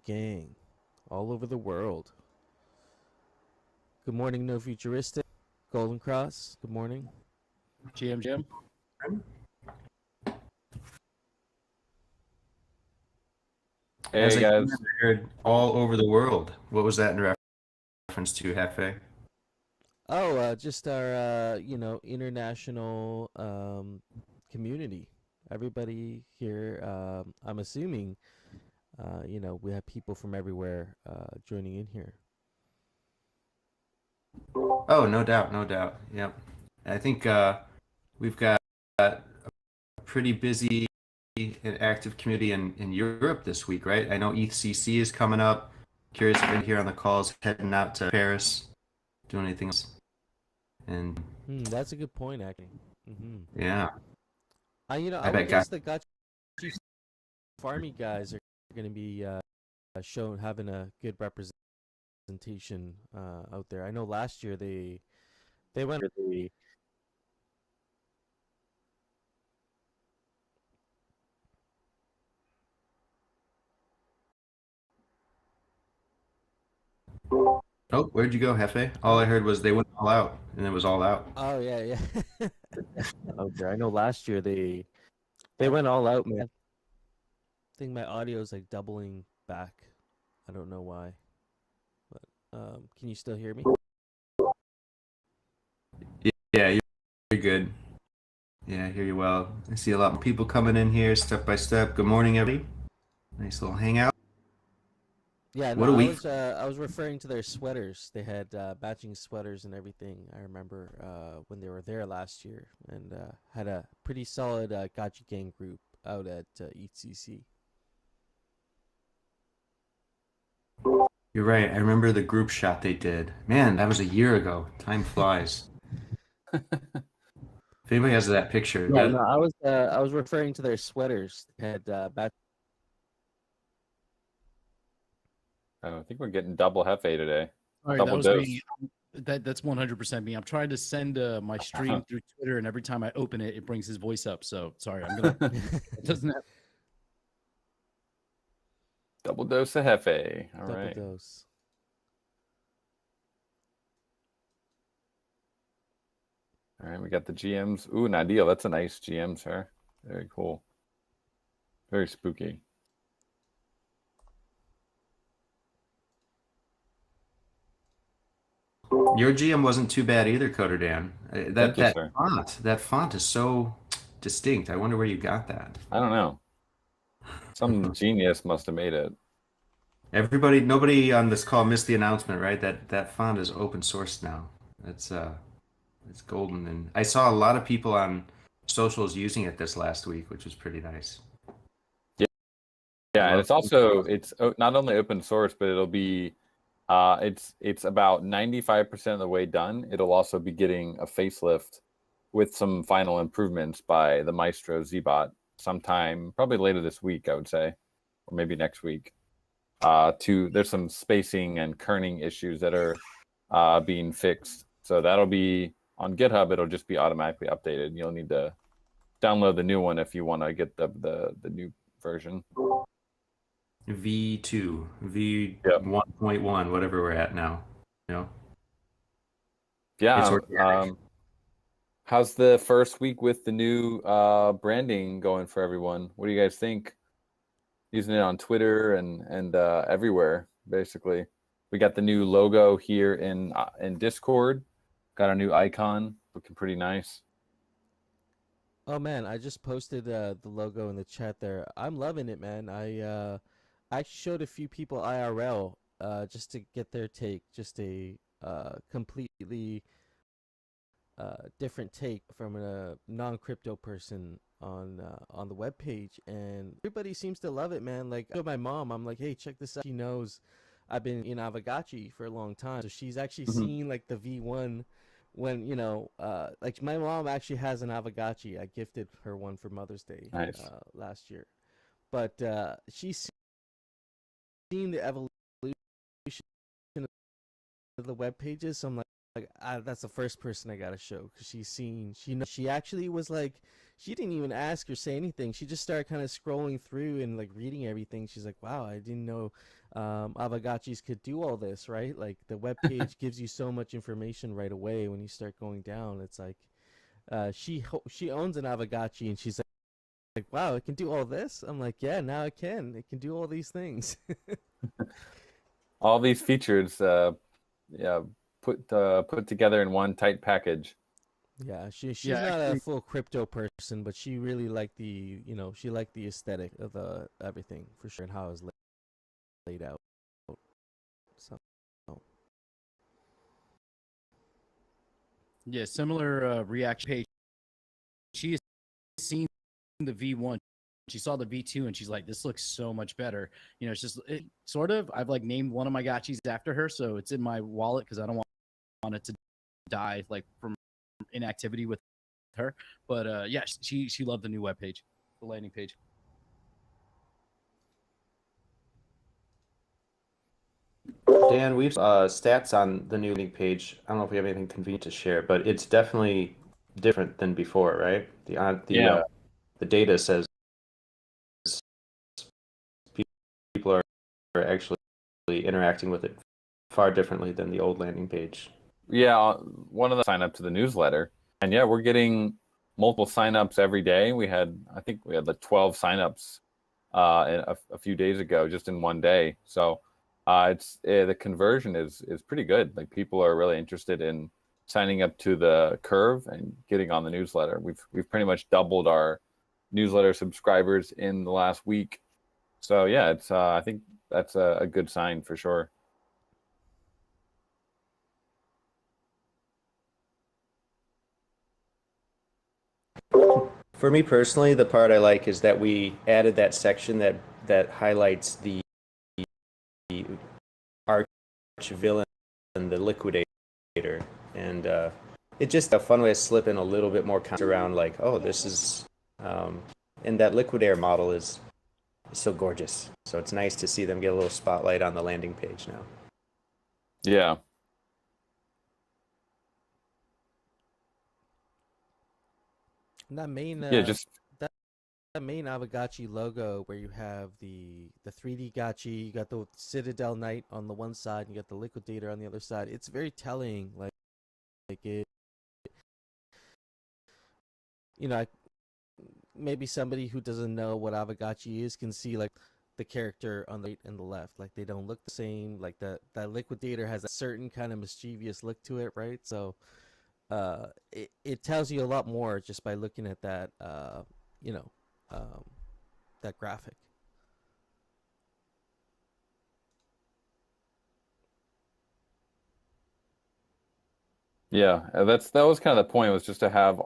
gang all over the world. Good morning, No Futuristic. Golden Cross, good morning. GM. Hey guys. I heard all over the world. What was that in reference to, Hefe? Oh, just our international community. Everybody here. I'm assuming, we have people from everywhere joining in here. Oh, no doubt, no doubt. Yep. I think we've got a pretty busy and active community in Europe this week, right? I know ETHCC is coming up. Curious if here on the calls heading out to Paris, doing anything else. And That's a good point, actually. yeah, I I would bet guess the Gotchi Farmy guys are going to be having a good representation out there. I know last year they went. Oh, where'd you go, Hefe? All I heard was they went all out, and it was all out. Oh yeah. Out there. I know last year they went all out, man. I think my audio is like doubling back. I don't know why. But can you still hear me? Yeah, you're good. Yeah, I hear you well. I see a lot more people coming in here step by step. Good morning, everybody. Nice little hangout. Yeah, What no, a week. I was referring to their sweaters. They had matching sweaters and everything. I remember when they were there last year and had a pretty solid Gotchi gang group out at ETCC. You're right. I remember the group shot they did. Man, that was a year ago. Time flies. If anybody has that picture, Yeah, no, I was referring to their sweaters. They had I think we're getting double Hefe today. All right, Double that was dose. me. That's 100% me. I'm trying to send my stream through Twitter, and every time I open it, it brings his voice up. So sorry, I'm gonna. It doesn't have. Double dose of Hefe. All double right. dose. All right, we got the GMs. Ooh, Nadia, that's a nice GM, sir. Very cool. Very spooky. your GM wasn't too bad either, Coder Dan. Thank you, sir. That font is so distinct. I wonder where you got that. I don't know. Some genius must have made it. Nobody on this call missed the announcement, right? That font is open source now. It's golden, and I saw a lot of people on socials using it this last week, which was pretty nice. Yeah, and it's not only open source, but it'll be it's about 95% of the way done. It'll also be getting a facelift with some final improvements by the Maestro Zbot sometime probably later this week, I would say, or maybe next week. There's some spacing and kerning issues that are being fixed. So that'll be on GitHub. It'll just be automatically updated. You'll need to download the new one if you want to get the new version. V2, V1.1, whatever we're at now. Yeah. How's the first week with the new branding going for everyone? What do you guys think? Using it on Twitter and everywhere, basically. We got the new logo here in Discord. Got our new icon, looking pretty nice. Oh man, I just posted the logo in the chat there. I'm loving it, man. I actually showed a few people IRL just to get their take, just a completely different take from a non-crypto person on the webpage, and everybody seems to love it, man. Like, I told my mom, I'm like, hey, check this out. She knows I've been in Aavegotchi for a long time, so she's actually seen like the V1 when like my mom actually has an Aavegotchi. I gifted her one for Mother's Day last year, but she's seen the evolution of the web pages. So I'm like, that's the first person I gotta show because she's seen. She actually was like, she didn't even ask or say anything. She just started kind of scrolling through and like reading everything. She's like, wow, I didn't know Aavegotchis could do all this, right? Like the web page gives you so much information right away when you start going down. It's like she owns an Aavegotchi and she's like, wow, it can do all this. I'm like, yeah, now it can. It can do all these things. All these features, yeah, put together in one tight package. Yeah, she's Yeah, not a actually, full crypto person, but she really liked she liked the aesthetic of the everything for sure and how it's laid out. So, yeah, similar reaction page. She has seen the V1. She saw the V2 and she's like, this looks so much better. It's just sort of, I've like named one of my gotchis after her. So it's in my wallet because I don't want it to die like from inactivity with her. But yeah, she loved the new web page, the landing page. Dan, we've stats on the new landing page. I don't know if we have anything convenient to share, but it's definitely different than before, right? Yeah. The data says people are actually interacting with it far differently than the old landing page. Yeah, one of the sign up to the newsletter, and yeah, we're getting multiple signups every day. I think we had like 12 signups a few days ago, just in one day. So the conversion is pretty good. Like people are really interested in signing up to the curve and getting on the newsletter. We've pretty much doubled our newsletter subscribers in the last week. So yeah, it's I think that's a good sign for sure. For me personally, the part I like is that we added that section that highlights the arch villain and the liquidator, and it's just a fun way to slip in a little bit more context around like, oh, this is, and that liquidator model is so gorgeous. So it's nice to see them get a little spotlight on the landing page now. Yeah. and that main Yeah, just that main Aavegotchi logo where you have the 3D Gotchi, you got the Citadel Knight on the one side, and you got the Liquidator on the other side. It's very telling. Like it, maybe somebody who doesn't know what Aavegotchi is can see like the character on the right and the left. Like they don't look the same. Like that Liquidator has a certain kind of mischievous look to it, right? So it tells you a lot more just by looking at that you know that graphic. yeah, that was kind of the point, was just to have,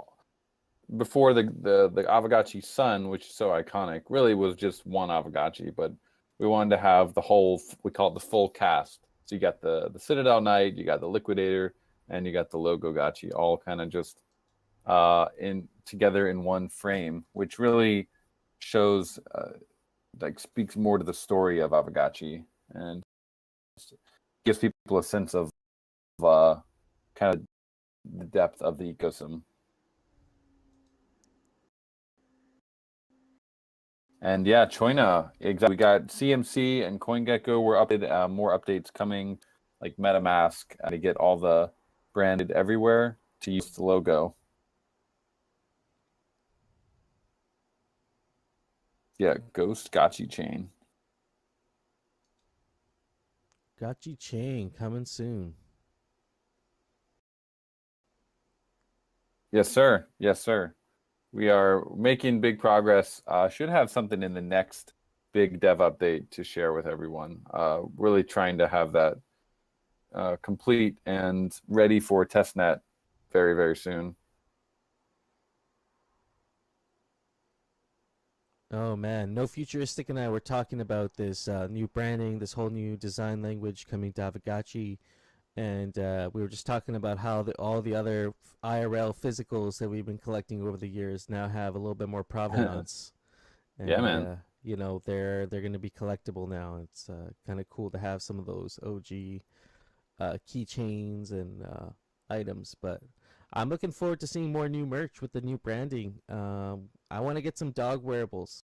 before the Aavegotchi Sun, which is so iconic, really was just one Aavegotchi, but we wanted to have the whole, we call it the full cast. So you got the Citadel Knight, you got the Liquidator, and you got the Logo Gotchi, all kind of just in together in one frame, which really shows like speaks more to the story of Aavegotchi and gives people a sense of kind of the depth of the ecosystem. And yeah, Choina, exactly. We got CMC and CoinGecko. We're updated, more updates coming, like MetaMask, to get all the branded everywhere to use the logo. Yeah, Ghost Gotchi Chain. Gotchi Chain coming soon. Yes, sir. Yes, sir. We are making big progress. Should have something in the next big dev update to share with everyone. Really trying to have that complete and ready for testnet very, very soon. Oh man, Nofuturistic and I were talking about this new branding, this whole new design language coming to Aavegotchi, and we were just talking about how all the other IRL physicals that we've been collecting over the years now have a little bit more provenance. Yeah, And man. they're going to be collectible now. It's kind of cool to have some of those OG keychains and items, but I'm looking forward to seeing more new merch with the new branding. I want to get some dog wearables.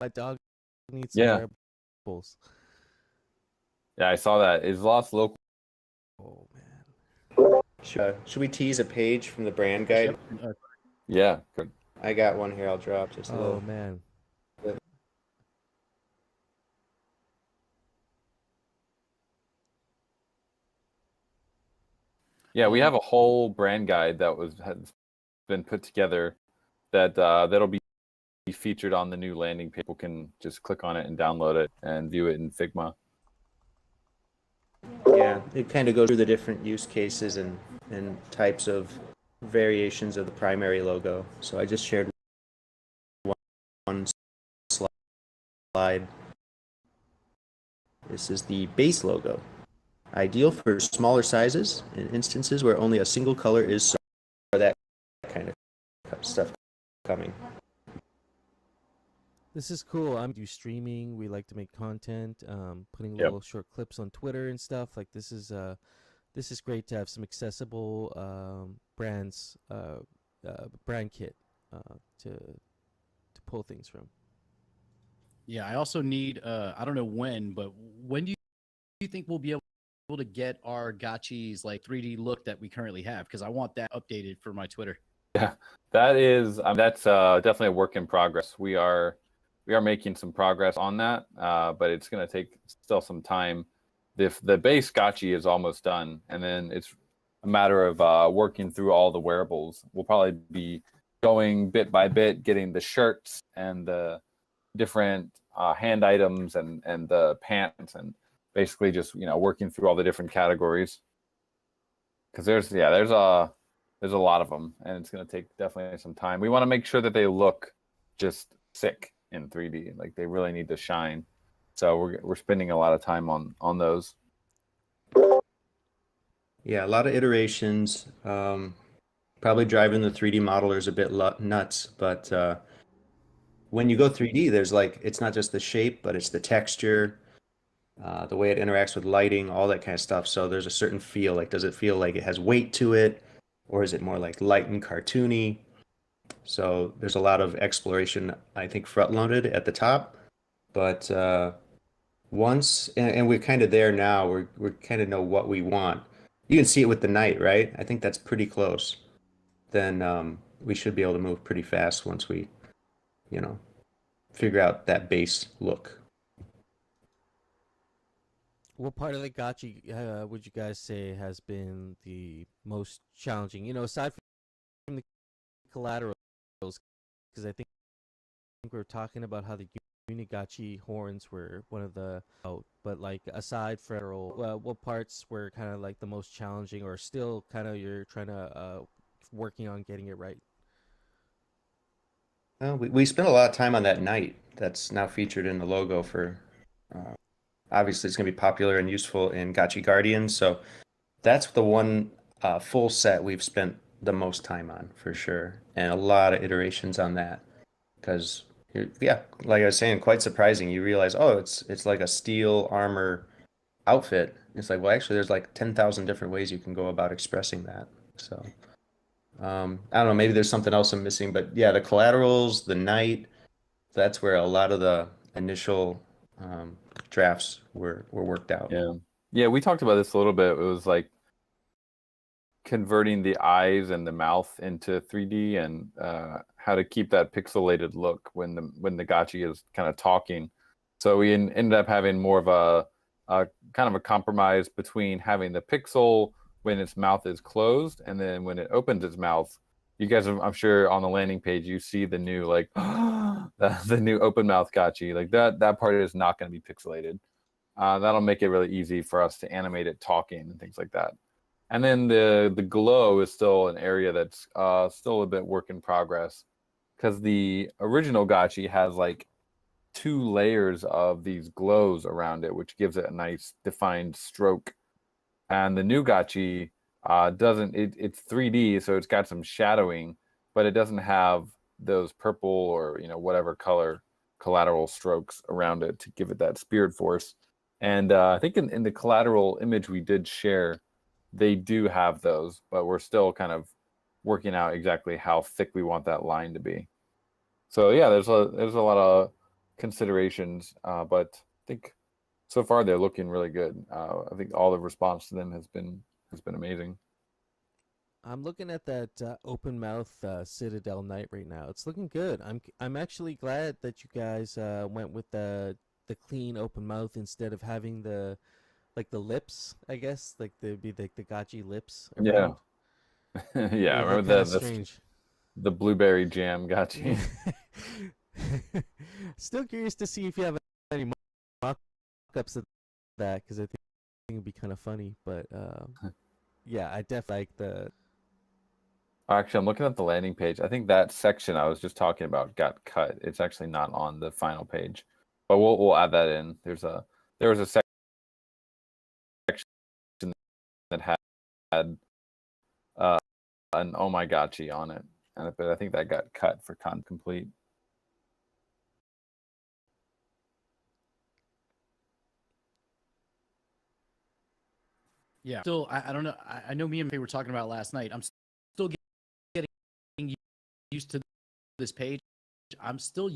My dog needs some Yeah. wearables. Yeah, I saw that. Is Lost local? Oh man. Should we tease a page from the brand guide? Yeah, good. I got one here. I'll drop just a Oh little. man. Yeah, we have a whole brand guide that has been put together that that'll be featured on the new landing page. People can just click on it and download it and view it in Figma. Yeah, it kind of goes through the different use cases and types of variations of the primary logo. So I just shared one slide. This is the base logo, ideal for smaller sizes and instances where only a single color is or that kind of stuff coming. This is cool. I'm do streaming. We like to make content, putting Yep. little short clips on Twitter and stuff. Like this is great to have some accessible brands, brand kit to pull things from. Yeah, I also need I don't know when, but when do you think we'll be able to get our gotchis like 3D look that we currently have? Because I want that updated for my Twitter. Yeah, that is that's definitely a work in progress. We are making some progress on that, but it's going to take still some time. The base gotchi is almost done, and then it's a matter of working through all the wearables. We'll probably be going bit by bit, getting the shirts and the different hand items and the pants, and basically just working through all the different categories. Because there's a lot of them, and it's going to take definitely some time. We want to make sure that they look just sick in 3D, like they really need to shine. So we're spending a lot of time on those. Yeah, a lot of iterations. Probably driving the 3D modelers a bit nuts, but when you go 3D, there's like it's not just the shape, but it's the texture, the way it interacts with lighting, all that kind of stuff. So there's a certain feel. Like, does it feel like it has weight to it, or is it more like light and cartoony? So there's a lot of exploration, I think, front-loaded at the top. But once, and we're kind of there now, we're kind of know what we want. You can see it with the night, right? I think that's pretty close. Then we should be able to move pretty fast once we, figure out that base look. What part of the gotchi would you guys say has been the most challenging? Aside from the collaterals, because I think we were talking about how the Unigotchi horns were one of the but like aside from what parts were kind of like the most challenging, or still kind of you're trying to working on getting it right? Well, we spent a lot of time on that night. That's now featured in the logo for. Obviously, it's going to be popular and useful in Gotchi Guardians. So that's the one full set we've spent the most time on for sure, and a lot of iterations on that. Because yeah, like I was saying, quite surprising. You realize, oh, it's like a steel armor outfit. It's like, well, actually, there's like 10,000 different ways you can go about expressing that. So I don't know, maybe there's something else I'm missing, but yeah, the collaterals, the night, that's where a lot of the initial drafts were worked out. Yeah, we talked about this a little bit. It was like converting the eyes and the mouth into 3D, and how to keep that pixelated look when the gotchi is kind of talking. So we ended up having more of a kind of a compromise between having the pixel when its mouth is closed, and then when it opens its mouth, you guys, I'm sure on the landing page, you see the new like the new open mouth gotchi. Like that part is not going to be pixelated. That'll make it really easy for us to animate it talking and things like that. And then the glow is still an area that's still a bit work in progress, because the original gotchi has like 2 layers of these glows around it, which gives it a nice defined stroke. And the new gotchi doesn't. It's 3D, so it's got some shadowing, but it doesn't have those purple or whatever color collateral strokes around it to give it that spirit force. And I think in the collateral image we did share, they do have those, but we're still kind of working out exactly how thick we want that line to be. So yeah, there's a lot of considerations, but I think so far they're looking really good. I think all the response to them has been amazing. I'm looking at that open mouth Citadel Knight right now. It's looking good. I'm actually glad that you guys went with the clean open mouth instead of having the lips. I guess like there'd be the gotchi lips Yeah, around. yeah. They're Remember kind of strange. the blueberry jam got you. Still curious to see if you have any mock-ups of that because I think it'd be kind of funny. But yeah, I definitely like the. Actually, I'm looking at the landing page. I think that section I was just talking about got cut. It's actually not on the final page, but we'll add that in. There was a section that had an oh my gotchi on it, but I think that got cut for con complete. Yeah. Still, I don't know. I know me and Faye were talking about last night. I'm still getting used to this page. I'm still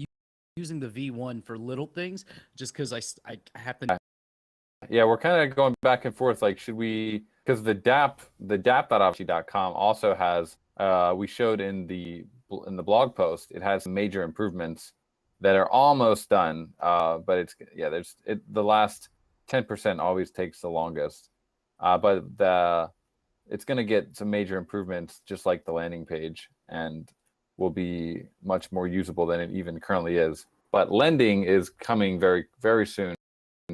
using the V1 for little things just because I happen. Yeah, we're kind of going back and forth. Like, should we? Because the dap.aavegotchi.com also has. We showed in the blog post. It has some major improvements that are almost done. But the last 10% always takes the longest. But it's going to get some major improvements, just like the landing page, and will be much more usable than it even currently is. But lending is coming very, very soon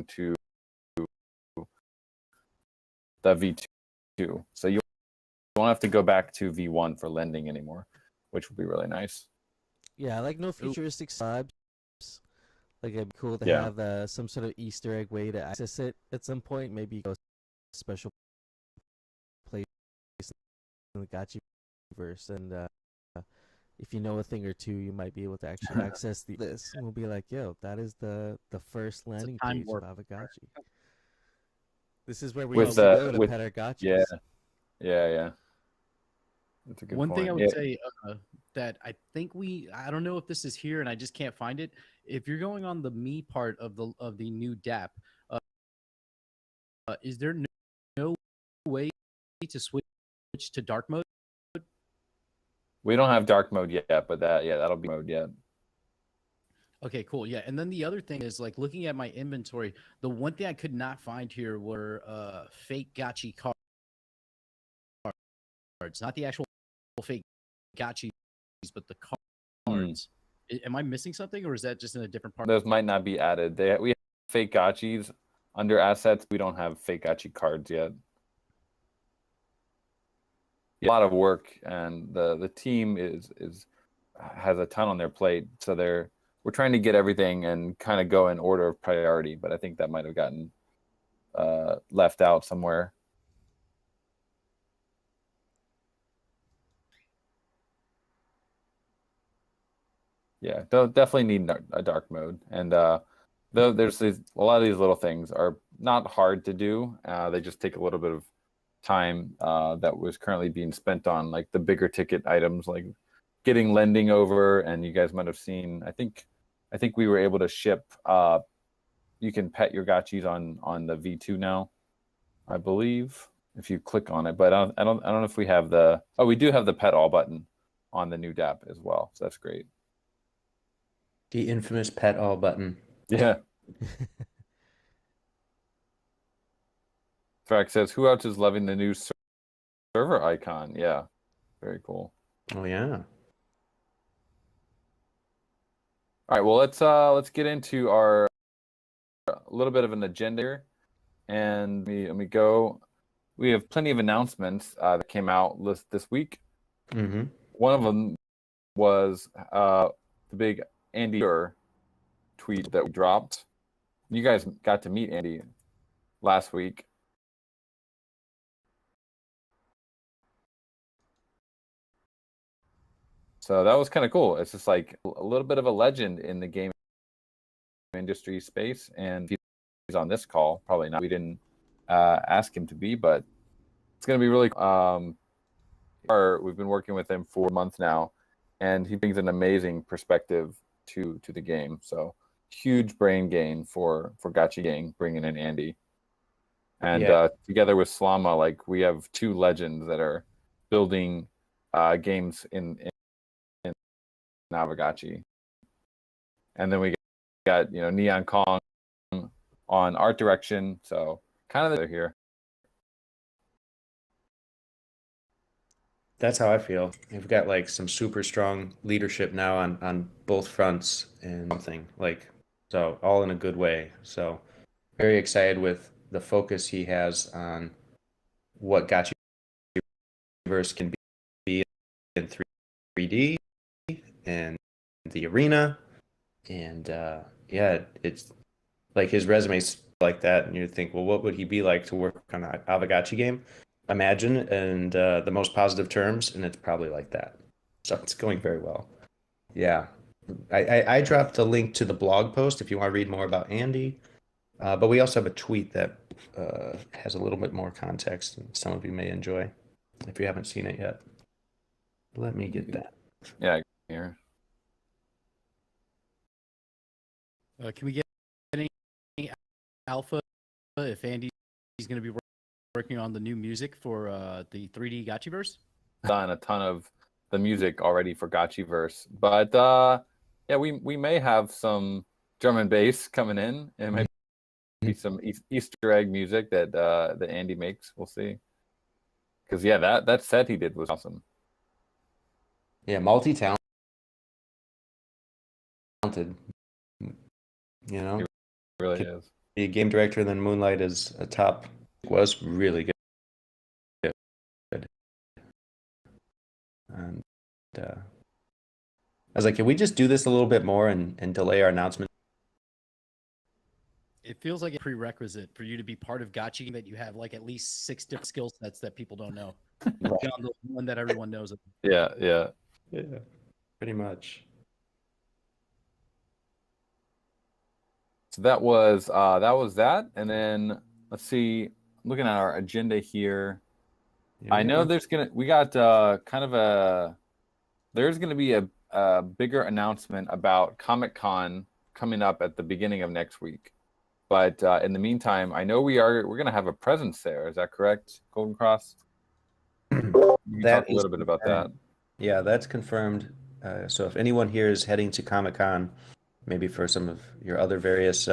to the V2. So you won't have to go back to V1 for lending anymore, which would be really nice. Yeah, I like no futuristic vibes. Like it'd be cool to Yeah. have some sort of Easter egg way to access it at some point. Maybe go special place in the Gotchi verse, and if you know a thing or two, you might be able to actually access this. And we'll be like, yo, that is the first landing page of Aavegotchi. This is where we used to go to pet our gotchis. Yeah. That's a good One point. thing I would say that I think I don't know if this is here and I just can't find it. If you're going on the me part of the new DAP, is there no way to switch to dark mode? We don't have dark mode yet, but that'll be mode yet. Okay, cool. Yeah, and then the other thing is like looking at my inventory. The one thing I could not find here were fake gotchi cards, not the actual fake gotchis, but the cards. Am I missing something, or is that just in a different part? Those might not be added. We have fake gotchis under assets. We don't have fake gotchi cards yet. A lot of work, and the team has a ton on their plate, so we're trying to get everything and kind of go in order of priority. But I think that might have gotten left out somewhere. Yeah, they'll definitely need a dark mode, and there's a lot of these little things are not hard to do. They just take a little bit of time that was currently being spent on like the bigger ticket items, like getting lending over. And you guys might have seen. I think we were able to ship. You can pet your gotchis on the V2 now, I believe, if you click on it. But I don't know if we have the. Oh, we do have the pet all button on the new DAP as well. So that's great. The infamous pet all button. Yeah. Frack says, who else is loving the new server icon? Yeah. Very cool. Oh yeah. All right, well let's get into our a little bit of an agenda here. And let me go. We have plenty of announcements that came out this week. Mm-hmm. One of them was the big Andy tweet that we dropped. You guys got to meet Andy last week. So that was kind of cool. It's just like a little bit of a legend in the game industry space. And on this call. Probably not. We didn't ask him to be, but it's going to be really. We've been working with him for a month now, and he brings an amazing perspective to the game. So huge brain gain for Gotchi Gang bringing in Andy, and together with Slama, like we have two legends that are building games in Aavegotchi. And then we got Neon Kong on art direction, so kind of here. That's how I feel. We've got like some super strong leadership now on both fronts and something like, so all in a good way. So very excited with the focus he has on what Gotchiverse can be in 3D and the arena. And it's like his resume's like that, and you think, well, what would he be like to work on an Aavegotchi game? Imagine, and the most positive terms, and it's probably like that. So it's going very well. Yeah, I dropped a link to the blog post if you want to read more about Andy, but we also have a tweet that has a little bit more context, and some of you may enjoy if you haven't seen it yet. Let me get that. Yeah, here. Can we get any alpha if Andy's going to be working on the new music for the 3D Gotchiverse? Done a ton of the music already for Gotchiverse, but we may have some drum and bass coming in, and maybe some Easter egg music that Andy makes. We'll see. Because that set he did was awesome. Yeah, multi-talented. You know, He really is. Be a game director, then Moonlight is a top. Was really good. And I was like, can we just do this a little bit more and delay our announcement? It feels like a prerequisite for you to be part of Gotchi that you have like at least 6 different skill sets that people don't know. Beyond the one that everyone knows. Yeah. Pretty much. So that was that, and then let's see. Looking at our agenda here, I know there's gonna be a bigger announcement about Comic-Con coming up at the beginning of next week. But in the meantime, I know we're gonna have a presence there. Is that correct, Golden Cross? That talk a little bit about that. Yeah, that's confirmed. So if anyone here is heading to Comic-Con, maybe for some of your other various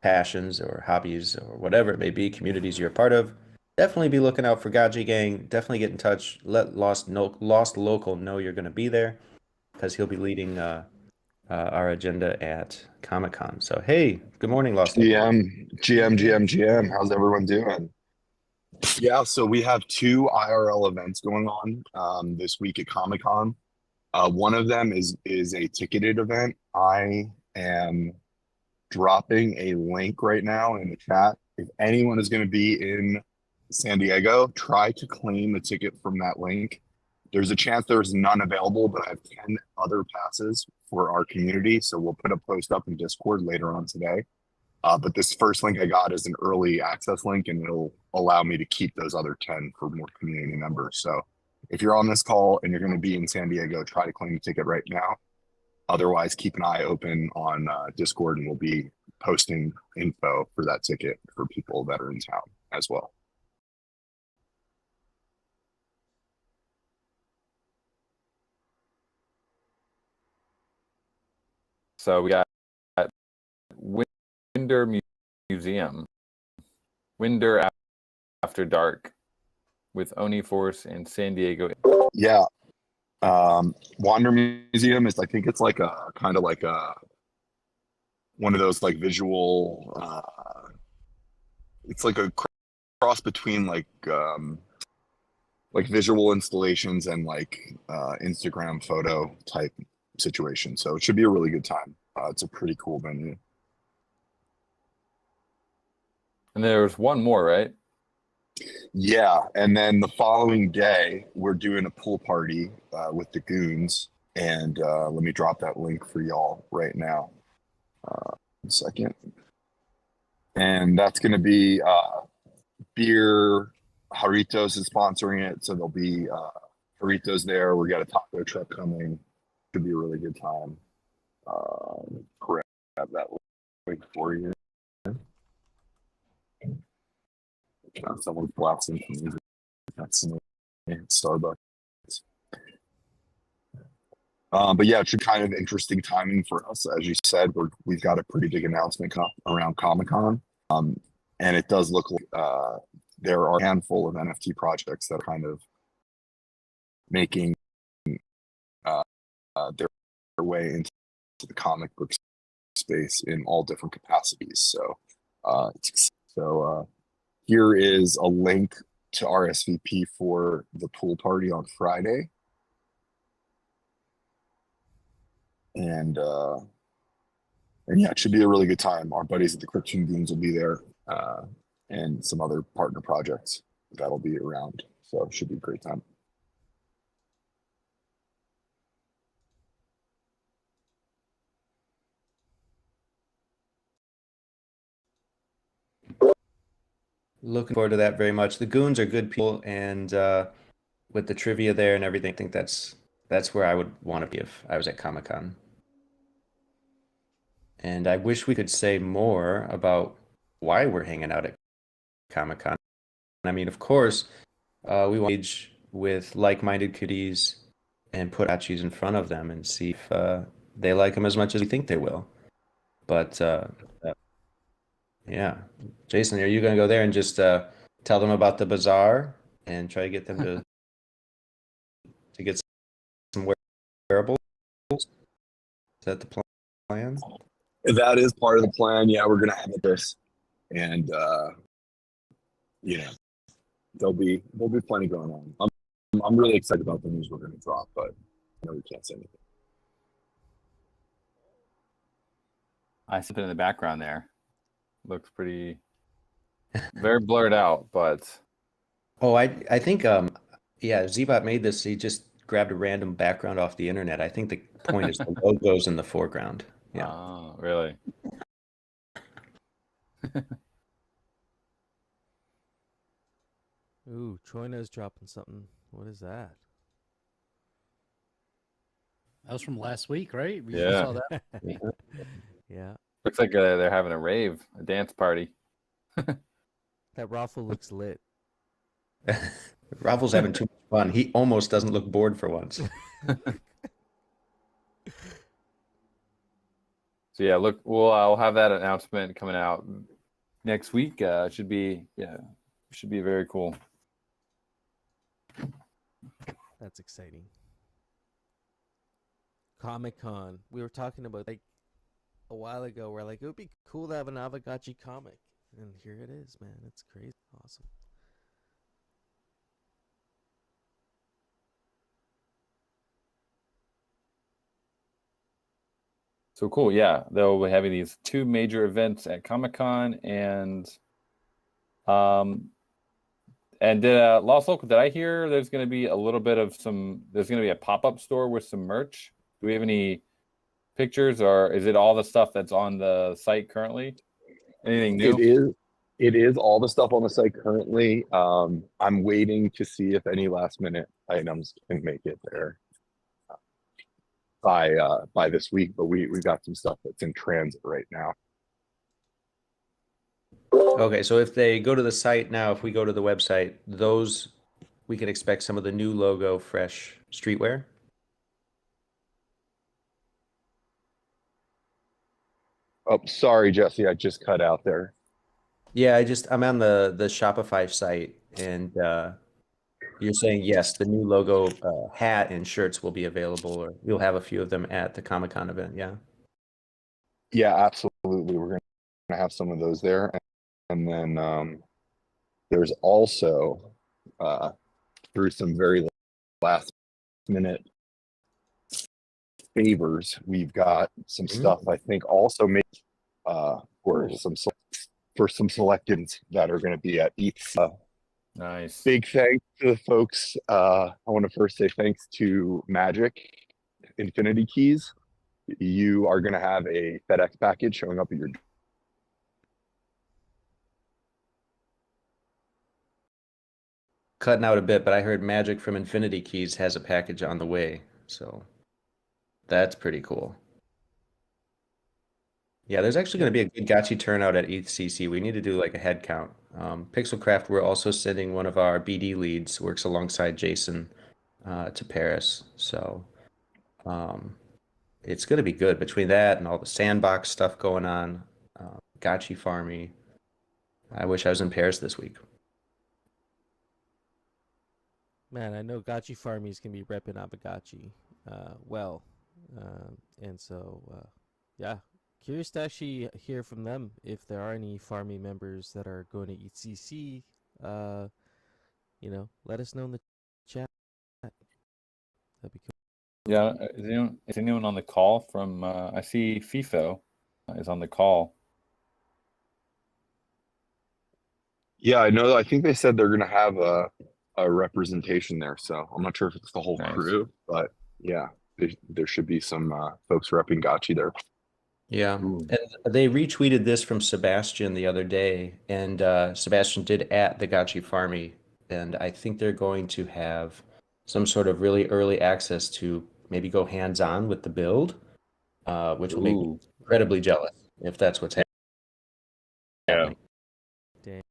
passions or hobbies or whatever it may be, communities you're a part of, definitely be looking out for Gotchi Gang. Definitely get in touch. Let Lost Local know you're going to be there, because he'll be leading our agenda at Comic-Con. So hey, good morning, Lost GM. How's everyone doing? Yeah, so we have 2 IRL events going on this week at Comic-Con. One of them is a ticketed event. I am dropping a link right now in the chat. If anyone is going to be in San Diego, try to claim a ticket from that link. There's a chance there's none available, but I have 10 other passes for our community. So we'll put a post up in Discord later on today. But this first link I got is an early access link, and it'll allow me to keep those other 10 for more community members. So if you're on this call and you're going to be in San Diego, try to claim a ticket right now. Otherwise, keep an eye open on Discord, and we'll be posting info for that ticket for people that are in town as well. So we got Winder Museum, Winder After Dark, with Oni Force in San Diego. Yeah. Wander Museum is, I think it's like a kind of like a one of those like visual it's like a cross between like visual installations and like Instagram photo type situation. So it should be a really good time. It's a pretty cool venue. And there's one more, right? Yeah, and then the following day we're doing a pool party with the goons, and let me drop that link for y'all right now. 1 second. And that's going to be beer. Jarritos is sponsoring it, so there'll be Jarritos there. We got a taco truck coming. Should be a really good time. Grab that link for you. Someone's blasting some music. That's Starbucks. But yeah, it's kind of interesting timing for us. As you said, we've got a pretty big announcement around Comic-Con. And it does look like there are a handful of NFT projects that are kind of making their way into the comic book space in all different capacities. So here is a link to RSVP for the pool party on Friday. And yeah, it should be a really good time. Our buddies at the Krypton Goons will be there, and some other partner projects that'll be around. So it should be a great time. Looking forward to that very much. The Goons are good people, and with the trivia there and everything, I think that's where I would want to be if I was at Comic-Con. And I wish we could say more about why we're hanging out at Comic-Con. I mean, of course, we want to engage with like-minded kiddies and put Aavegotchis in front of them and see if they like them as much as we think they will. But yeah, Jason, are you going to go there and just tell them about the bazaar and try to get them to get some wearables? Is that the plan? That is part of the plan. Yeah, we're gonna have this, and you know, there'll be plenty going on. I'm really excited about the news we're gonna drop, but we can't say anything. I see it in the background there. Looks pretty very blurred out, but Oh, I think yeah, Zbot made this. He just grabbed a random background off the internet. I think the point is the logo's in the foreground. Yeah. Oh, really? Ooh, Troina's dropping something. What is that? That was from last week, right? We Yeah. saw that. Yeah. Looks like they're having a rave, a dance party. That raffle looks lit. Raffle's having too much fun. He almost doesn't look bored for once. So yeah, look, I'll have that announcement coming out next week. Should be very cool. That's exciting. Comic-Con. We were talking about like a while ago. We're like, it would be cool to have an Aavegotchi comic, and here it is, man. It's crazy, awesome. So cool, yeah. They'll be having these two major events at Comic-Con, and Lost Local, did I hear there's going to be a little bit of there's going to be a pop-up store with some merch? Do we have any pictures, or is it all the stuff that's on the site currently? Anything new? It is all the stuff on the site currently. I'm waiting to see if any last-minute items can make it there by this week, but we got some stuff that's in transit right now. Okay, so if they go to the site now, if we go to the website, we can expect some of the new logo, fresh streetwear. Oh, sorry, Jesse, I just cut out there. Yeah, I'm on the Shopify site, and you're saying yes, the new logo hat and shirts will be available, or you'll have a few of them at the Comic-Con event. Yeah. Yeah, absolutely. We're going to have some of those there. And then there's also, through some very last minute favors, we've got some stuff I think also made for some selections that are going to be at ETH. Nice. Big thanks to the folks. I want to first say thanks to Magic Infinity Keys. You are going to have a FedEx package showing up at your cutting out a bit, but I heard Magic from Infinity Keys has a package on the way, so that's pretty cool. Yeah, there's actually going to be a good gachi turnout at ETHCC. We need to do like a head count. Pixelcraft, we're also sending one of our BD leads, works alongside Jason, to Paris. So it's going to be good between that and all the sandbox stuff going on. Gachi Farmy. I wish I was in Paris this week. Man, I know Gachi Farmies can be repping Aavegotchi well. And so, yeah, curious to actually hear from them if there are any Farmy members that are going to ETCC. Let us know in the chat. That'd be cool. Yeah, is anyone on the call from? I see FIFO is on the call. Yeah, I know. I think they said they're going to have a representation there. So I'm not sure if it's the whole Nice. crew, but yeah, there should be some folks repping Gachi there. Yeah, Ooh. and they retweeted this from Sebastian the other day, and Sebastian did at the Gachi Farmy, and I think they're going to have some sort of really early access to maybe go hands-on with the build, which will make me Ooh. incredibly jealous if that's what's happening. Dang.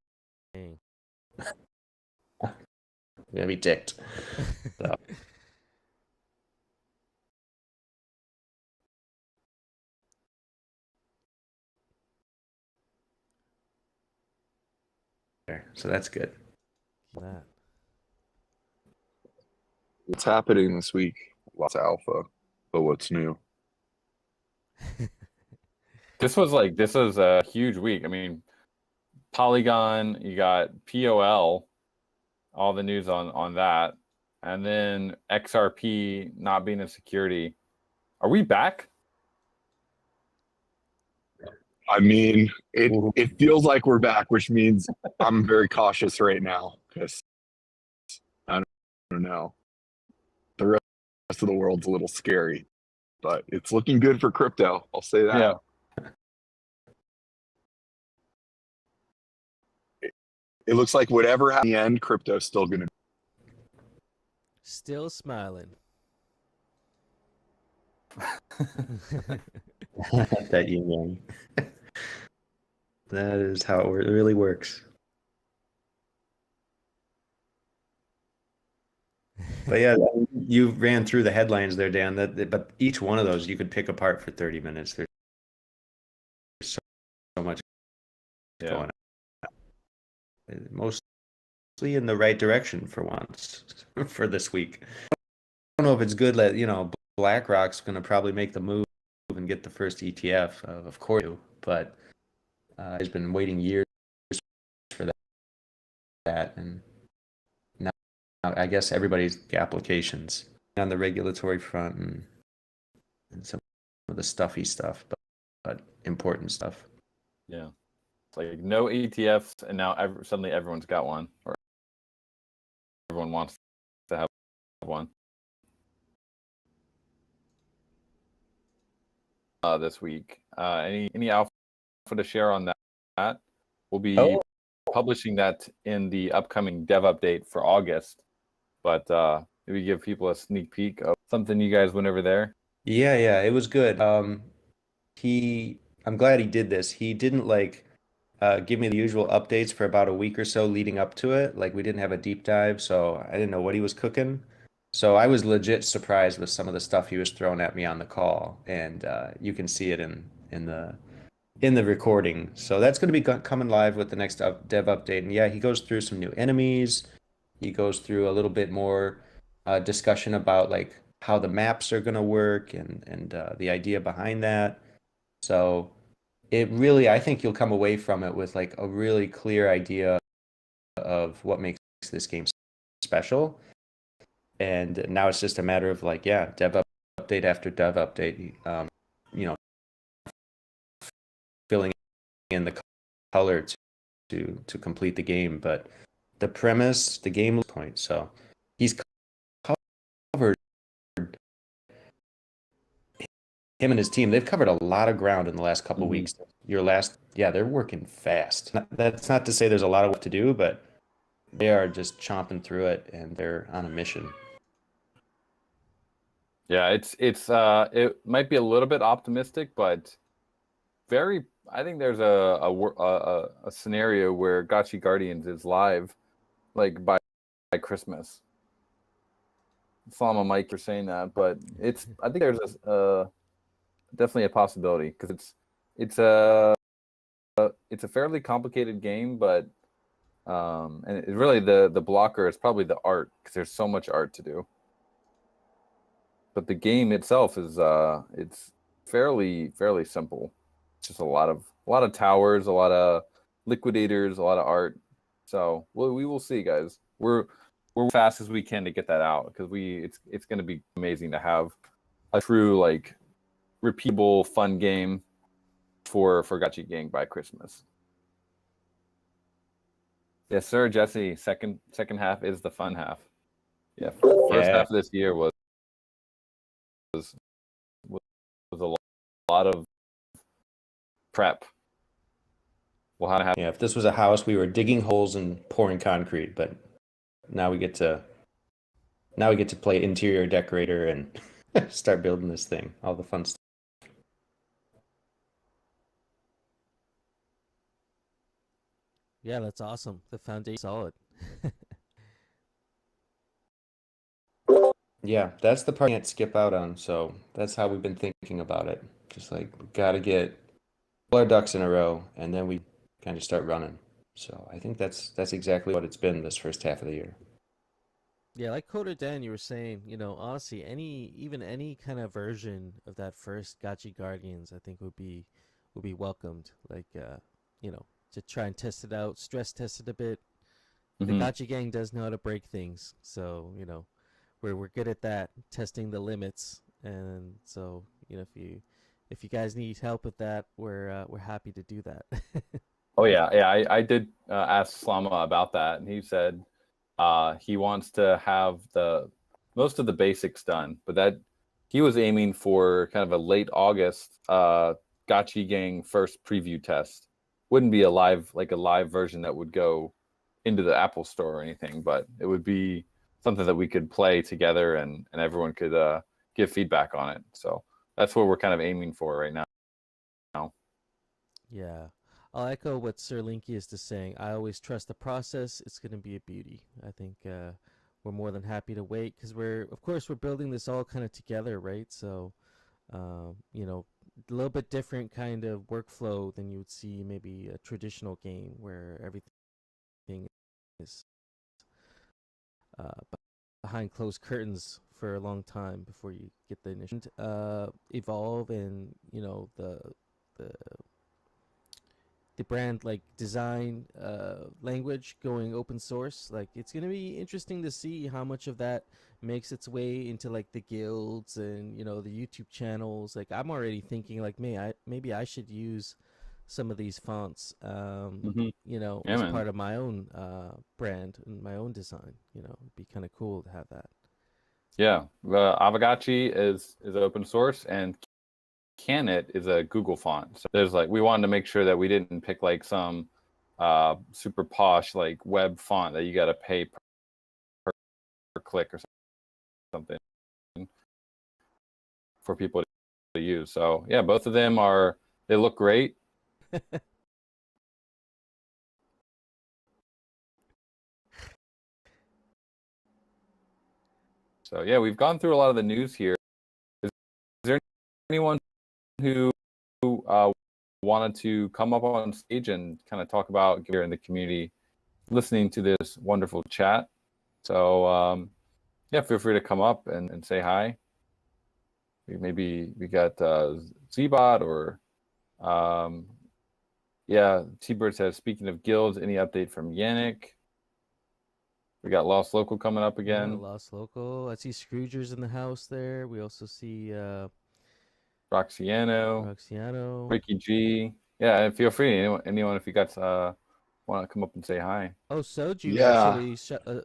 I'm gonna be ticked. So. So that's good. That. What's happening this week? Lots of alpha, but what's new? This was a huge week. I mean, Polygon, you got POL, all the news on that, and then XRP not being a security. Are we back? I mean, it feels like we're back, which means I'm very cautious right now because I don't know. The rest of the world's a little scary, but it's looking good for crypto. I'll say that. Yeah. It looks like whatever happens in the end, crypto's still going to. Still smiling. That yin yang. That is how it really works. But yeah, you ran through the headlines there, Dan. But each one of those you could pick apart for 30 minutes. There's so much going on. Mostly in the right direction for once for this week. I don't know if it's good that, BlackRock's going to probably make the move and get the first ETF, of course, but has been waiting years for that, and now I guess everybody's applications on the regulatory front and some of the stuffy stuff, but important stuff. Yeah, it's like no ETFs, and now suddenly everyone's got one, or everyone wants to have one. This week, any alpha to share on that? We'll be publishing that in the upcoming dev update for August, but maybe give people a sneak peek of something you guys went over there. Yeah, it was good. I'm glad he did this. He didn't give me the usual updates for about a week or so leading up to it. Like, we didn't have a deep dive, so I didn't know what he was cooking. So I was legit surprised with some of the stuff he was throwing at me on the call, and you can see it in the recording. So that's going to be coming live with the next dev update. And yeah, he goes through some new enemies. He goes through a little bit more discussion about how the maps are going to work and the idea behind that. So it really, I think you'll come away from it with a really clear idea of what makes this game special. And now it's just a matter of dev update after dev update, filling in the color to complete the game. But the premise, the game point. So he's covered, him and his team, they've covered a lot of ground in the last couple of weeks. They're working fast. That's not to say there's a lot of work to do, but they are just chomping through it, and they're on a mission. Yeah, it might be a little bit optimistic, but very. I think there's a scenario where Gotchi Guardians is live, like by Christmas. Slama Mike for saying that, but I think there's definitely a possibility because it's a fairly complicated game, but and it really the blocker is probably the art because there's so much art to do. But the game itself is it's fairly simple. It's just a lot of towers, a lot of liquidators, a lot of art. So we will see, guys. We're fast as we can to get that out because it's going to be amazing to have a true like repeatable fun game for Gotchi Gang by Christmas. Yes, sir, Jesse. Second half is the fun half. Yeah, first half of this year was a lot of prep. We'll have Yeah, if this was a house, we were digging holes and pouring concrete, but now we get to play interior decorator and start building this thing. All the fun stuff. Yeah, that's awesome. The foundation solid. Yeah, that's the part I can't skip out on. So that's how we've been thinking about it. Just like we got to get all our ducks in a row, and then we kind of start running. So I think that's exactly what it's been this first half of the year. Yeah, like Coder Dan, you were saying, honestly, any kind of version of that first Gotchi Guardians, I think would be welcomed. Like, to try and test it out, stress test it a bit. The Gotchi Gang does know how to break things, so we're good at that, testing the limits. And so if you guys need help with that, we're happy to do that. Oh yeah. I did ask Slama about that, and he said he wants to have most of the basics done, but that he was aiming for kind of a late August Gotchi Gang first preview test. Wouldn't be a live version that would go into the Apple Store or anything, but it would be something that we could play together and everyone could give feedback on it. So that's what we're kind of aiming for right now. Yeah. I'll echo what Sir Linkiest is saying. I always trust the process. It's going to be a beauty. I think we're more than happy to wait because we're building this all kind of together, right? So, a little bit different kind of workflow than you would see maybe a traditional game where everything is behind closed curtains for a long time before you get the initial evolve and the brand like design language going open source. Like it's going to be interesting to see how much of that makes its way into like the guilds and the YouTube channels. Like I'm already thinking like maybe I should use some of these fonts as man. part of my own brand and my own design. It'd be kind of cool to have that. Yeah, Aavegotchi is open source, and Canit is a Google font. So there's we wanted to make sure that we didn't pick like some super posh like web font that you got to pay per click or something for people to use. So yeah, both of them they look great. So yeah, we've gone through a lot of the news here. Is there anyone who wanted to come up on stage and kind of talk about here in the community, listening to this wonderful chat? So yeah, feel free to come up and say hi. We got Zbot or yeah, T-Bird says, speaking of guilds, any update from Yannick? We got Lost Local coming up again. Yeah, Lost Local. I see Scroogers in the house there. We also see Roxiano, Ricky G. Yeah, and feel free, anyone if you guys want to come up and say hi. Oh, Soju Yeah. actually.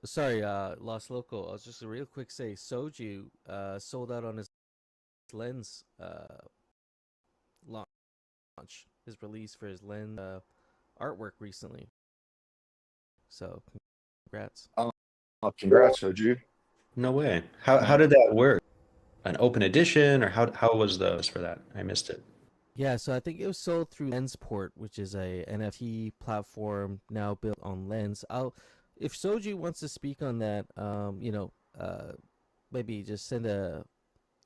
Sorry, Lost Local. I was just a real quick say Soju sold out on his lens launch, his release for his lens artwork recently. So Congrats. Congrats, Soju. No way. How did that work? An open edition, or how was those for that? I missed it. Yeah, so I think it was sold through Lensport, which is a NFT platform now built on Lens. If Soju wants to speak on that, maybe just send a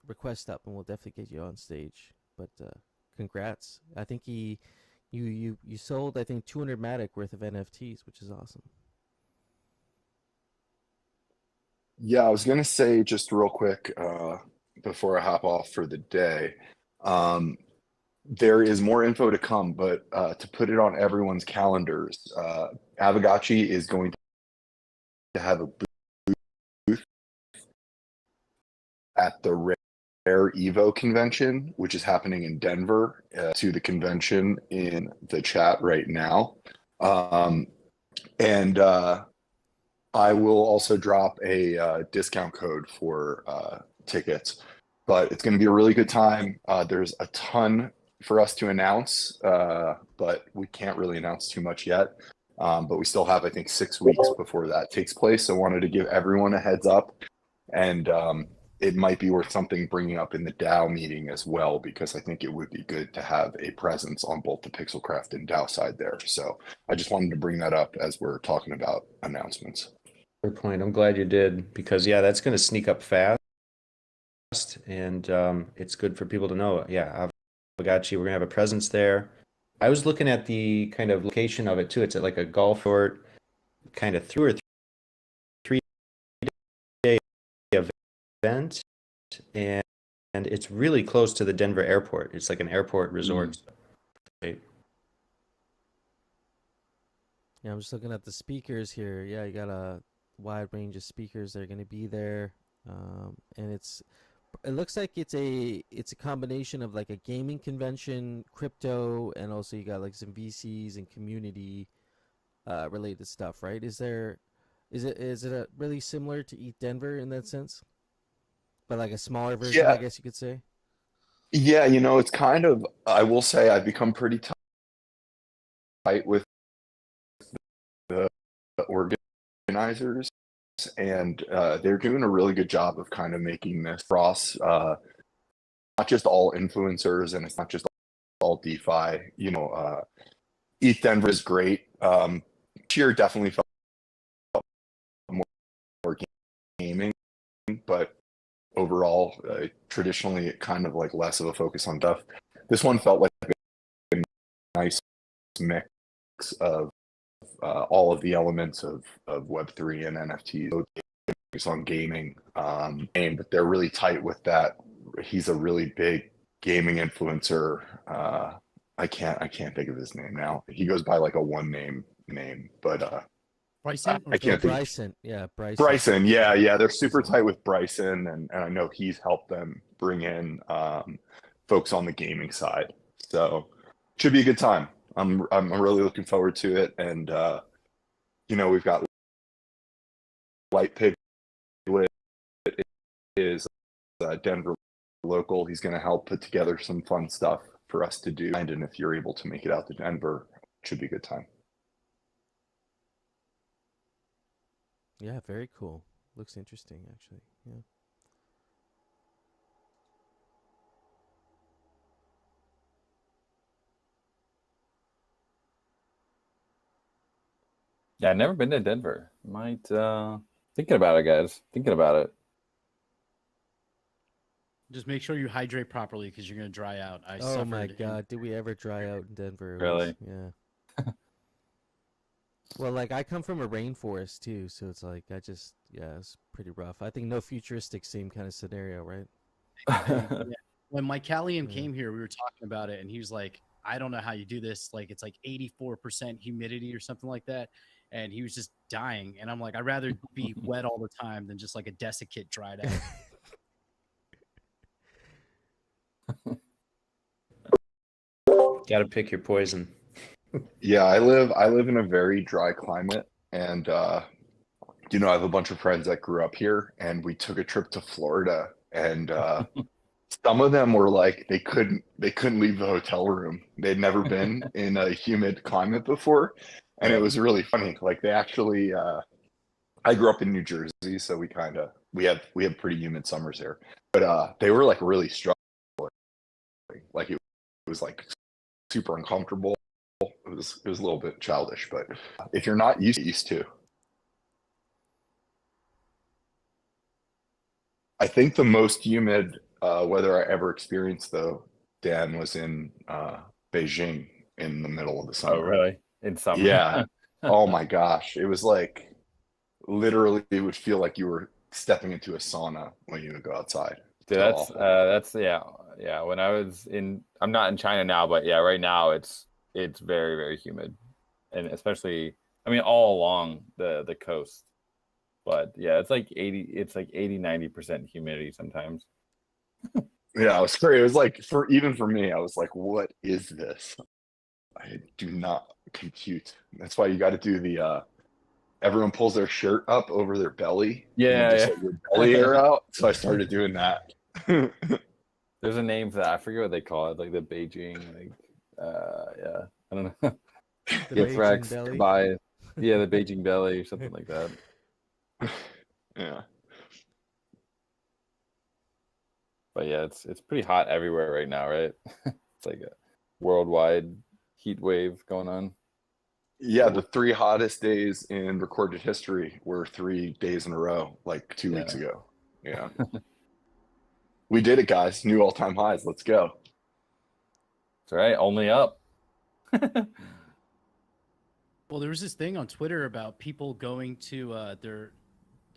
request up and we'll definitely get you on stage. But congrats. I think you sold, I think, 200 Matic worth of NFTs, which is awesome. Yeah, I was gonna say just real quick before I hop off for the day. There is more info to come, but to put it on everyone's calendars, Aavegotchi is going to have a booth at the Rare Evo convention, which is happening in Denver. To the convention in the chat right now, and I will also drop a discount code for tickets. But it's going to be a really good time. There's a ton for us to announce, but we can't really announce too much yet. But we still have, I think, 6 weeks before that takes place. So I wanted to give everyone a heads up. And it might be worth something bringing up in the DAO meeting as well, because I think it would be good to have a presence on both the Pixelcraft and DAO side there. So I just wanted to bring that up as we're talking about announcements. Good point. I'm glad you did, because yeah, that's going to sneak up fast, and it's good for people to know. Yeah, Aavegotchi, we're gonna have a presence there. I was looking at the kind of location of it too. It's at like a golf resort, kind of 2 or 3 day event, and it's really close to the Denver airport. It's like an airport resort. Right. Yeah, I'm just looking at the speakers here. Yeah, you got a wide range of speakers that are going to be there, and it looks like it's a combination of like a gaming convention, crypto, and also you got like some VCs and community related stuff, right? Is it really similar to Eat Denver in that sense, but like a smaller version, I guess you could say? Yeah, it's kind of, I will say I've become pretty tight with the organizers, and they're doing a really good job of kind of making this cross, not just all influencers, and it's not just all DeFi. ETH Denver is great. Cheer definitely felt more gaming, but overall, traditionally, it kind of like less of a focus on stuff. This one felt like a nice mix of all of the elements of Web3 and NFTs. Focus on gaming, but they're really tight with that. He's a really big gaming influencer. I can't think of his name now. He goes by like a one name, but Bryson? I can't think. Bryson. Yeah, Bryson. Bryson, yeah. They're super tight with Bryson, and I know he's helped them bring in folks on the gaming side. So should be a good time. I'm really looking forward to it, and we've got Light Piglet is Denver local. He's going to help put together some fun stuff for us to do, and if you're able to make it out to Denver, it should be a good time. Yeah, very cool. Looks interesting, actually. Yeah. Yeah, I've never been to Denver. Might thinking about it, guys. Thinking about it. Just make sure you hydrate properly because you're gonna dry out. Oh my God, did we ever dry out in Denver? Really? Yeah. Well, like I come from a rainforest too, so it's like it's pretty rough. I think Nofuturistic same kind of scenario, right? Yeah. When Mike Callian came here, we were talking about it, and he was like, "I don't know how you do this. Like it's like 84% humidity or something like that." And he was just dying. And I'm like, I'd rather be wet all the time than just like a desiccate dried out. Got to pick your poison. Yeah, I live in a very dry climate, and I have a bunch of friends that grew up here, and we took a trip to Florida, and some of them were like they couldn't leave the hotel room. They'd never been in a humid climate before, and it was really funny. Like they actually I grew up in New Jersey, so we have pretty humid summers here. But they were like really struggling. Like it was like super uncomfortable. It was a little bit childish, but if you're not used to. I think the most humid weather I ever experienced, though, Dan, was in Beijing in the middle of the summer. Oh, really? In summer? Yeah. Oh my gosh. It was like literally it would feel like you were stepping into a sauna when you would go outside. Dude, that's yeah. When I was I'm not in China now, but yeah, right now it's very, very humid. And especially, I mean, all along the coast. But yeah, it's like 80-90% humidity sometimes. Yeah, it was great. It was like even for me, I was like, what is this? I do not compute. That's why you got to do the everyone pulls their shirt up over their belly. Yeah, and just let your belly air out. So I started doing that. There's a name for that. I forget what they call it, like the Beijing, like yeah, I don't know. The Get Beijing Rex belly. by the Beijing belly or something like that. Yeah. But yeah, it's pretty hot everywhere right now, right? It's like a worldwide heat wave going on. Yeah, the 3 hottest days in recorded history were 3 days in a row, like 2 weeks ago. Yeah. We did it, guys. New all-time highs. Let's go. It's all right, only up. Well, there was this thing on Twitter about people going to they're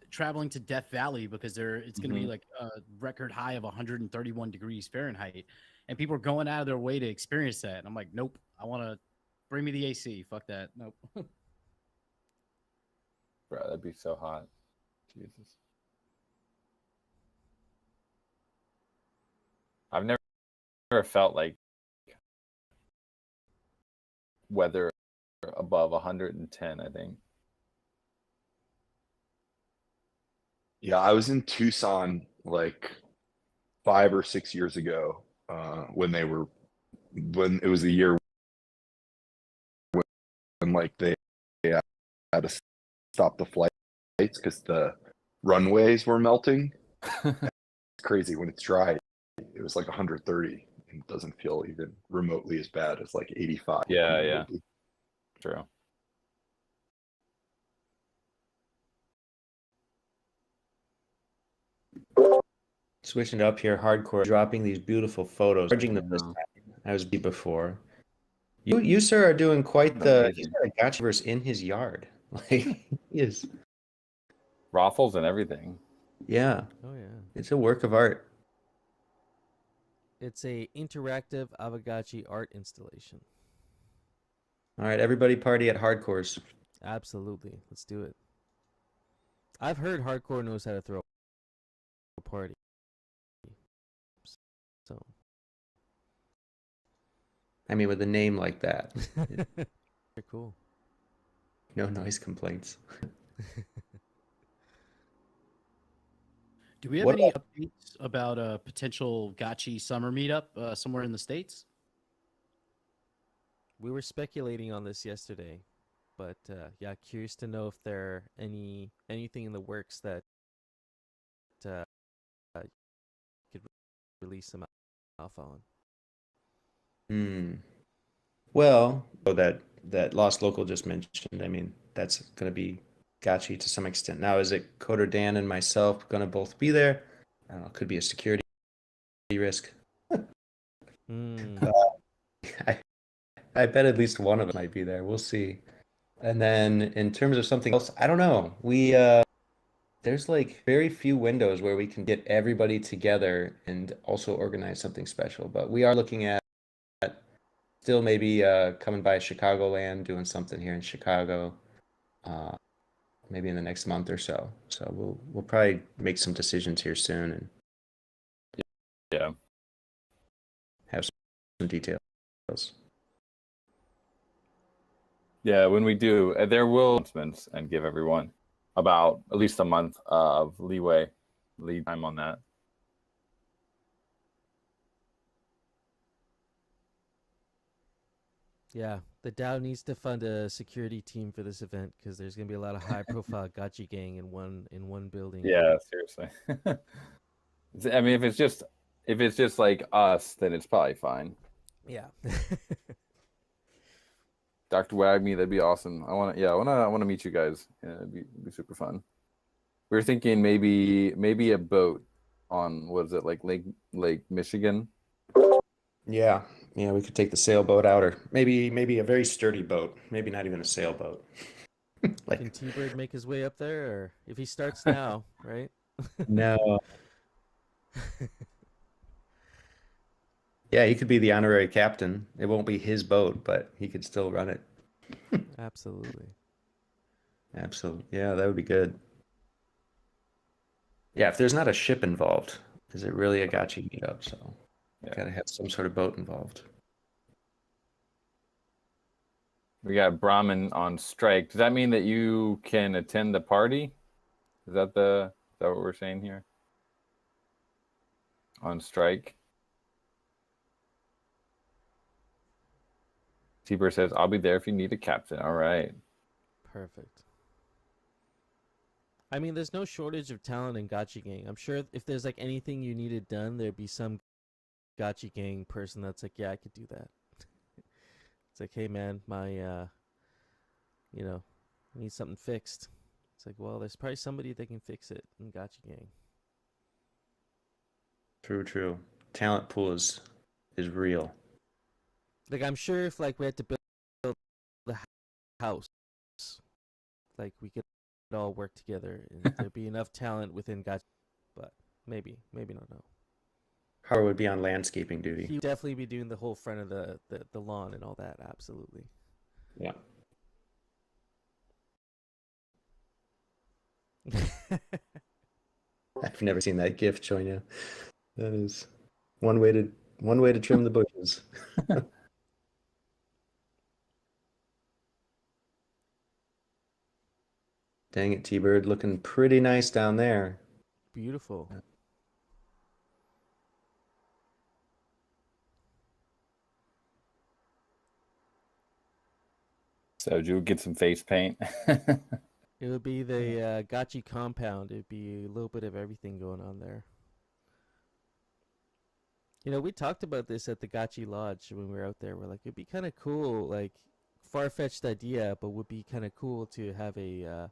traveling to Death Valley because it's going to be like a record high of 131 degrees Fahrenheit, and people are going out of their way to experience that. And I'm like, nope, I want to bring me the AC. Fuck that. Nope. Bro, that'd be so hot. Jesus. I've never felt like weather above 110, I think. Yeah, I was in Tucson like 5 or 6 years ago when it was the year when like they had to stop the flights because the runways were melting. It's crazy when it's dry. It was like 130 and it doesn't feel even remotely as bad as like 85. Yeah. True. Switching it up here, hardcore, dropping these beautiful photos, charging them this time. I was before. You sir are doing quite the. He's got a gotcha verse in his yard. Like he is. Raffles and everything. Yeah. Oh yeah. It's a work of art. It's a interactive Aavegotchi art installation. All right, everybody party at Hardcore's. Absolutely. Let's do it. I've heard Hardcore knows how to throw a party. So. I mean, with a name like that. Very cool. No noise complaints. Do we have any updates about a potential Gotchi summer meetup somewhere in the States? We were speculating on this yesterday, but yeah, curious to know if there anything in the works that could release some alpha on. Well, that Lost Local just mentioned, I mean, that's going to be Gotchi to some extent. Now, is it Coder Dan and myself going to both be there? I don't know. Could be a security risk. I bet at least one of them might be there. We'll see. And then in terms of something else, I don't know. There's like very few windows where we can get everybody together and also organize something special. But we are looking at still maybe coming by Chicagoland, doing something here in Chicago, maybe in the next month or so. So we'll probably make some decisions here soon and have some details. Yeah, when we do, there will announcements and give everyone about at least a month of lead time on that. Yeah, The DAO needs to fund a security team for this event because there's gonna be a lot of high-profile gotchi gang in one building. Yeah, seriously. I mean, if it's just like us, then it's probably fine. Yeah. Dr. Wagme, that'd be awesome. I want to meet you guys. Yeah, it'd be super fun. We were thinking maybe a boat on, what is it, like Lake Michigan? Yeah, we could take the sailboat out, or maybe a very sturdy boat. Maybe not even a sailboat. Like Can T-Bird make his way up there, or if he starts now, right? no. Yeah, he could be the honorary captain. It won't be his boat, but he could still run it. Absolutely. Absolutely. Yeah, that would be good. Yeah, if there's not a ship involved, is it really a gotchi meetup? So Yeah. gotta have some sort of boat involved. We got Brahmin on strike. Does that mean that you can attend the party? Is that what we're saying here? On strike. T-Bird says, I'll be there if you need a captain. All right. Perfect. I mean, there's no shortage of talent in gotchi gang. I'm sure if there's like anything you needed done, there'd be some gotchi gang person that's like, yeah, I could do that. It's like, hey man, my I need something fixed. It's like, well, there's probably somebody that can fix it in gotchi gang. True. Talent pool is real. Like, I'm sure if like we had to build the house, like we could all work together and there'd be enough talent within gotchi. But maybe not. No. Howard would be on landscaping duty. He'd definitely be doing the whole front of the lawn and all that. Absolutely. Yeah. I've never seen that gift showing you. That is one way to trim the bushes. Dang it, T-Bird, looking pretty nice down there. Beautiful. So you get some face paint. It would be the gotchi compound. It'd be a little bit of everything going on there. You know, we talked about this at the Gotchi Lodge when we were out there. We're like, it'd be kind of cool, like far-fetched idea, but would be kind of cool to have a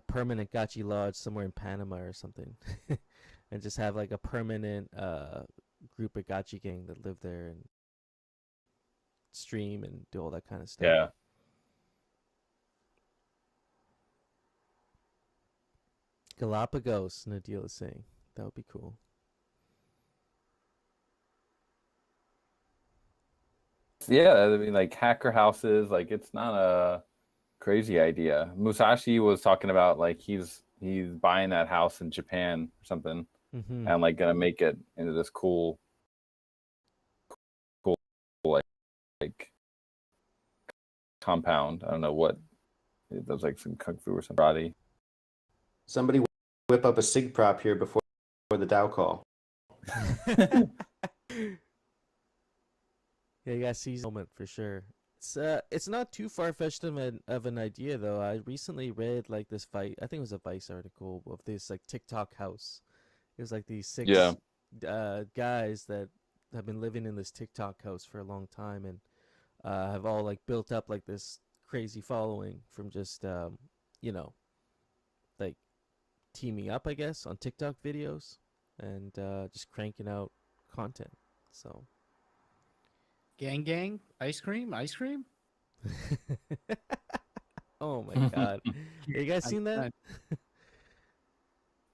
permanent Gotchi Lodge somewhere in Panama or something, and just have like a permanent group of Gotchi gang that live there and stream and do all that kind of stuff. Yeah. Galapagos, Nadeal is saying. That would be cool. Yeah, I mean, like hacker houses, like it's not a crazy idea. Musashi was talking about like he's buying that house in Japan or something, Mm-hmm. and like gonna make it into this cool like compound. I don't know what it does, like some kung fu or some karate. Somebody whip up a sig prop here before the DAO call. Yeah, you gotta seize the moment for sure. It's not too far-fetched of an idea though. I recently read like this I think it was a Vice article of this like TikTok house. It was like these six guys that have been living in this TikTok house for a long time and have all like built up like this crazy following from just like teaming up, I guess, on TikTok videos and just cranking out content. So Gang, ice cream. oh my god. You guys seen that?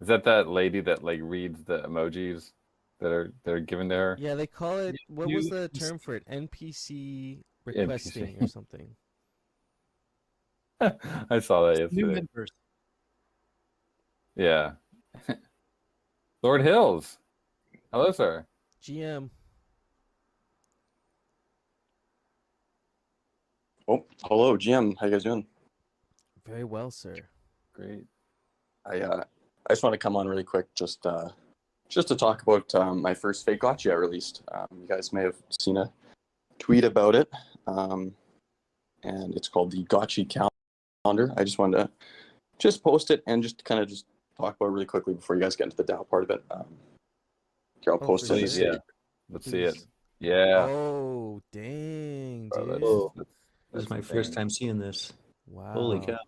Is that lady that like reads the emojis that are given to her? Yeah, they call it, what was the term for it? NPC requesting or something. I saw that New yesterday. members. Yeah. Lord Hills. Hello, sir. GM. Oh, hello, Jim. How you guys doing? Very well, sir. Great. I just want to come on really quick, just to talk about my first fake gotcha I released. You guys may have seen a tweet about it. and it's called the Gotchi calendar. I just wanted to just post it and just kind of just talk about it really quickly before you guys get into the DAO part of it. Here, I'll post for it. Please, sure. yeah. Let's see it. Please. Yeah. Oh, dang, Bro, dude. Oh, this that's is my insane. first time seeing this. Wow. Holy cow.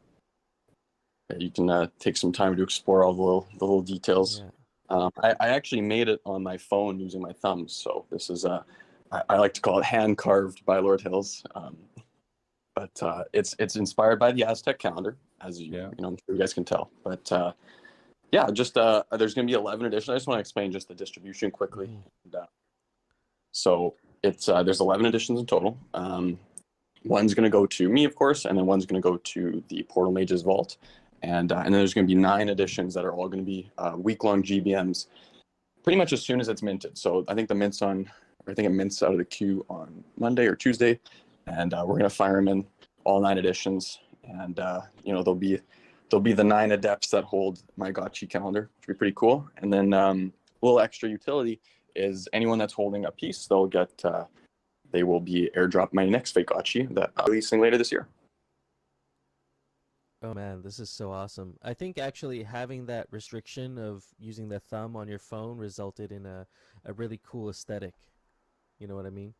You can take some time to explore all the little details. Yeah. I actually made it on my phone using my thumbs. So this is I like to call it hand carved by Lord Hills. But it's inspired by the Aztec calendar, as you know, I'm sure you guys can tell. But yeah, just there's going to be 11 editions. I just want to explain just the distribution quickly. Mhm. And, so it's there's 11 editions in total. One's going to go to me, of course, and then one's going to go to the Portal Mages Vault. And then there's going to be 9 editions that are all going to be week-long GBMs pretty much as soon as it's minted. So I think it mints out of the queue on Monday or Tuesday. And we're going to fire them in all 9 editions. And, there'll be the 9 adepts that hold my Gotchi calendar, which would be pretty cool. And then a little extra utility is anyone that's holding a piece, they will be airdropped my next fake Gotchi that I'm releasing later this year. Oh man, this is so awesome. I think actually having that restriction of using the thumb on your phone resulted in a really cool aesthetic. You know what I mean?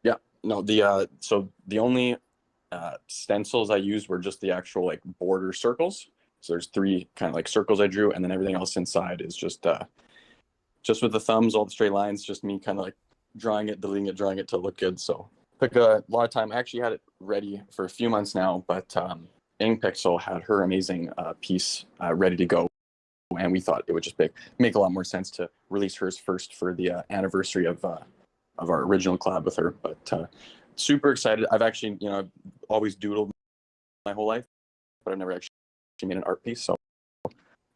Yeah. No, so the only stencils I used were just the actual like border circles. So there's 3 kind of like circles I drew, and then everything else inside is just with the thumbs, all the straight lines, just me kind of like drawing it, deleting it, drawing it to look good. So took a lot of time. I actually had it ready for a few months now, but Pixel had her amazing piece ready to go, and we thought it would just make a lot more sense to release hers first for the anniversary of our original collab with her. But super excited. I've actually, I've always doodled my whole life, but I've never actually made an art piece. So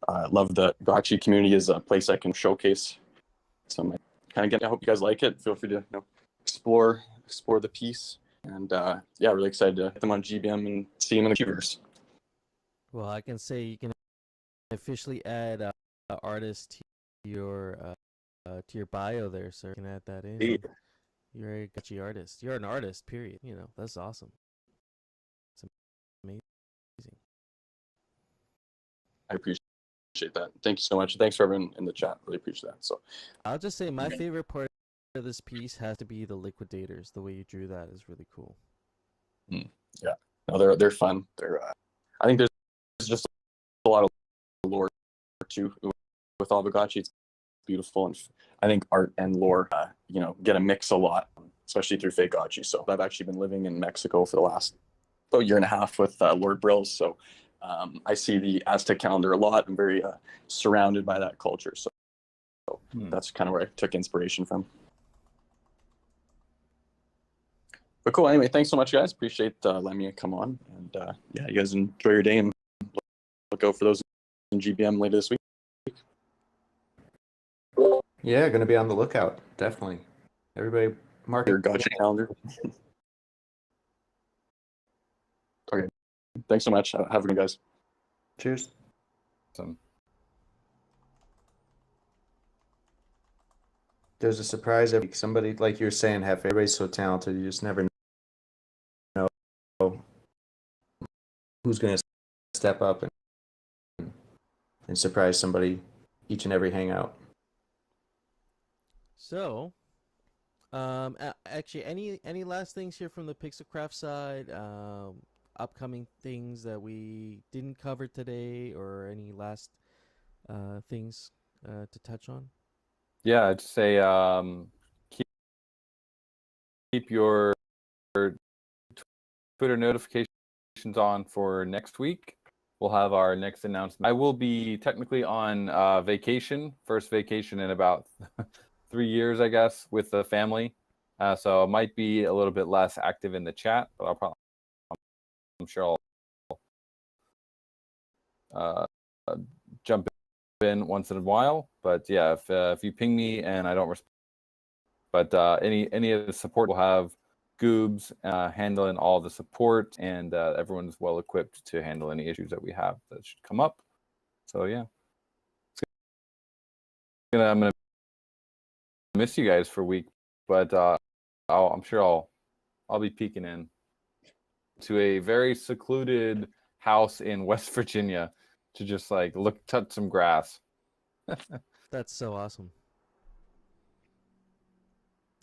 I love the Gotchi community is a place I can showcase some kind of I hope you guys like it. Feel free to explore the piece. And yeah, really excited to get them on GBM and see them in the Qverse. Well, I can say you can officially add artist to your bio there, sir. You can add that in. You're a Gotchi artist. You're an artist, period. That's awesome. It's amazing. I appreciate that. Thank you so much. Thanks for everyone in the chat. Really appreciate that. So I'll just say my favorite part of this piece has to be the liquidators. The way you drew that is really cool. Yeah, no, they're fun. I think there's just a lot of lore too with Aavegotchi. It's beautiful, and I think art and lore, get a mix a lot, especially through fake Gotchi. So I've actually been living in Mexico for the last year and a half with Lord Brills. So I see the Aztec calendar a lot. I'm very surrounded by that culture. So that's kind of where I took inspiration from. But cool. Anyway, thanks so much, guys. Appreciate letting me come on. And yeah, you guys enjoy your day and look out for those in GBM later this week. Yeah, going to be on the lookout. Definitely. Everybody mark your Gotcha calendar. Okay. Thanks so much. Have a good one, guys. Cheers. Awesome. There's a surprise every week. Somebody, like you're saying, Hefe, everybody's so talented. You just never know who's going to step up and surprise somebody each and every hangout. So, actually, any last things here from the Pixelcraft side? Upcoming things that we didn't cover today, or any last things to touch on? Yeah, I'd say keep your Twitter notifications on for next week. We'll have our next announcement. I will be technically on vacation, first vacation in about 3 years, I guess, with the family. So I might be a little bit less active in the chat, but I'm sure I'll jump in once in a while. But yeah, if you ping me and I don't respond, but any of the support will have Goobs handling all the support, and everyone's well equipped to handle any issues that we have that should come up. So yeah, I'm gonna miss you guys for a week, but I'm sure I'll be peeking in. to a very secluded house in West Virginia to just like touch some grass. That's so awesome.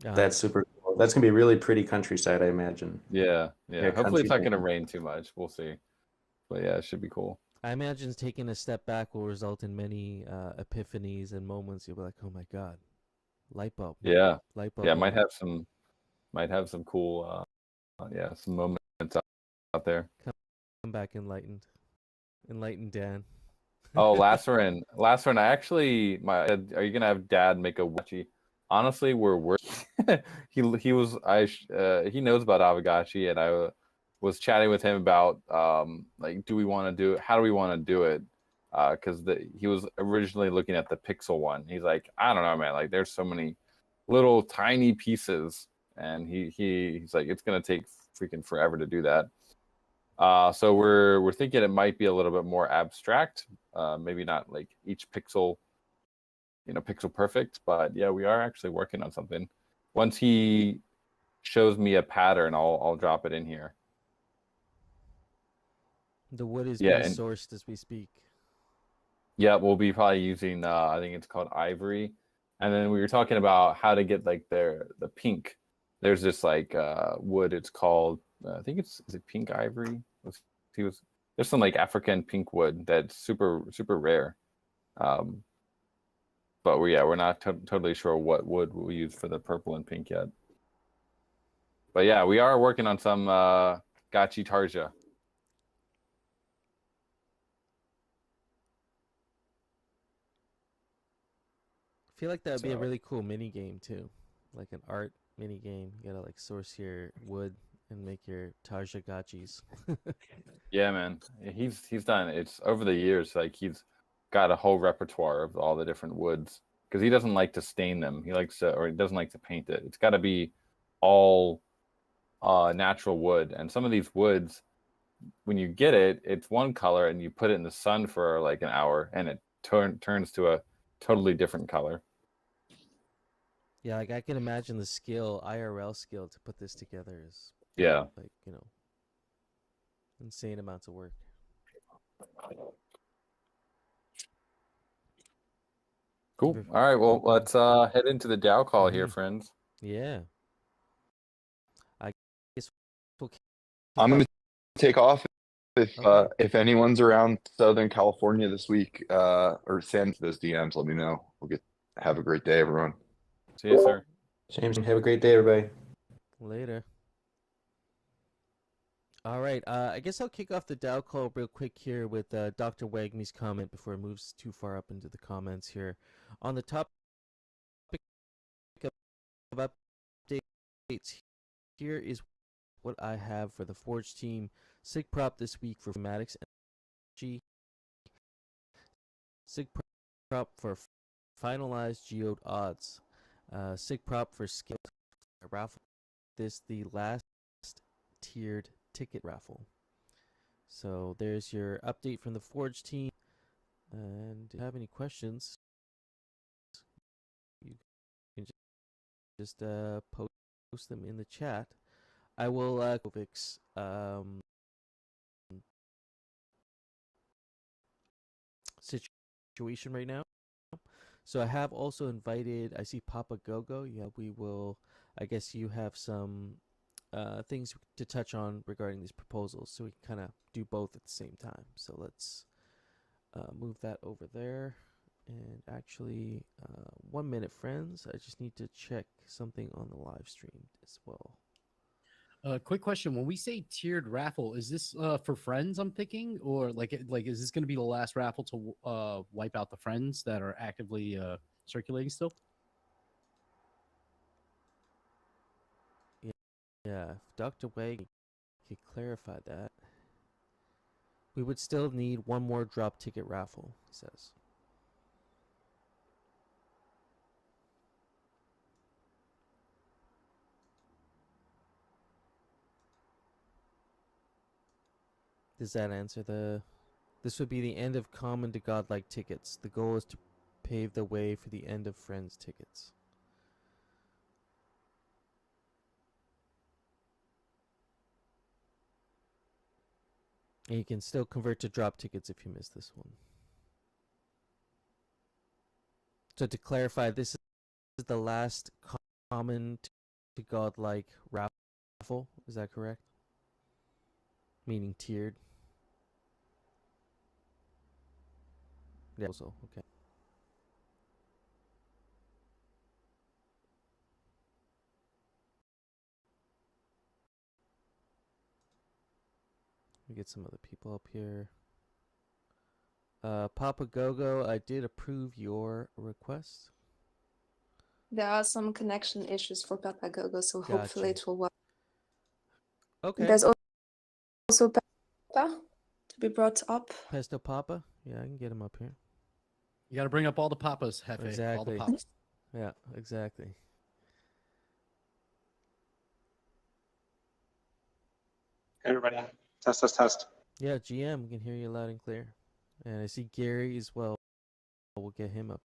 That's super cool. That's gonna be really pretty countryside, I imagine. Yeah. Yeah, Hopefully it's not country going to town. rain too much. We'll see. But yeah, it should be cool. I imagine taking a step back will result in many epiphanies and moments. You'll be like, "Oh my God, light bulb!" Yeah. Light bulb. Yeah, moment. might have some cool some moments out there. Come back enlightened, enlightened Dan. Oh, Lasserin. I actually are you gonna have Dad make a Aavegotchi? Honestly, we're working. he knows about Aavegotchi, and I was chatting with him about like how do we want to do it? Because he was originally looking at the Pixel one. He's like, I don't know, man. Like, there's so many little tiny pieces, and he's like, it's gonna take freaking forever to do that. So we're thinking it might be a little bit more abstract, maybe not like each pixel, pixel perfect, but yeah, we are actually working on something. Once he shows me a pattern, I'll drop it in here. The wood is Yeah, being and sourced as we speak. yeah, we'll be probably using I think it's called ivory, and then we were talking about how to get like the pink. There's this like wood. It's called I think is it pink ivory? There's some like African pink wood that's super rare. But we're not totally sure what wood we'll use for the purple and pink yet. But yeah, we are working on some Gotchi Tarja. I feel like that would be a So- really cool mini game too, like an art mini game. You gotta like source your wood and make your Tarja gotchis. Yeah, man, he's done. It's over the years. Like he's got a whole repertoire of all the different woods because he doesn't like to stain them. He doesn't like to paint it. It's got to be all natural wood. And some of these woods, when you get it, it's one color, and you put it in the sun for like an hour, and it turns to a totally different color. Yeah, like I can imagine the skill, IRL skill, to put this together is Yeah. like insane amounts of work. Cool. All right. Well, Okay. let's head into the DAO call here, Mhm. friends. Yeah. I guess we'll kick I'm going off. to take off Okay. if anyone's around Southern California this week or send those DMs. Let me know. Have a great day, everyone. See you, sir. James, have a great day, everybody. Later. All right. I guess I'll kick off the DAO call real quick here with Dr. Wagme's comment before it moves too far up into the comments here. On the topic of updates, here is what I have for the Forge team. Sig prop this week for fanatics and Sig prop for finalized geode odds. Sig prop for scale raffle. This the last tiered ticket raffle. So there's your update from the Forge team. And if you have any questions, you can just post them in the chat. I will Vix situation right now. So I have also invited, I see Papa Gogo. Yeah, we will, I guess you have some things to touch on regarding these proposals, so we can kind of do both at the same time. So let's move that over there. And actually, 1 minute, friends. I just need to check something on the live stream as well. Quick question: when we say tiered raffle, is this for friends? I'm thinking, or like is this going to be the last raffle to wipe out the friends that are actively circulating still? Yeah, if Dr. Wang could clarify that. We would still need one more drop ticket raffle, he says. Does that answer the... This would be the end of common to godlike tickets. The goal is to pave the way for the end of friends tickets. And you can still convert to drop tickets if you miss this one. So to clarify, this is the last common to godlike raffle. Is that correct? Meaning tiered. Yeah. Also, okay. Let me get some other people up here. Papa Gogo, I did approve your request. There are some connection issues for Papagogo, so hopefully Gotcha. it will work. Okay. There's also Papa to be brought up. Pesto Papa? Yeah, I can get him up here. You got to bring up all the papas, Hefe. All the Exactly. papas. Yeah, exactly. Everybody, test. Yeah, GM, we can hear you loud and clear. And I see Gary as well. We'll get him up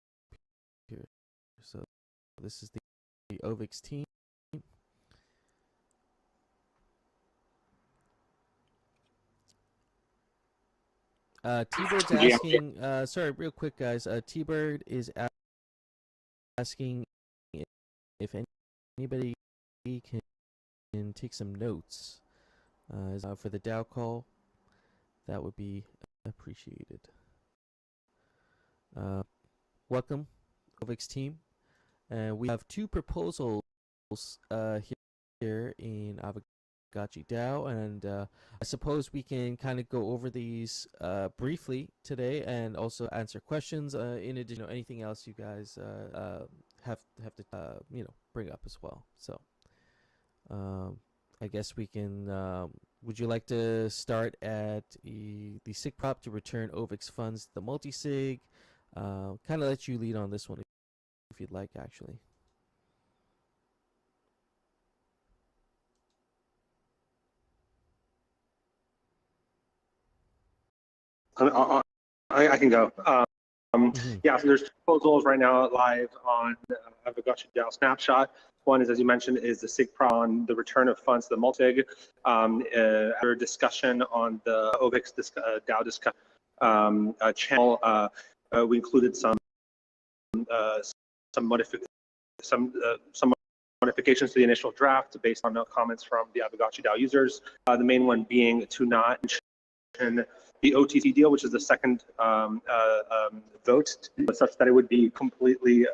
here. So this is the Aavegotchi team. T-Bird's asking, sorry, real quick, guys. T-Bird is asking if anybody can take some notes for the DAO call. That would be appreciated. Welcome, Aavegotchi team. We have two proposals here in Aavegotchi DAO, and I suppose we can kind of go over these briefly today, and also answer questions. In addition, anything else you guys have to bring up as well. So, I guess we can. Would you like to start at the SIG prop to return Aavegotchi funds to the multi-sig? Kind of let you lead on this one if you'd like, actually. I can go. Yeah, so there's two proposals right now live on Aavegotchi DAO Snapshot. One is, as you mentioned, is the SIG prop on the return of funds to the multi-sig. After discussion on the Aavegotchi DAO discussion channel, we included some modifications to the initial draft based on comments from the Aavegotchi DAO users. The main one being to not mention the OTC deal, which is the second vote, such that it would be completely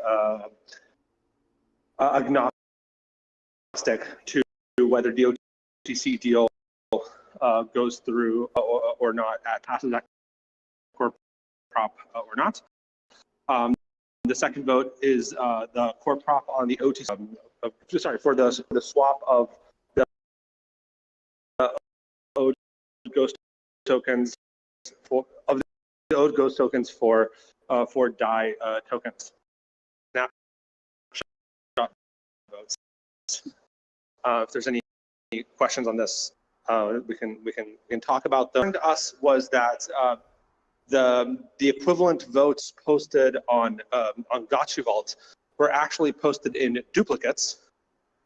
agnostic to whether the OTC deal goes through or not, passes that core prop or not. The second vote is the core prop on the OTC. For the swap of the owed ghost tokens for DAI tokens. Snapshot votes. If there's any questions on this, we can talk about them. To us was that the equivalent votes posted on Gotchi Vault were actually posted in duplicates,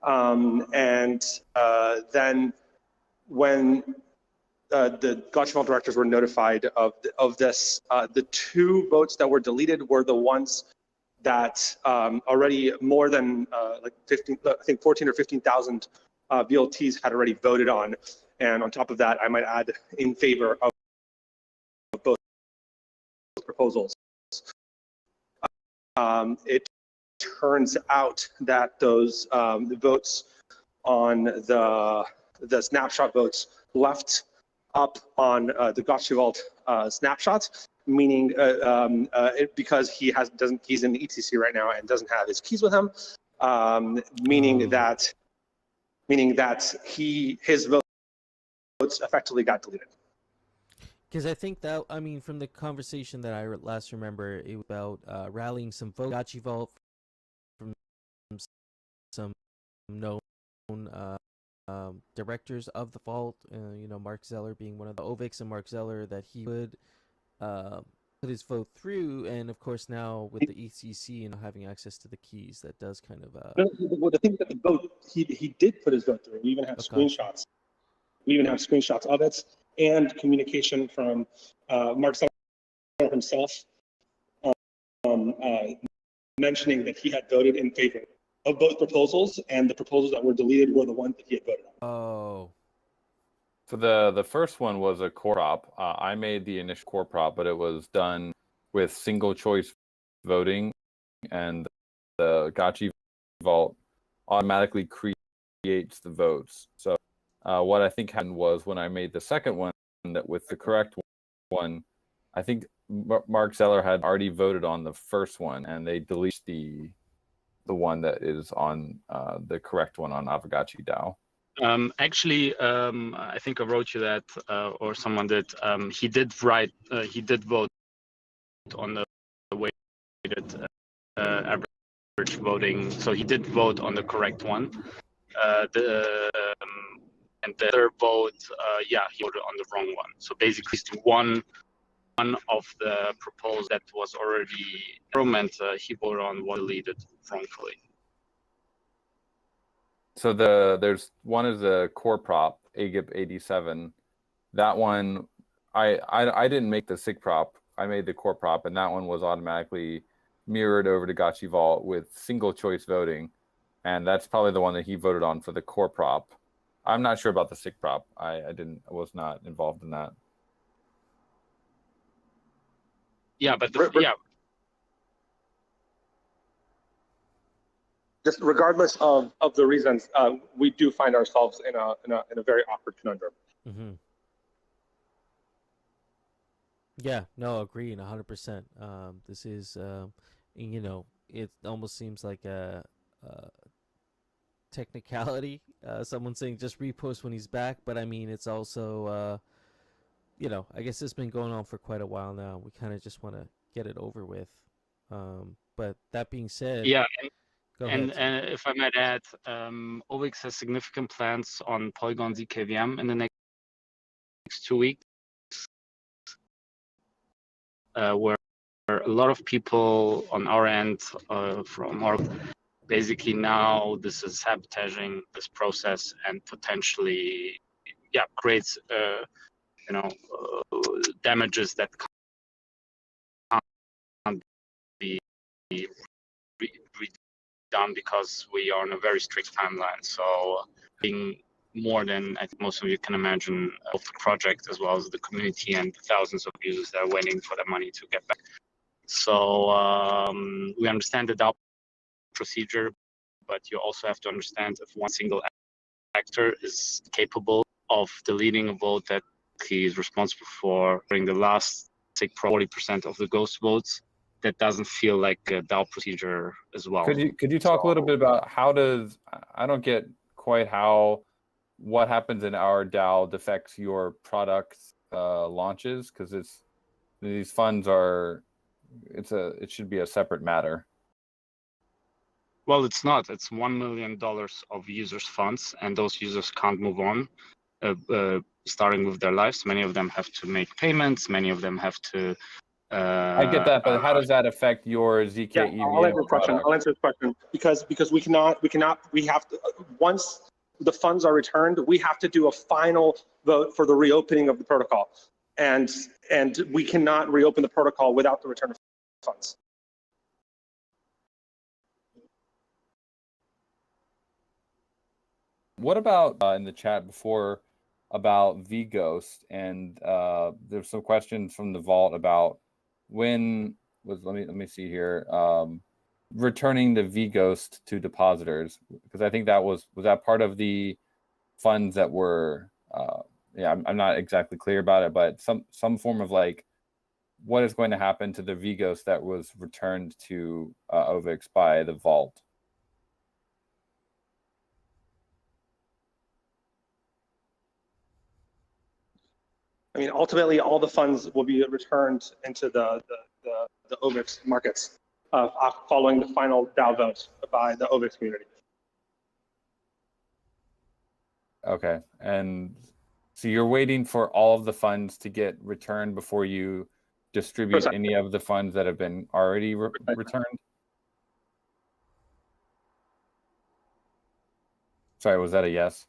and then when the Gotchi Vault directors were notified of this, the two votes that were deleted were the ones that already more than like 15, I think 14 or 15,000 VLTs had already voted on, and on top of that, I might add in favor of both proposals. It turns out that those votes on the snapshot votes left up on the Gotchi Vault snapshots, meaning because he's in the ETC right now and doesn't have his keys with him, meaning that his votes effectively got deleted. Because I think that, I mean, from the conversation that I last remember, it was about rallying some votes, Gotchi Vault, from some known directors of the vault, Mark Zeller being one of the Aavegotchi, and Mark Zeller, that he would put his vote through, and of course now with the ECC and having access to the keys, that does kind of. Well, the thing that the vote, he did put his vote through. We even have screenshots. We even have screenshots of it. and communication from Mark Zeller himself, mentioning that he had voted in favor of both proposals, and the proposals that were deleted were the ones that he had voted on. Oh. So the first one was a core prop. I made the initial core prop, but it was done with single choice voting, and the Gotchi vault automatically creates the votes. So what I think happened was when I made the second one, that with the correct one, I think Mark Zeller had already voted on the first one, and they deleted the one that is on the correct one on Aavegotchi DAO. Actually, I think I wrote you that, or someone did. He did write. He did vote on the weighted average voting. So he did vote on the correct one. And the other vote, yeah, he voted on the wrong one. So basically, one of the proposals that was already implemented, he voted on was deleted wrongfully. So there's one is the core prop, AGIP 87. That one, I didn't make the SIG prop. I made the core prop, and that one was automatically mirrored over to Gotchi Vault with single choice voting, and that's probably the one that he voted on for the core prop. I'm not sure about the SIG prop. I was not involved in that. Yeah, but Just regardless of the reasons, we do find ourselves in a very awkward conundrum. Mm-hmm. Yeah, no, agreeing 100%. This is, you know, it almost seems like a technicality. Someone saying just repost when he's back, but I mean, it's also, you know, I guess it's been going on for quite a while now. We kind of just want to get it over with. But that being said, yeah. And if I might add, Ovix has significant plans on Polygon zkVM in the next 2 weeks, where a lot of people on our end from our basically now this is sabotaging this process and potentially, yeah, creates you know damages that can't be done because we are on a very strict timeline. So being more than I think most of you can imagine of the project, as well as the community and the thousands of users that are waiting for the money to get back. So we understand the DAO procedure, but you also have to understand if one single actor is capable of deleting a vote that he is responsible for during the last, say, 40% of the ghost votes, that doesn't feel like a DAO procedure as well. Could you talk a little bit about how does, I don't get quite how what happens in our DAO affects your product launches, because these funds are it should be a separate matter. Well, it's not. It's $1 million of users' funds, and those users can't move on, starting with their lives. Many of them have to make payments. Many of them have to. I get that, but how does that affect your ZK Yeah, EVM I'll answer the question. product? I'll answer the question because we have to, once the funds are returned, we have to do a final vote for the reopening of the protocol, and we cannot reopen the protocol without the return of funds. What about in the chat before about vGhost, and there's some questions from the vault about when was let me see here, returning the vGhost to depositors, because I think that was that part of the funds that were yeah, I'm not exactly clear about it, but some form of like what is going to happen to the vGhost that was returned to Ovix by the vault. I mean, ultimately, all the funds will be returned into the Ovix markets following the final DAO vote by the Ovix community. Okay, and so you're waiting for all of the funds to get returned before you distribute any of the funds that have been already returned? Sorry, was that a yes?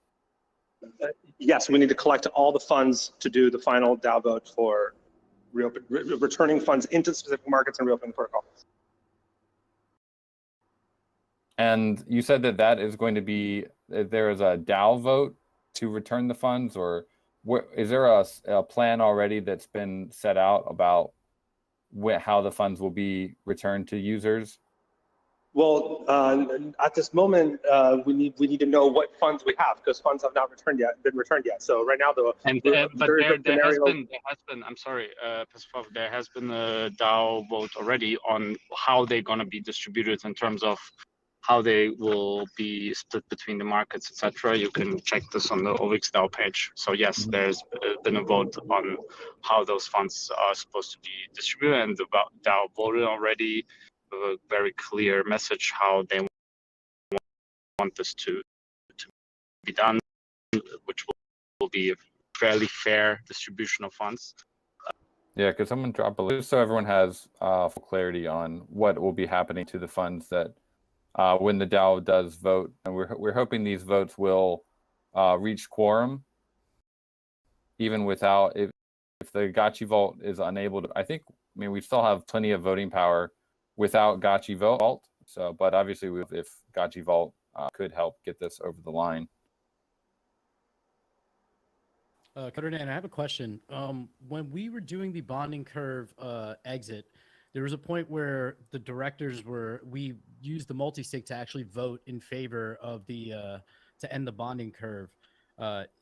Yes, we need to collect all the funds to do the final DAO vote for returning funds into specific markets and reopening the protocol. And you said that that is going to be, there is a DAO vote to return the funds, or is there a plan already that's been set out about how the funds will be returned to users? Well, at this moment, we need to know what funds we have, because funds have not been returned yet. So right now, but there has been. I'm sorry, Peskov, there has been a DAO vote already on how they're going to be distributed in terms of how they will be split between the markets, etc. You can check this on the OVX DAO page. So yes, there's been a vote on how those funds are supposed to be distributed, and the DAO voted already a very clear message how they want this to be done, which will be a fairly fair distribution of funds. Yeah, could someone drop a list so everyone has full clarity on what will be happening to the funds that when the DAO does vote, and we're hoping these votes will reach quorum, even without if the Gotchi vault is unable to. I mean, we still have plenty of voting power without Gotchi vault. So, but obviously, if Gotchi vault could help get this over the line. Ferdinand, I have a question. When we were doing the bonding curve exit, there was a point where the directors we used the multi-sig to actually vote in favor of the to end the bonding curve.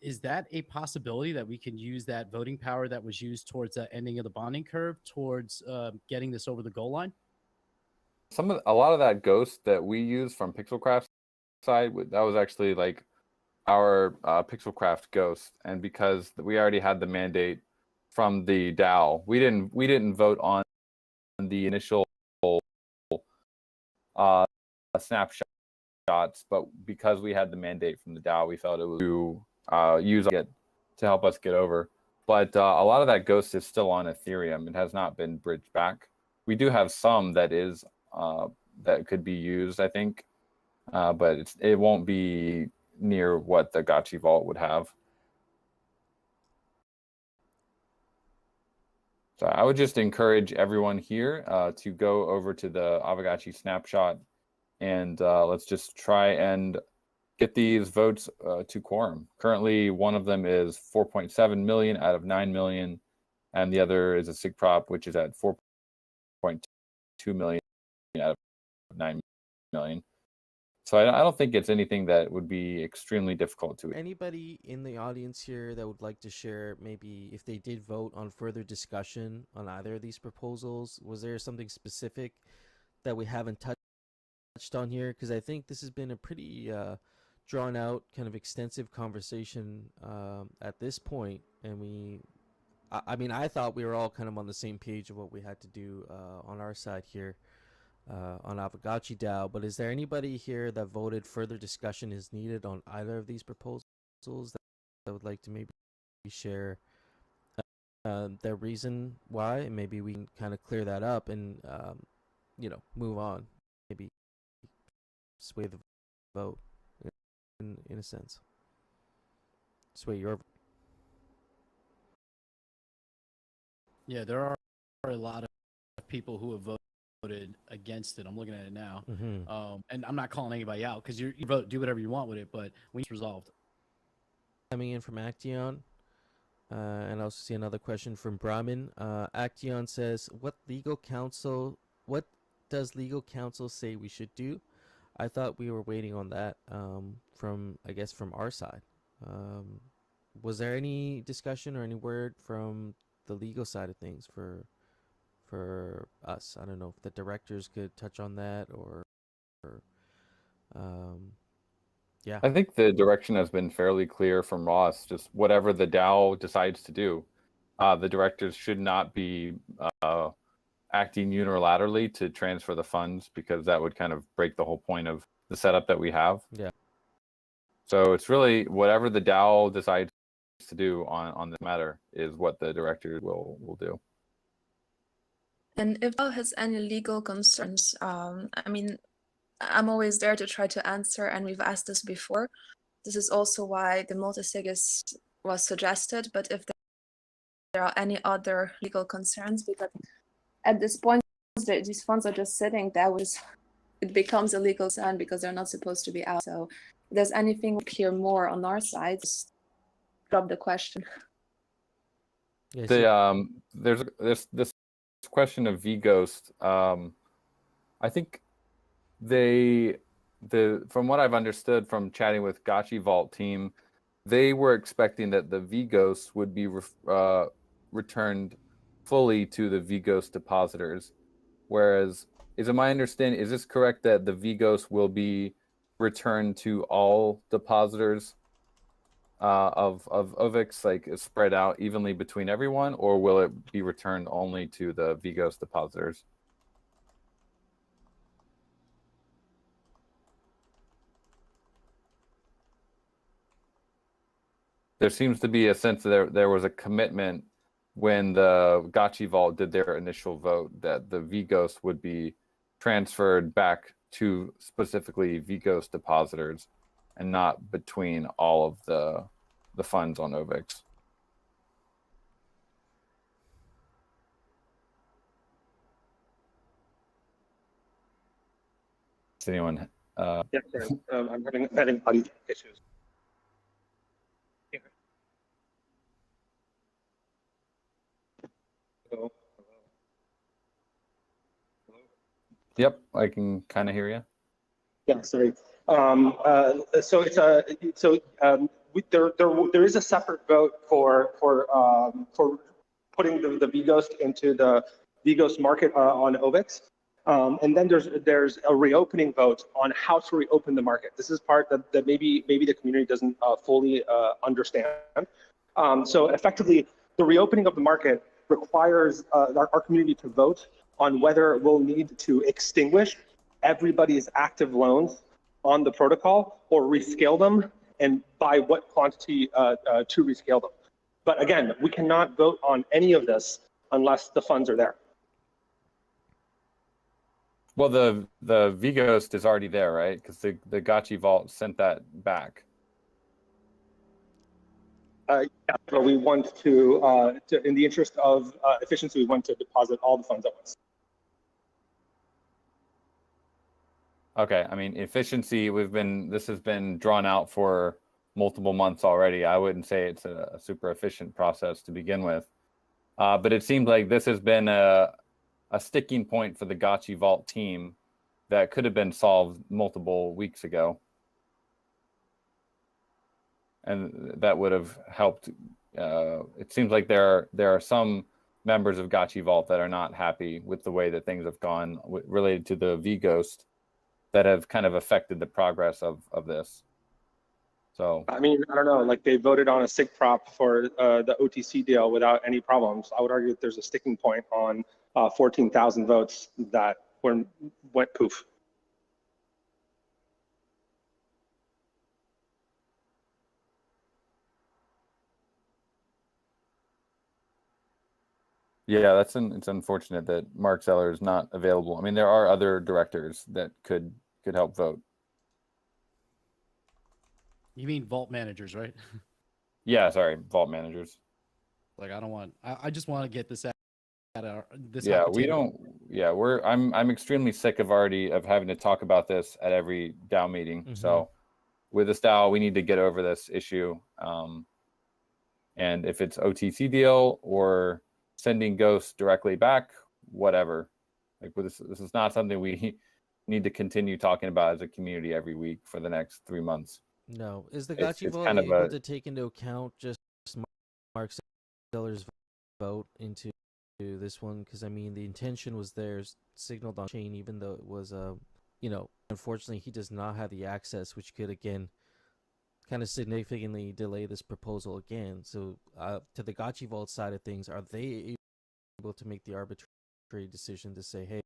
Is that a possibility that we can use that voting power that was used towards the ending of the bonding curve towards getting this over the goal line? A lot of that ghost that we use from Pixelcraft side, that was actually like our Pixelcraft ghost, and because we already had the mandate from the DAO, we didn't vote on the initial snapshots, but because we had the mandate from the DAO, we felt it was to use it to help us get over. But a lot of that ghost is still on Ethereum. It has not been bridged back. We do have some that is that could be used, I think, but it won't be near what the Gotchi vault would have. So I would just encourage everyone here to go over to the Aavegotchi snapshot, and let's just try and get these votes to quorum. Currently, one of them is 4.7 million out of 9 million, and the other is a SIG prop, which is at 4.2 million out of 9 million. So I don't think it's anything that would be extremely difficult to. Anybody in the audience here that would like to share maybe if they did vote on further discussion on either of these proposals? Was there something specific that we haven't touched on here? Because I think this has been a pretty drawn out, kind of extensive conversation at this point, and I mean, I thought we were all kind of on the same page of what we had to do on our side here. On Aavegotchi DAO, but is there anybody here that voted further discussion is needed on either of these proposals that would like to maybe share their reason why, and maybe we can kind of clear that up and move on, maybe sway the vote in a sense, sway your. Yeah, there are a lot of people who have voted against it. I'm looking at it now. And I'm not calling anybody out because you vote, do whatever you want with it, but when it's resolved. Coming in from Action, and I also see another question from Brahmin. Action says, what does legal counsel say we should do? I thought we were waiting on that from our side. Was there any discussion or any word from the legal side of things for us? I don't know if the directors could touch on that or yeah. I think the direction has been fairly clear from Ross. Just whatever the DAO decides to do, the directors should not be acting unilaterally to transfer the funds, because that would kind of break the whole point of the setup that we have. Yeah. So it's really whatever the DAO decides to do on this matter is what the directors will do. And if DAO has any legal concerns, I mean, I'm always there to try to answer, and we've asked this before. This is also why the multisig was suggested, but if there are any other legal concerns, because at this point, these funds are just sitting there, it becomes a legal concern because they're not supposed to be out. So if there's anything clear more on our side, just drop the question. Yeah, There's this question of vGhost. I think from what I've understood from chatting with Gotchi Vault team, they were expecting that the vGhost would be returned fully to the vGhost depositors. Whereas, is it my understanding, is this correct that the vGhost will be returned to all depositors of OVIX, like spread out evenly between everyone, or will it be returned only to the vGhost depositors? There seems to be a sense that there was a commitment when the Gotchi Vault did their initial vote that the vGhost would be transferred back to specifically vGhost depositors and not between all of the funds on OVIX. Does anyone? Yeah, sorry. I'm having audio issues. Hello. Yep, I can kind of hear you. Yeah, sorry. So there is a separate vote for putting the vGhost into the vGhost market on OVIX, and then there's a reopening vote on how to reopen the market. This is part that maybe the community doesn't fully understand. So effectively, the reopening of the market requires our community to vote on whether we'll need to extinguish everybody's active loans on the protocol or rescale them, and by what quantity to rescale them. But again, we cannot vote on any of this unless the funds are there. Well, the vGhost is already there, right? Because the Gotchi Vault sent that back. Yeah, but we want to, in the interest of efficiency, we want to deposit all the funds at once. Okay, I mean, efficiency, this has been drawn out for multiple months already. I wouldn't say it's a super efficient process to begin with. But it seems like this has been a sticking point for the Gotchi Vault team that could have been solved multiple weeks ago. And that would have helped. It seems like there are some members of Gotchi Vault that are not happy with the way that things have gone related to the vGhost, that have kind of affected the progress of this. So I mean, I don't know, like they voted on a SIG prop for the OTC deal without any problems. I would argue that there's a sticking point on 14,000 votes that went poof. yeah, it's unfortunate that Mark Zeller is not available. I mean, there are other directors that could help vote. You mean vault managers, right? Yeah, sorry, vault managers. Like I just want to get this out of this. Yeah, we don't. Yeah, I'm extremely sick of having to talk about this at every DAO meeting. Mhm. So with this DAO, we need to get over this issue. And if it's OTC deal or sending ghosts directly back, whatever. Like this is not something we need to continue talking about as a community every week for the next 3 months. No, is the It's Gotchi Vault kind of able a- to take into account just Mark Zeller's vote into this one? Because I mean, the intention was there, signaled on chain, even though it was unfortunately he does not have the access, which could again kind of significantly delay this proposal again. So to the Gotchi Vault side of things, are they able to make the arbitrary decision to say, hey,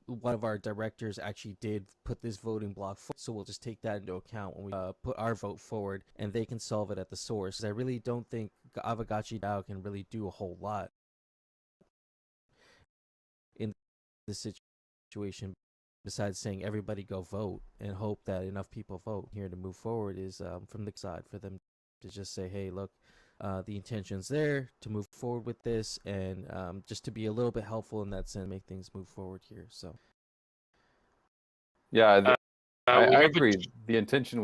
one of our directors actually did put this voting block forward, so we'll just take that into account when we put our vote forward, and they can solve it at the source. I really don't think Aavegotchi DAO can really do a whole lot in this situation, besides saying everybody go vote and hope that enough people vote here to move forward, is from the side for them to just say, hey, look, the intention's there to move forward with this, and just to be a little bit helpful in that sense, make things move forward here. So Yeah, I have agree. The intention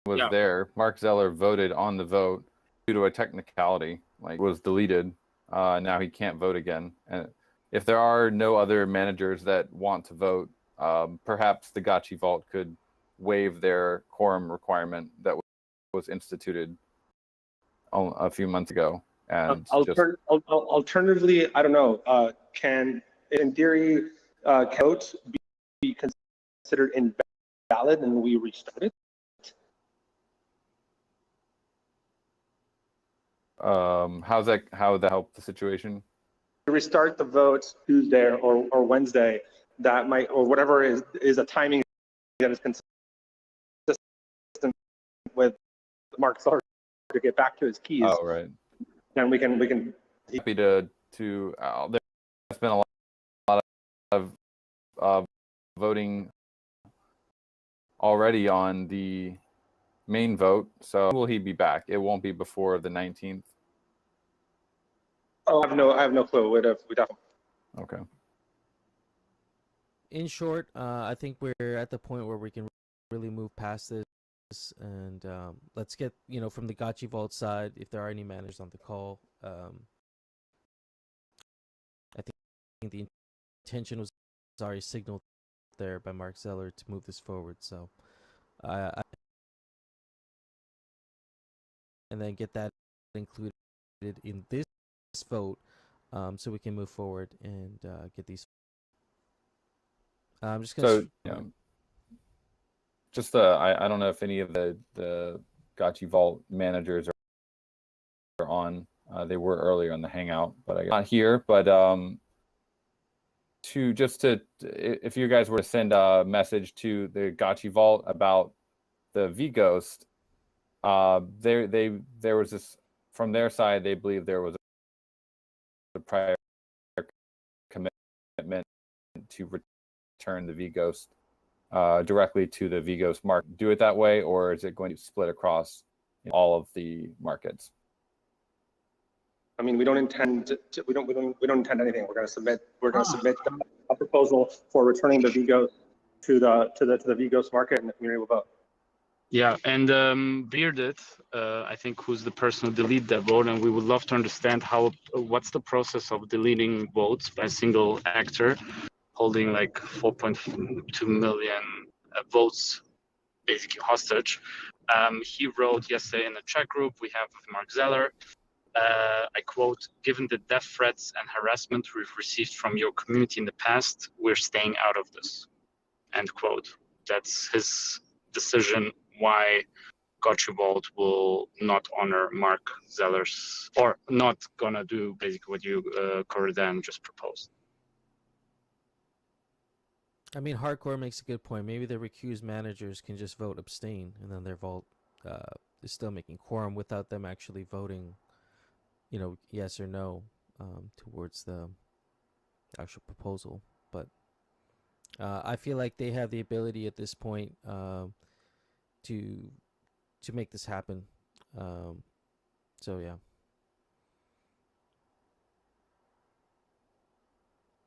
was Yeah. there. Mark Zeller voted on the vote due to a technicality, like was deleted. Now he can't vote again. And if there are no other managers that want to vote, perhaps the Gotchi Vault could waive their quorum requirement that was instituted a few months ago. And Alternatively, I don't know. Can, in theory, vote be considered invalid and we restart it? how would that help the situation? To restart the vote Tuesday or Wednesday, that might, or whatever is a timing that is consistent with Mark Zeller to get back to his keys. Oh, right. And we can Happy to there's been a lot of voting already on the main vote. So will he be back? It won't be before the 19th. Oh, I have no clue. We'd definitely. Okay. in short, I think we're at the point where we can really move past this, and let's get, from the Gotchi Vault side, if there are any managers on the call. I think the intention was already signaled there by Mark Zeller to move this forward. So, and then get that included in this vote, so we can move forward and get these. I'm just gonna. I don't know if any of the Gotchi Vault managers are on. They were earlier on the Hangout, but I'm not here. But if you guys were to send a message to the Gotchi Vault about the VGhost, there was this from their side. They believe there was a prior commitment to return the VGhost directly to the VGhost market. Do it that way, or is it going to split across all of the markets? I mean, we don't intend we don't intend anything. We're going to submit a proposal for returning the VGhost to the VGhost market, and the community will vote. Yeah, and Bearded, I think, who's the person who deleted that vote, and we would love to understand what's the process of deleting votes by a single actor holding like 4.2 million votes, basically hostage. He wrote yesterday in the chat group we have with Mark Zeller, I quote, "Given the death threats and harassment we've received from your community in the past, we're staying out of this," end quote. That's his decision why Gotchi Vault will not honor Mark Zeller's, or not gonna do basically what you, Corridan, just proposed. I mean, Hardcore makes a good point. Maybe the recused managers can just vote abstain, and then their vault is still making quorum without them actually voting, yes or no towards the actual proposal. But I feel like they have the ability at this point to make this happen. So yeah.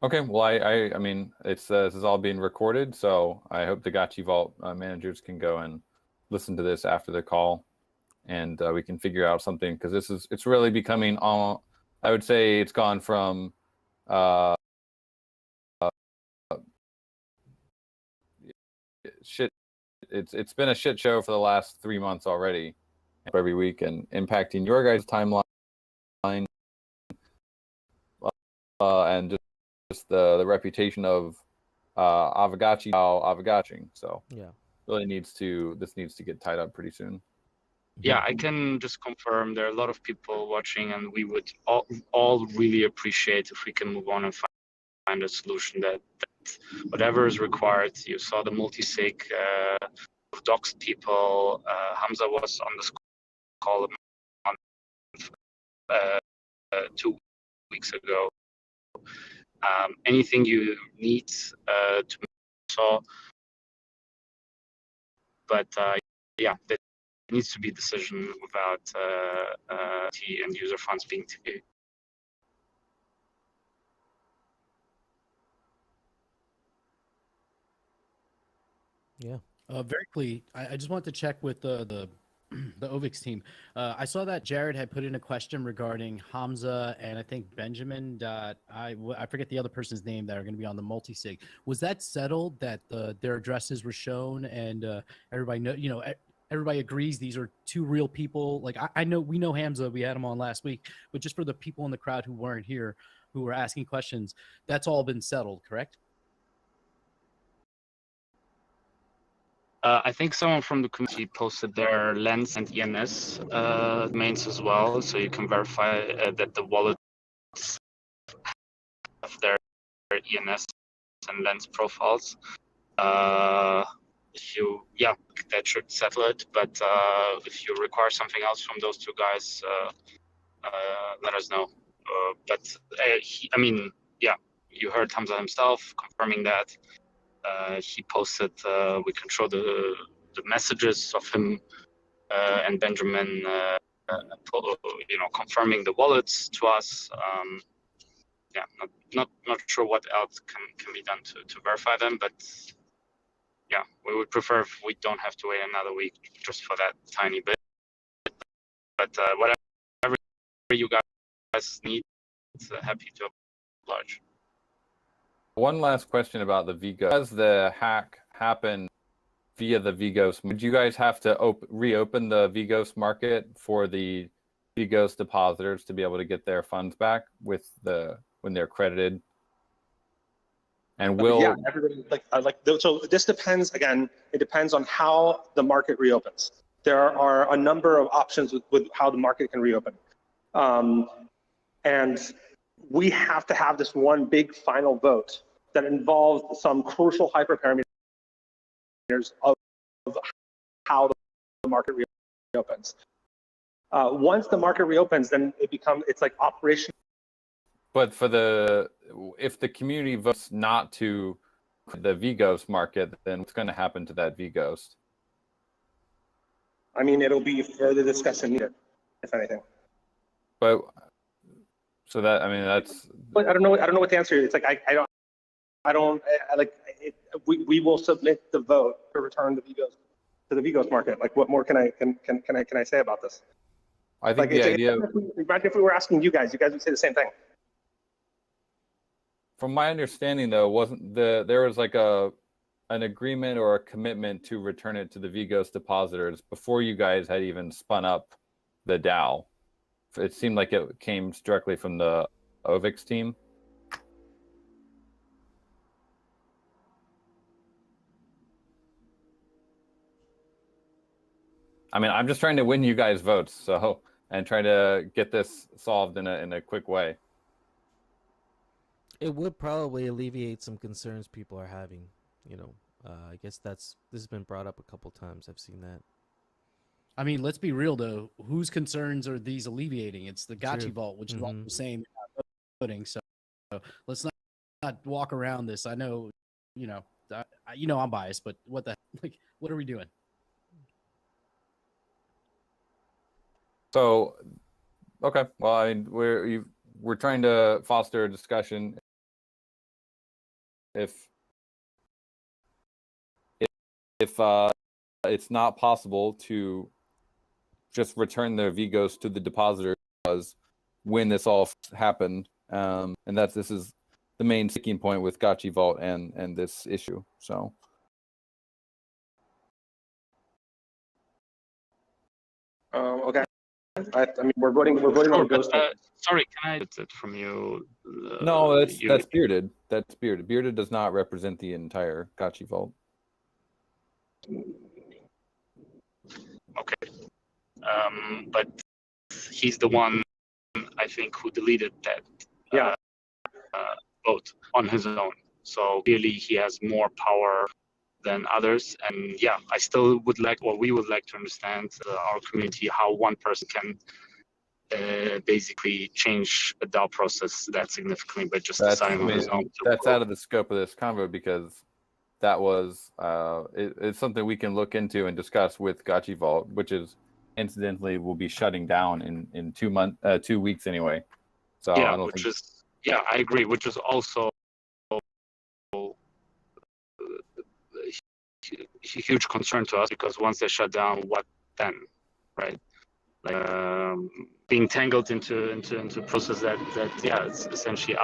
Okay, well, I mean, this is all being recorded, so I hope the Gotchi Vault managers can go and listen to this after the call, and we can figure out something, because it's really becoming I would say it's gone from shit. It's been a shit show for the last 3 months already, every week, and impacting your guys' timeline, and just the reputation of Aavegotchi. So Yeah. really this needs to get tied up pretty soon. Yeah, I can just confirm there are a lot of people watching, and we would all really appreciate if we can move on and find a solution that whatever is required. You saw the multi-sig doxed people. Hamza was on this call 2 weeks ago. Anything you need to so. But yeah, there needs to be a decision about T and user funds being T. Yeah. Very quickly, I just want to check with the the Ovix team. I saw that Jared had put in a question regarding Hamza and I think Benjamin. I forget the other person's name that are going to be on the multi-sig. Was that settled that their addresses were shown and everybody know everybody agrees these are two real people? Like I know we know Hamza, we had him on last week, but just for the people in the crowd who weren't here, who were asking questions, that's all been settled, correct? I think someone from the community posted their Lens and ENS domains as well, so you can verify that the wallets have their ENS and Lens profiles. That should settle it. But if you require something else from those two guys, let us know. You heard Hamza himself confirming that. He posted, we control the messages of him and Benjamin, confirming the wallets to us. Not sure what else can be done to verify them, but yeah, we would prefer if we don't have to wait another week just for that tiny bit. But whatever you guys need, happy to oblige. One last question about the Vigos. As the hack happened via the Vigos, would you guys have to reopen the Vigos market for the Vigos depositors to be able to get their funds back when they're credited? And everybody so this depends again. It depends on how the market reopens. There are a number of options with how the market can reopen, and we have to have this one big final vote that involves some crucial hyperparameters of how the market reopens. Once the market reopens, then it's like operation. But if the community votes not to the Vigos market, then what's going to happen to that Vigos? I mean, it'll be further discussion needed, if anything. But so that that's. But I don't know what the answer is. It's like we will submit the vote to return the Vigos to the Vigos market. Like, what more can I say about this? I think the idea. Imagine if we were asking you guys would say the same thing. From my understanding, though, there was like an agreement or a commitment to return it to the Vigos depositors before you guys had even spun up the DAO. It seemed like it came directly from the Ovix team. I mean, I'm just trying to win you guys votes, and try to get this solved in a quick way. It would probably alleviate some concerns people are having. I guess this has been brought up a couple times. I've seen that. I mean, let's be real though. Whose concerns are these alleviating? It's the Gotchi True. Vault, which is all the same voting. So let's not walk around this. I know, I'm biased, but what are we doing? So, okay. Well, I mean, we're trying to foster a discussion. If it's not possible to just return their Vigos to the depositor when this all happened, and this is the main sticking point with Gotchi Vault and this issue. So. Okay. I mean, we're voting on Ghost. Sorry, can I get it from you? No, that's Bearded. That's Bearded. Bearded does not represent the entire Gotchi Vault. Okay. But he's the one, I think, who deleted that vote on his own. So clearly he has more power than others. And yeah, we would like to understand our community, how one person can basically change a DAO process that significantly by just deciding on his own. That's out of the scope of this convo because that was it's something we can look into and discuss with Gotchi Vault, which is incidentally will be shutting down in 2 weeks anyway. So Yeah, I don't think. I agree. Which is also huge concern to us, because once they shut down, what then, right? Like being tangled into a process that it's essentially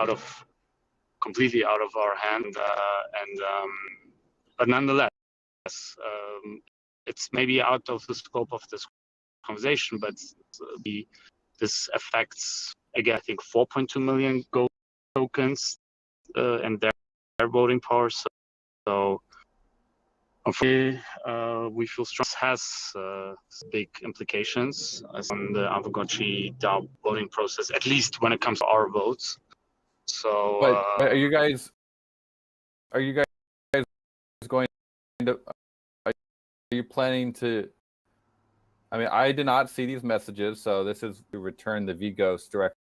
completely out of our hand, but nonetheless, it's maybe out of the scope of this conversation, but this affects, again, I think 4.2 million gold tokens and their voting power. So unfortunately, we feel strong has big implications on the Aavegotchi DAO voting process, at least when it comes to our votes. So, But are you guys going to? Are you planning to? I mean, I did not see these messages, so this is to return the Vigos directly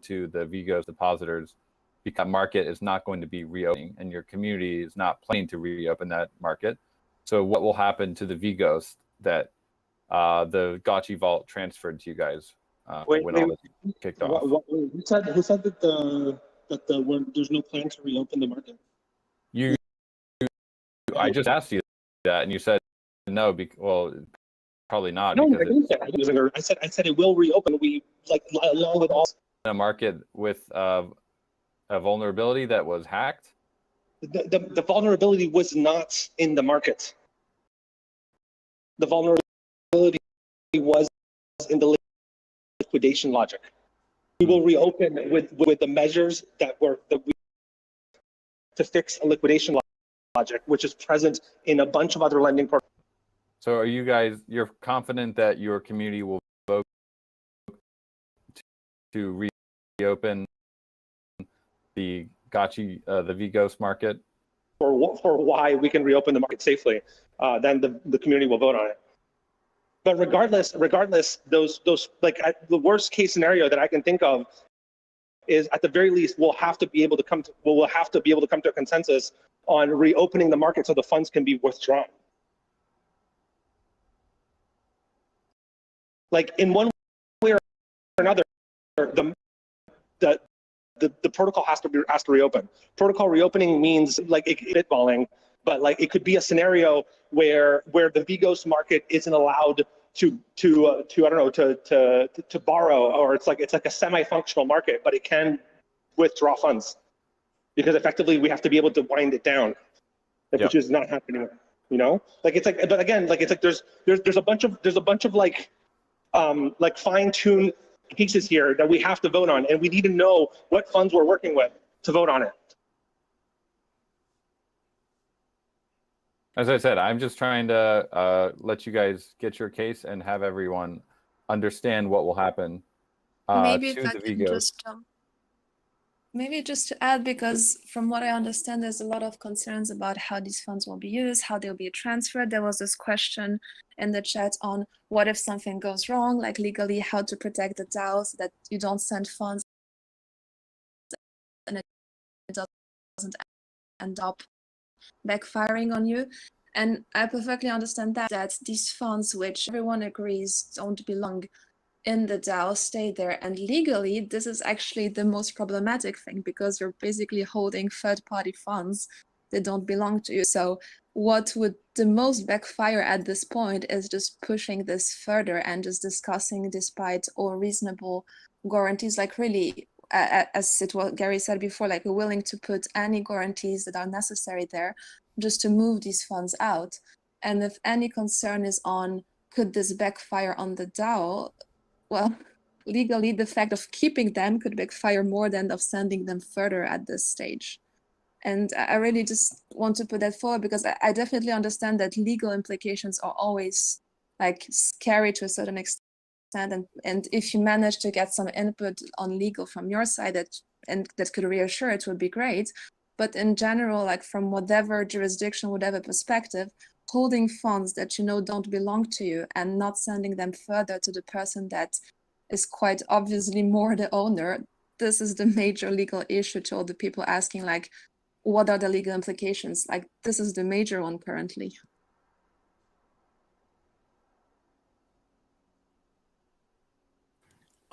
to the Vigos depositors, because market is not going to be reopening, and your community is not planning to reopen that market. So, what will happen to the Vigos that the Gotchi Vault transferred to you guys when all this kicked off? Who said that there's no plan to reopen the market? I just asked you that, and you said no. Well, probably not. No, Because I didn't say I said it will reopen. We along with all a market with a vulnerability that was hacked. The vulnerability was not in the market. The vulnerability was in the liquidation logic. We will reopen with the measures that we to fix a liquidation logic, which is present in a bunch of other lending protocols. So are you're confident that your community will vote to reopen the Gotchi, the Vigos market? For why we can reopen the market safely, then the community will vote on it. But regardless, those the worst case scenario that I can think of is, at the very least, we'll have to be able to come to a consensus on reopening the market so the funds can be withdrawn. Like, in one way or another, the protocol has to reopen. Protocol reopening means like spitballing, but like it could be a scenario where the Vigos market isn't allowed to borrow, or it's like a semi-functional market, but it can withdraw funds, because effectively we have to be able to wind it down, which is not happening. You know, like it's like, but again, like it's like there's a bunch of like fine-tuned pieces here that we have to vote on, and we need to know what funds we're working with to vote on it. As I said, I'm just trying to let you guys get your case and have everyone understand what will happen Maybe to if I the can Vigos. maybe just to add, because from what I understand, there's a lot of concerns about how these funds will be used, how they'll be transferred. There was this question in the chat on what if something goes wrong, like legally, how to protect the DAO so that you don't send funds and it doesn't end up backfiring on you. And I perfectly understand that these funds, which everyone agrees don't belong in the DAO, stay there. And legally, this is actually the most problematic thing, because you're basically holding third-party funds that don't belong to you. So what would the most backfire at this point is just pushing this further and just discussing, despite all reasonable guarantees, like really, as Gary said before, like we're willing to put any guarantees that are necessary there just to move these funds out. And if any concern is on, could this backfire on the DAO? Well, legally, the fact of keeping them could backfire more than of sending them further at this stage. And I really just want to put that forward, because I definitely understand that legal implications are always like scary to a certain extent. And if you manage to get some input on legal from your side that could reassure, it would be great. But in general, like from whatever jurisdiction, whatever perspective, holding funds that you know don't belong to you and not sending them further to the person that is quite obviously more the owner, this is the major legal issue to all the people asking, like, what are the legal implications? Like, this is the major one currently.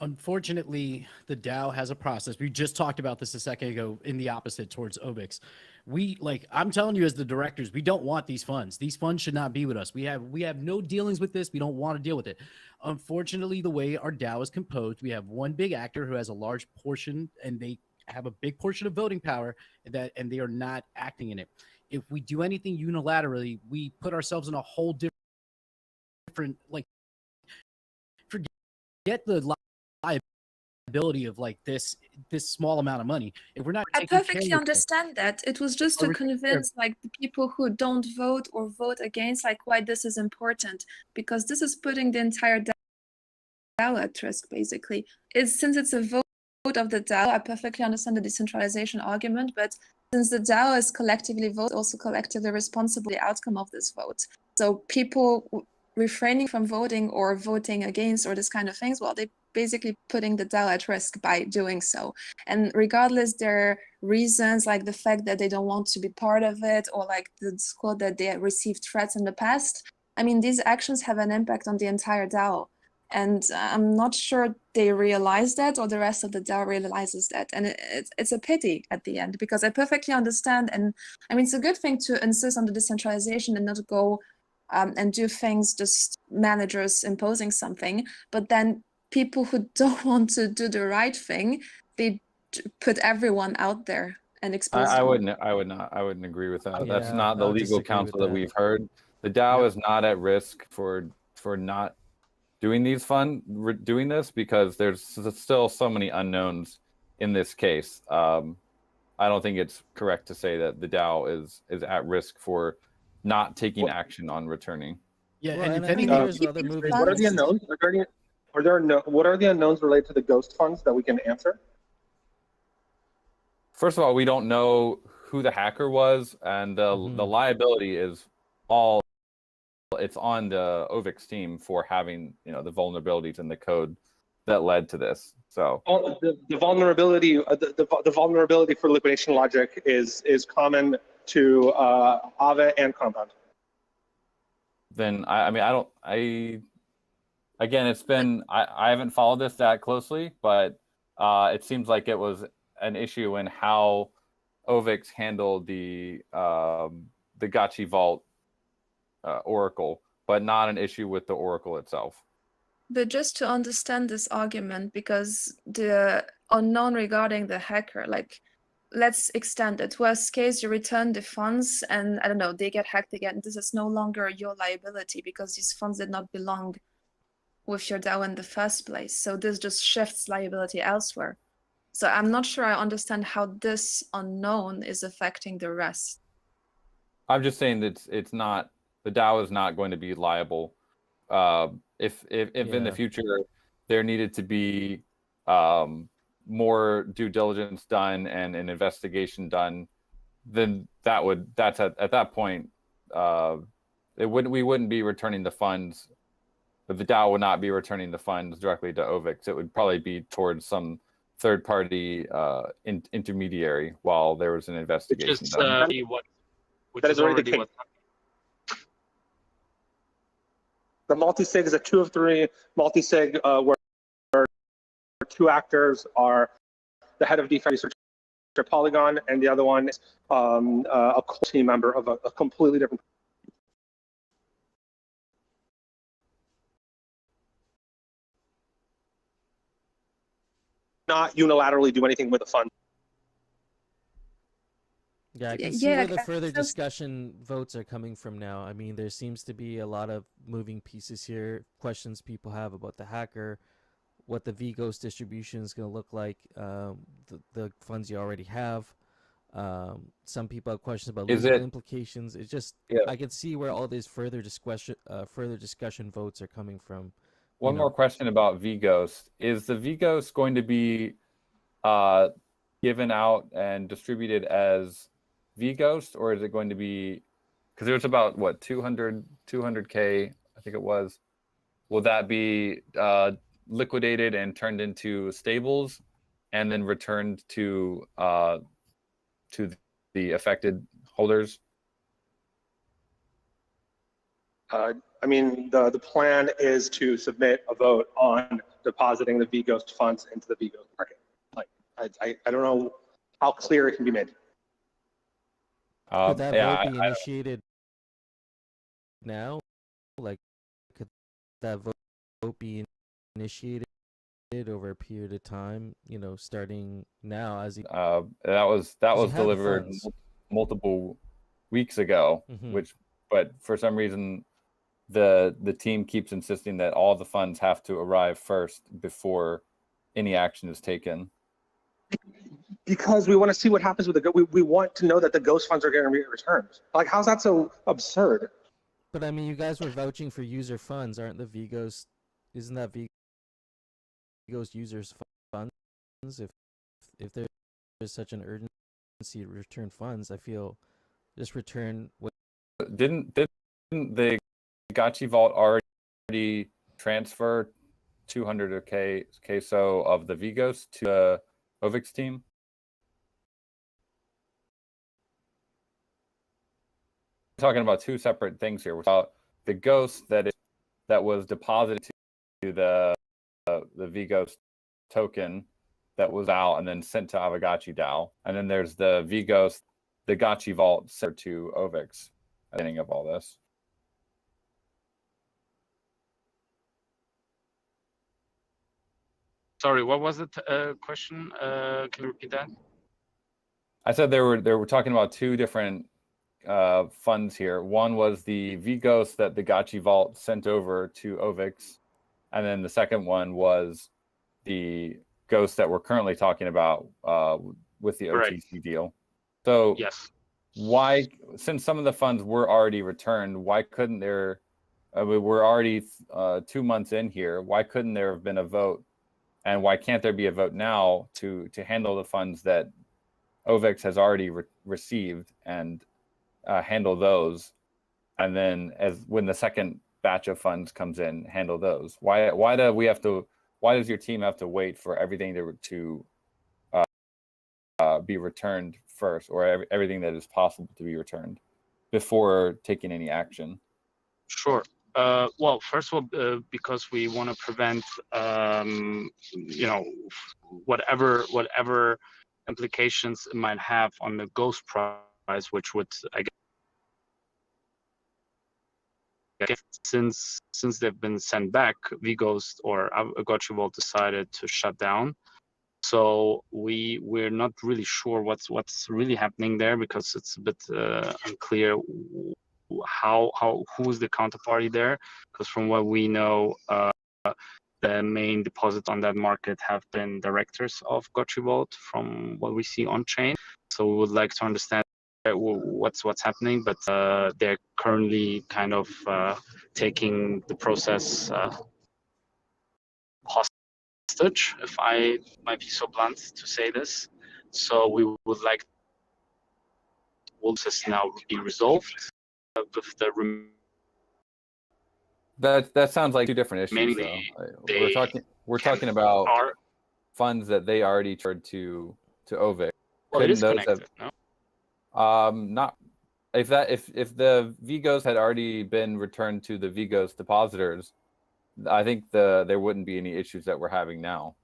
Unfortunately, the DAO has a process. We just talked about this a second ago in the opposite towards Obix. I'm telling you as the directors, we don't want these funds. These funds should not be with us. We have no dealings with this. We don't want to deal with it. Unfortunately, the way our DAO is composed, we have one big actor who has a large portion, and they have a big portion of voting power, and they are not acting in it. If we do anything unilaterally, we put ourselves in a whole different like, forget the liability of like this small amount of money. If we're not, I perfectly understand that. It was just to convince like the people who don't vote or vote against, like, why this is important, because this is putting the entire DAO at risk. Basically, since it's a vote of the DAO, I perfectly understand the decentralization argument, but since the DAO is collectively vote, also collectively responsible for the outcome of this vote. So people refraining from voting or voting against or this kind of things, well, they basically putting the DAO at risk by doing so. And regardless their reasons, like the fact that they don't want to be part of it, or like the quote that they received threats in the past, I mean, these actions have an impact on the entire DAO. And I'm not sure they realize that, or the rest of the DAO realizes that. And it's a pity at the end, because I perfectly understand. And I mean, it's a good thing to insist on the decentralization and not go and do things just managers imposing something. But then people who don't want to do the right thing, they put everyone out there and expose I them. wouldn't agree with that. Yeah, That's not the I'll legal disagree with counsel that that. we've heard. The DAO is not at risk for not doing doing this, because there's still so many unknowns in this case. I don't think it's correct to say that the DAO is at risk for not taking action on returning. Yeah, Well, and and if I think anything, there's other moving What are the pieces. unknowns regarding? What are the unknowns related to the ghost funds that we can answer? First of all, we don't know who the hacker was, and the liability is all, it's on the Aavegotchi team for having, the vulnerabilities in the code that led to this. So The vulnerability, the vulnerability for liquidation logic is common to Aave and Compound. then again, it's been, I haven't followed this that closely, but it seems like it was an issue in how Aavegotchi handled the Gotchi Vault Oracle, but not an issue with the Oracle itself. But just to understand this argument, because the unknown regarding the hacker, like, let's extend it. Worst case, you return the funds and, I don't know, they get hacked again. This is no longer your liability because these funds did not belong with your DAO in the first place. So this just shifts liability elsewhere. So I'm not sure I understand how this unknown is affecting the rest. I'm just saying that it's not, the DAO is not going to be liable. If in the future there needed to be more due diligence done and an investigation done, then that's at that point we wouldn't be returning the funds. But the DAO would not be returning the funds directly to Aavegotchi. It would probably be towards some third-party intermediary while there was an investigation done. Which That is is already the already case. what. The multi-sig is a 2 of 3 multi-sig where 2 actors are the head of DeFi research at Polygon, and the other one is a core team member of a completely different. Not unilaterally do anything with the fund. Yeah, I can see where the further discussion votes are coming from now. I mean, there seems to be a lot of moving pieces here, questions people have about the hacker, what the VGhost distribution is going to look like, the funds you already have. Some people have questions about legal implications. It's just, I can see where all these further discussion votes are coming from. One more question about VGhost. Is the VGhost going to be given out and distributed as VGhost, or is it going to be, because there's about what 200K, I think it was. Will that be liquidated and turned into stables and then returned to the the affected holders? I mean, the plan is to submit a vote on depositing the VGhost funds into the VGhost market. Like, I don't know how clear it can be made. Could that Yeah, vote be initiated now? Like, could that vote be initiated over a period of time? You know, starting now as that was delivered multiple weeks ago, but for some reason the team keeps insisting that all the funds have to arrive first before any action is taken. Because we want to see what happens with we want to know that the ghost funds are going to be returned. Like, how's that so absurd? But I mean, you guys were vouching for user funds, aren't the VGhost? Isn't that VGhost users funds? If there's such an urgency to return funds, I feel just return. Didn't the Gotchi Vault already transfer 200k so of the VGhost to the Ovix team? We're talking about two separate things here. We're talking about the ghost that was deposited to the VGhost token that was out and then sent to Aavegotchi DAO, and then there's the VGhost, the Gotchi Vault sent to Ovix. At the beginning of all this. Sorry, what was the question? Can you repeat that? I said they were talking about two different funds here. One was the VGhost that the Gotchi Vault sent over to Ovix, and then the second one was the ghost that we're currently talking about with the OTC deal. So yes, why, since some of the funds were already returned, why couldn't there? We're already 2 months in here. Why couldn't there have been a vote? And why can't there be a vote now to handle the funds that Ovix has already received and handle those, and then when the second batch of funds comes in, handle those? Why does your team have to wait for everything to be returned first, or everything that is possible to be returned before taking any action? Sure. Well, first of all, because we want to prevent, whatever implications it might have on the ghost price, which would, I guess, since they've been sent back, VGhost or Aavegotchi Vault decided to shut down. So we're not really sure what's really happening there, because it's a bit unclear who's the counterparty there, because from what we know, the main deposit on that market have been directors of Gotchi Vault from what we see on chain. So we would like to understand what's happening, but they're currently kind of taking the process hostage, if I might be so blunt to say this. So we would like this now be resolved with the That sounds like two different issues. mainly We're talking about funds that they already turned to Ovix. Well, it is connected, no? Not if the VGhost had already been returned to the VGhost depositors, I think there wouldn't be any issues that we're having now.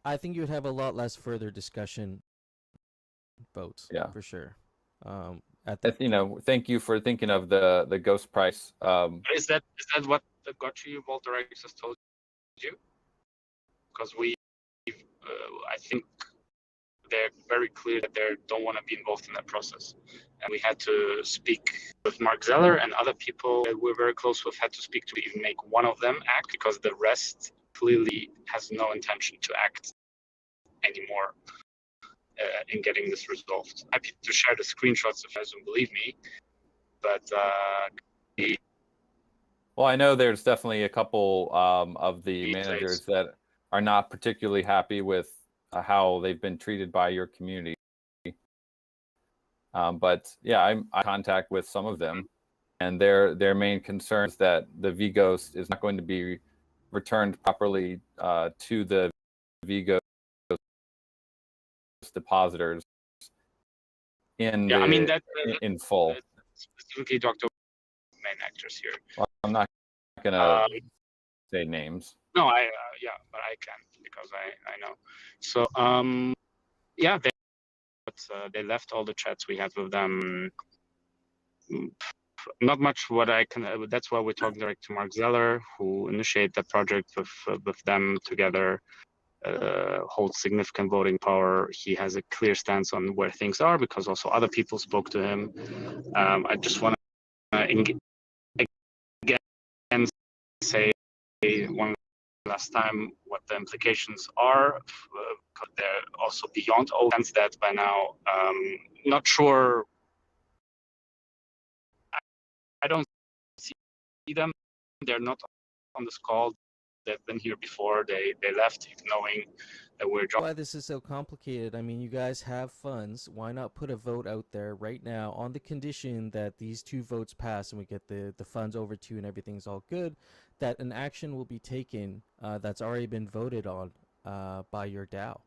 I think you would have a lot less further discussion votes. Yeah, for sure. Thank you for thinking of the ghost price. Is that what the Gotchi Vault directors told you? Because I think they're very clear that they don't want to be involved in that process. And we had to speak with Mark Zeller, and other people that we're very close with had to speak to even make one of them act, because the rest clearly has no intention to act anymore in getting this resolved. Happy to share the screenshots if you guys don't believe me, but well, I know there's definitely a couple of the managers that are not particularly happy with how they've been treated by your community. But yeah, I'm in contact with some of them, and their main concern is that the VGhost is not going to be returned properly to the VGhost depositors in Yeah, I mean that in full. specifically Dr. main actors here. Well, I'm not gonna say names. No, yeah, but I can because I know. So yeah, they left all the chats we had with them. Not much what I can. That's why we talked direct to Mark Zeller, who initiated the project with them together. Holds significant voting power. He has a clear stance on where things are because also other people spoke to him. I just want to again say one last time what the implications are. Because they're also beyond all sense that by now. Not sure. I don't see them. They're not on this call. They've been here before. They left knowing that we're Why this is so complicated? I mean, you guys have funds. Why not put a vote out there right now on the condition that these 2 votes pass and we get the funds over to you and everything's all good, that an action will be taken that's already been voted on by your DAO.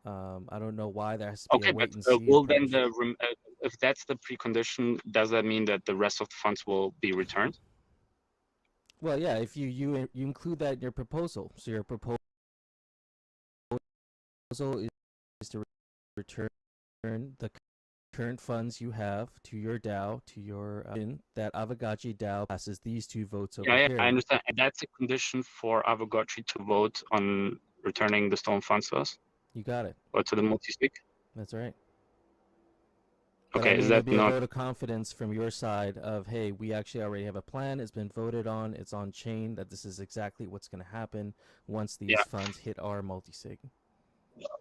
I don't know why there has to be okay, a wait but and see will approach. then if that's the precondition, does that mean that the rest of the funds will be returned? Well, yeah, if you include that in your proposal. So your proposal is to return the current funds you have to your DAO, to your that Aavegotchi DAO passes these 2 votes over Yeah, here. I understand. And that's a condition for Aavegotchi to vote on returning the stolen funds to us You got it. or to the multi-sig. That's right. But Okay, I mean, is it'd that be a not? vote of confidence from your side of, hey, we actually already have a plan. It's been voted on. It's on chain that this is exactly what's going to happen once these Yeah. funds hit our multi-sig.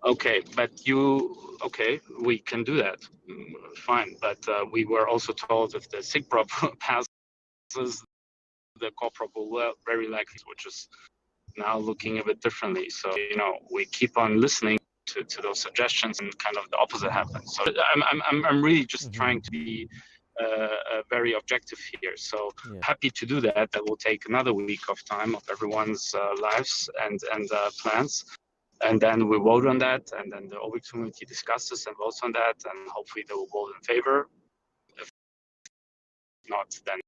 Okay, but okay, we can do that. Fine, but we were also told if the SIG prop passes, the core prop will very likely, which is now looking a bit differently. So, we keep on listening to those suggestions and kind of the opposite happens. So I'm really just trying to be very objective here. So happy to do that. That will take another week of time of everyone's lives and plans. And then we vote on that, and then the OVIX community discusses and votes on that, and hopefully they will vote in favor. If not, then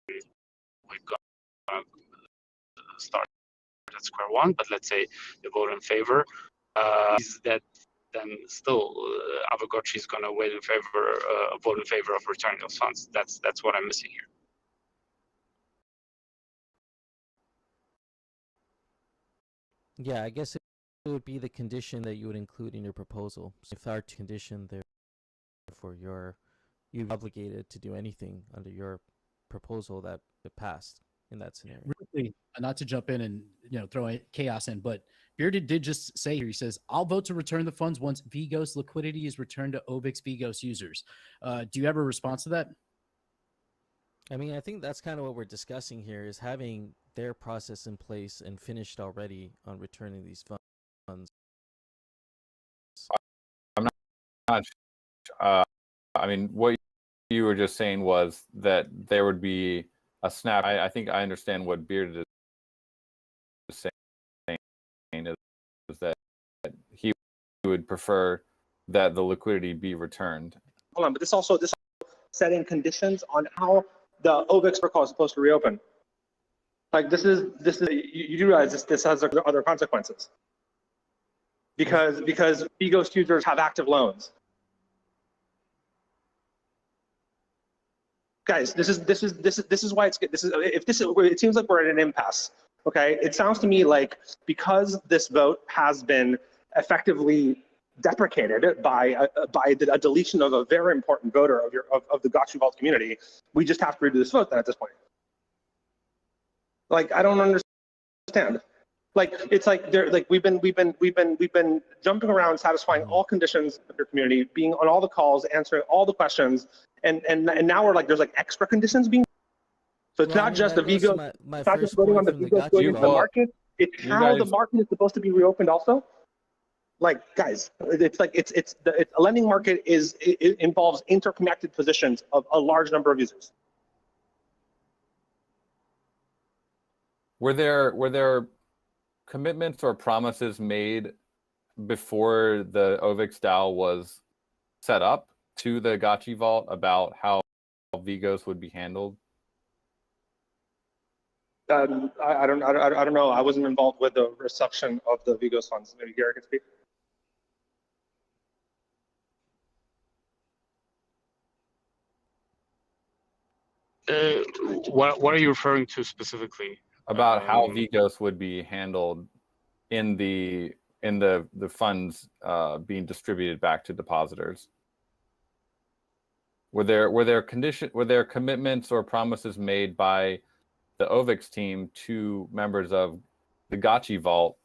we're going to start at square one. But let's say they vote in favor. Is that then still Aavegotchi is going to vote in favor of returning those funds? That's what I'm missing here. Yeah, I guess it would be the condition that you would include in your proposal. So if our condition, therefore you're obligated to do anything under your proposal that passed in that scenario. Really, not to jump in and throw chaos in, but Bearded did just say here, he says, I'll vote to return the funds once Vigos liquidity is returned to OVIX Vigos users. Do you have a response to that? I mean, I think that's kind of what we're discussing here, is having their process in place and finished already on returning these funds. I'm not I mean, what you were just saying was that there would be a snap. I think I understand what Bearded is saying, is that he would prefer that the liquidity be returned. Hold on, but this setting conditions on how the OVIX protocol is supposed to reopen. Like this is you do realize this has other consequences because Vigos users have active loans. Guys, this is why it seems like we're at an impasse. Okay, it sounds to me like because this vote has been effectively deprecated by a deletion of a very important voter of the Gotchi Vault community, we just have to redo this vote then at this point. Like I don't understand. Like it's like we've been jumping around, satisfying all conditions of your community, being on all the calls, answering all the questions, and now we're like there's like extra conditions being. So it's not just the Vigos, it's not just voting on the Vigos going into the market. It's how the market is supposed to be reopened also. Like guys, it's like it's a lending market it involves interconnected positions of a large number of users. Were there commitments or promises made before the OVIX DAO was set up to the Gotchi Vault about how Vigos would be handled? I don't know. I wasn't involved with the reception of the Vigos funds. Maybe Gary can speak. What are you referring to specifically? About how Vigos would be handled in the funds being distributed back to depositors. Were there commitments or promises made by the Aavegotchi team to members of the Gotchi Vault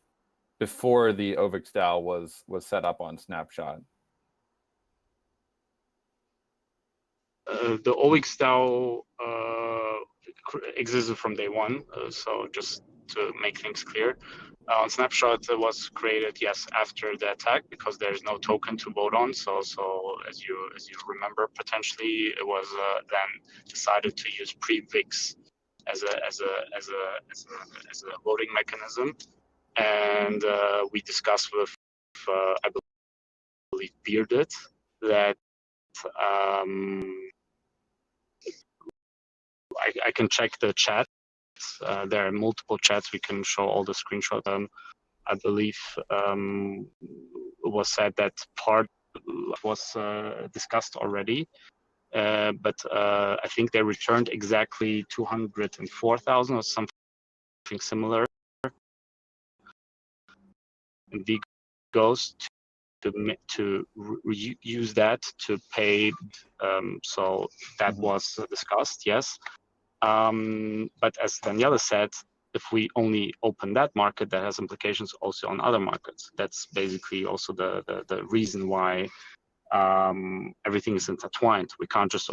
before the Aavegotchi DAO was set up on Snapshot? The Aavegotchi DAO existed from day one. So just to make things clear, on Snapshot it was created, yes, after the attack, because there's no token to vote on. So as you remember, potentially it was then decided to use pre-VIX as a voting mechanism, and we discussed with I believe Bearded that I can check the chat. There are multiple chats. We can show all the screenshots. I believe it was said that part was discussed already, but I think they returned exactly 204,000 or something similar. And V goes to use that to pay. So that was discussed, yes. But as Daniela said, if we only open that market, that has implications also on other markets. That's basically also the reason why everything is intertwined. We can't just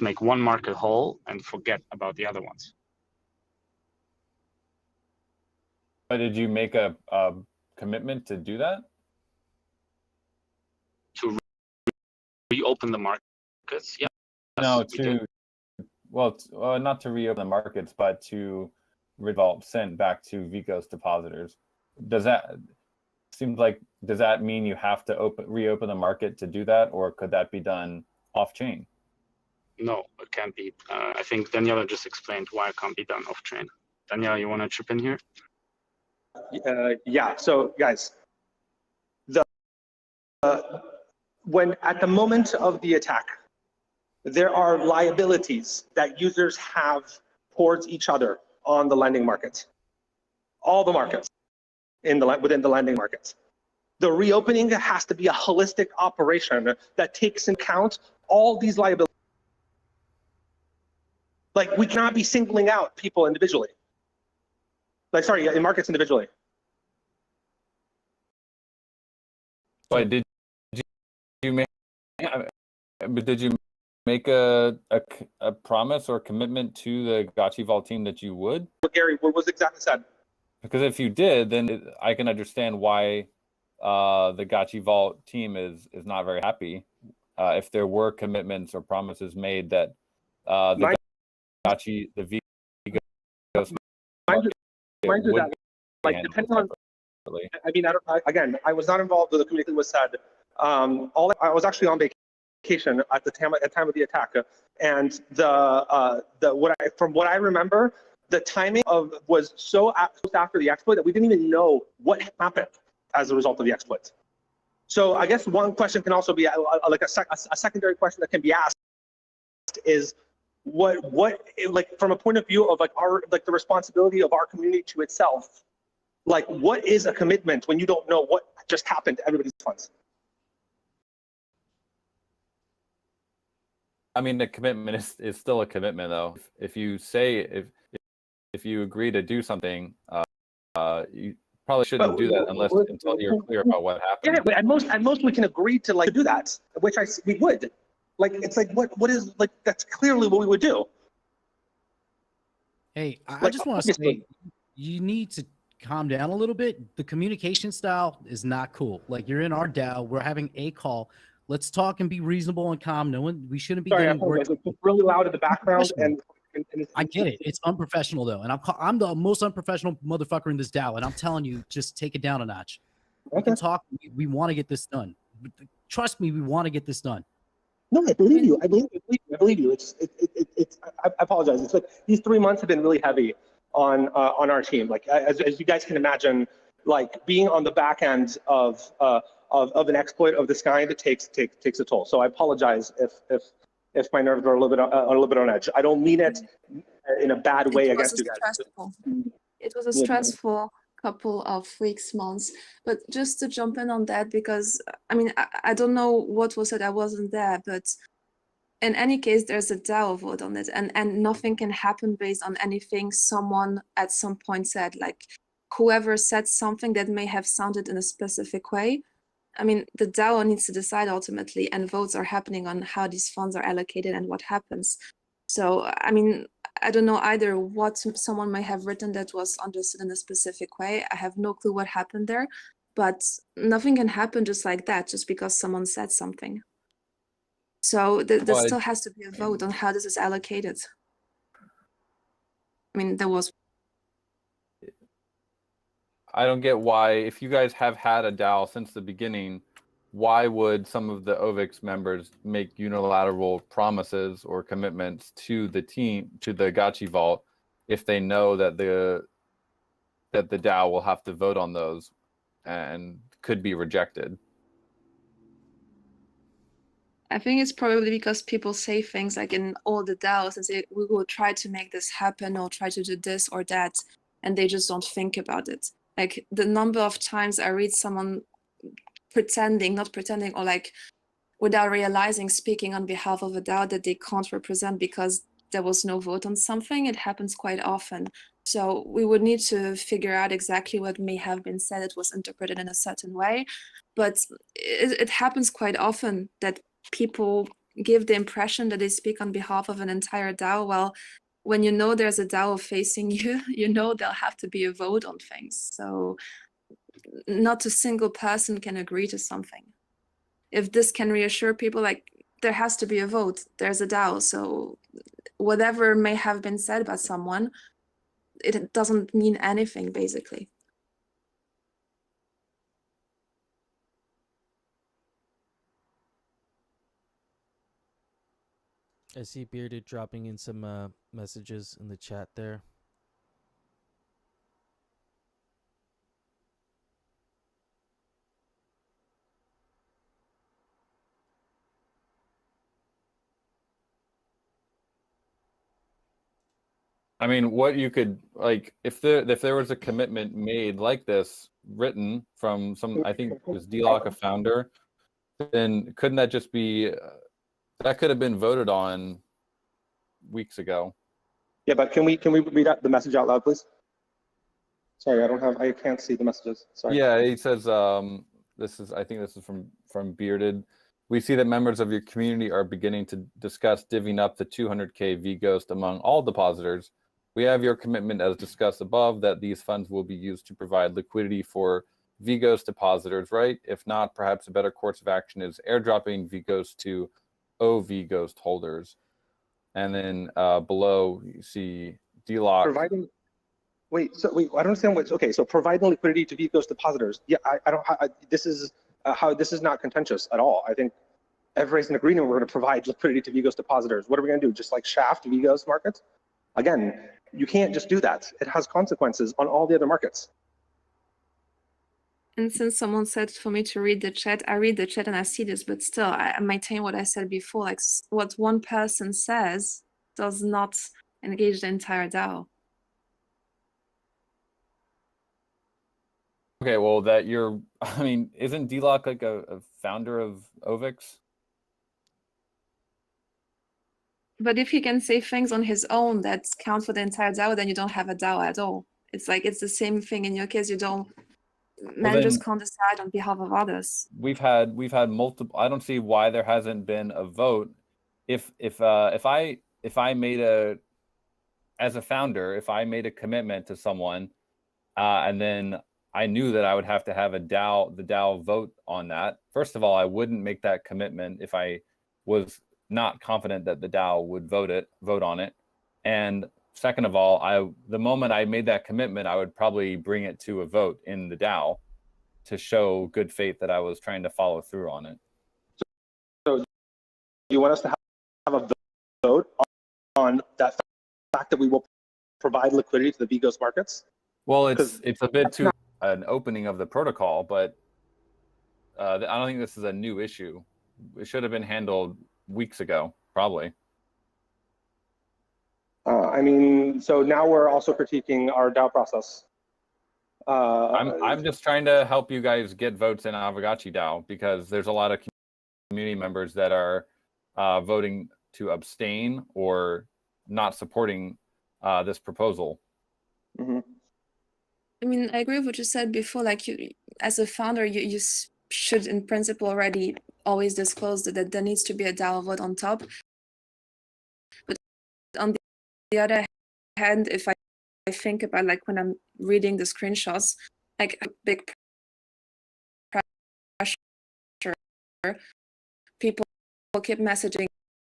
make one market whole and forget about the other ones. But did you make a commitment to do that? To reopen the markets, yeah. No, not to reopen the markets, but to revolt sent back to Vigos depositors. Does that mean you have to reopen the market to do that, or could that be done off chain? No, it can't be. I think Daniela just explained why it can't be done off chain. Daniela, you want to chip in here? Yeah. So guys, when at the moment of the attack, there are liabilities that users have towards each other on the lending market, all the markets within the lending markets. The reopening has to be a holistic operation that takes into account all these liabilities. Like, we cannot be singling out people individually. In markets individually. But did you make a promise or commitment to the Gotchi Vault team that you would? Gary, what was exactly said? Because if you did, then I can understand why the Gotchi Vault team is not very happy. If there were commitments or promises made that the Vigos mind you that, like, depending on, I mean, I was not involved with the community that was said. I was actually on vacation at the time of the attack, and from what I remember, the timing was so after the exploit that we didn't even know what happened as a result of the exploit. So I guess one question can also be like a secondary question that can be asked is what like, from a point of view of like the responsibility of our community to itself, like, what is a commitment when you don't know what just happened to everybody's funds? I mean, the commitment is still a commitment, though. If you say if you agree to do something, you probably shouldn't do that until you're clear about what happened. Yeah, but at most we can agree to like do that, which we would. Like, it's like what is, like, that's clearly what we would do. Hey, I just want to say, you need to calm down a little bit. The communication style is not cool. Like, you're in our DAO, we're having a call. Let's talk and be reasonable and calm. We shouldn't be getting words. It's really loud in the background, and I get it. It's unprofessional though, and I'm the most unprofessional motherfucker in this DAO, and I'm telling you, just take it down a notch. We can talk. We want to get this done. Trust me, we want to get this done. No, I believe you. I believe you. I believe you. I apologize. It's like these 3 months have been really heavy on our team. Like as you guys can imagine, like being on the back end of an exploit of this kind, it takes a toll. So I apologize if my nerves are a little bit on edge. I don't mean it in a bad way against you guys. It was a stressful couple of weeks, months. But just to jump in on that, because I mean, I don't know what was said, I wasn't there, but in any case, there's a DAO vote on it, and nothing can happen based on anything someone at some point said. Like whoever said something that may have sounded in a specific way, I mean, the DAO needs to decide ultimately, and votes are happening on how these funds are allocated and what happens. So, I mean, I don't know either what someone may have written that was understood in a specific way. I have no clue what happened there, but nothing can happen just like that, just because someone said something. So there still has to be a vote on how this is allocated. I mean, there was. I don't get why, if you guys have had a DAO since the beginning, why would some of the OVIX members make unilateral promises or commitments to the team, to the Gotchi Vault, if they know that the DAO will have to vote on those and could be rejected? I think it's probably because people say things like in all the DAOs and say, we will try to make this happen or try to do this or that, and they just don't think about it. Like the number of times I read someone not pretending, or like without realizing, speaking on behalf of a DAO that they can't represent because there was no vote on something, it happens quite often. So we would need to figure out exactly what may have been said. It was interpreted in a certain way, but it happens quite often that people give the impression that they speak on behalf of an entire DAO. Well, when you know there's a DAO facing you, you know there'll have to be a vote on things. So not a single person can agree to something. If this can reassure people, like there has to be a vote, there's a DAO. So whatever may have been said about someone, it doesn't mean anything, basically. I see Bearded dropping in some messages in the chat there. I mean, what you could, like, if there was a commitment made like this, written from some, I think was D-Lock a founder, then couldn't that just be, that could have been voted on weeks ago? Yeah, but can we read out the message out loud, please? Sorry, I can't see the messages. Sorry. Yeah, he says, I think this is from Bearded. We see that members of your community are beginning to discuss divvying up the 200K V-Ghost among all depositors. We have your commitment, as discussed above, that these funds will be used to provide liquidity for V-Ghost depositors, right? If not, perhaps a better course of action is airdropping V-Ghost to OV-Ghost holders. And then below, you see D-Lock. Providing. Wait, I don't understand what's okay. So providing liquidity to V-Ghost depositors. Yeah, I don't. This is this is not contentious at all. I think everybody's in agreement. We're going to provide liquidity to V-Ghost depositors. What are we going to do? Just like shaft V-Ghost markets? Again, you can't just do that. It has consequences on all the other markets. And since someone said for me to read the chat, I read the chat and I see this, but still, I maintain what I said before. Like what one person says does not engage the entire DAO. Okay, well, I mean, isn't D-Lock like a founder of OVIX? But if he can say things on his own that count for the entire DAO, then you don't have a DAO at all. It's like it's the same thing in your case. You don't. Managers can't decide on behalf of others. We've had multiple. I don't see why there hasn't been a vote. If I made as a founder, if I made a commitment to someone, and then I knew that I would have to have the DAO vote on that. First of all, I wouldn't make that commitment if I was not confident that the DAO would vote on it. And second of all, the moment I made that commitment, I would probably bring it to a vote in the DAO to show good faith that I was trying to follow through on it. you want us to have a vote on that fact that we will provide liquidity to the VGhost markets? Well, it's a bit too an opening of the protocol, but I don't think this is a new issue. It should have been handled weeks ago, probably. I mean, so now we're also critiquing our DAO process. I'm just trying to help you guys get votes in Aavegotchi DAO because there's a lot of community members that are voting to abstain or not supporting this proposal. Mm-hmm. I mean, I agree with what you said before. Like, you, as a founder, you should, in principle, already always disclose that there needs to be a DAO vote on top. But on the other hand, if I think about, like, when I'm reading the screenshots, like, a big pressure, people keep messaging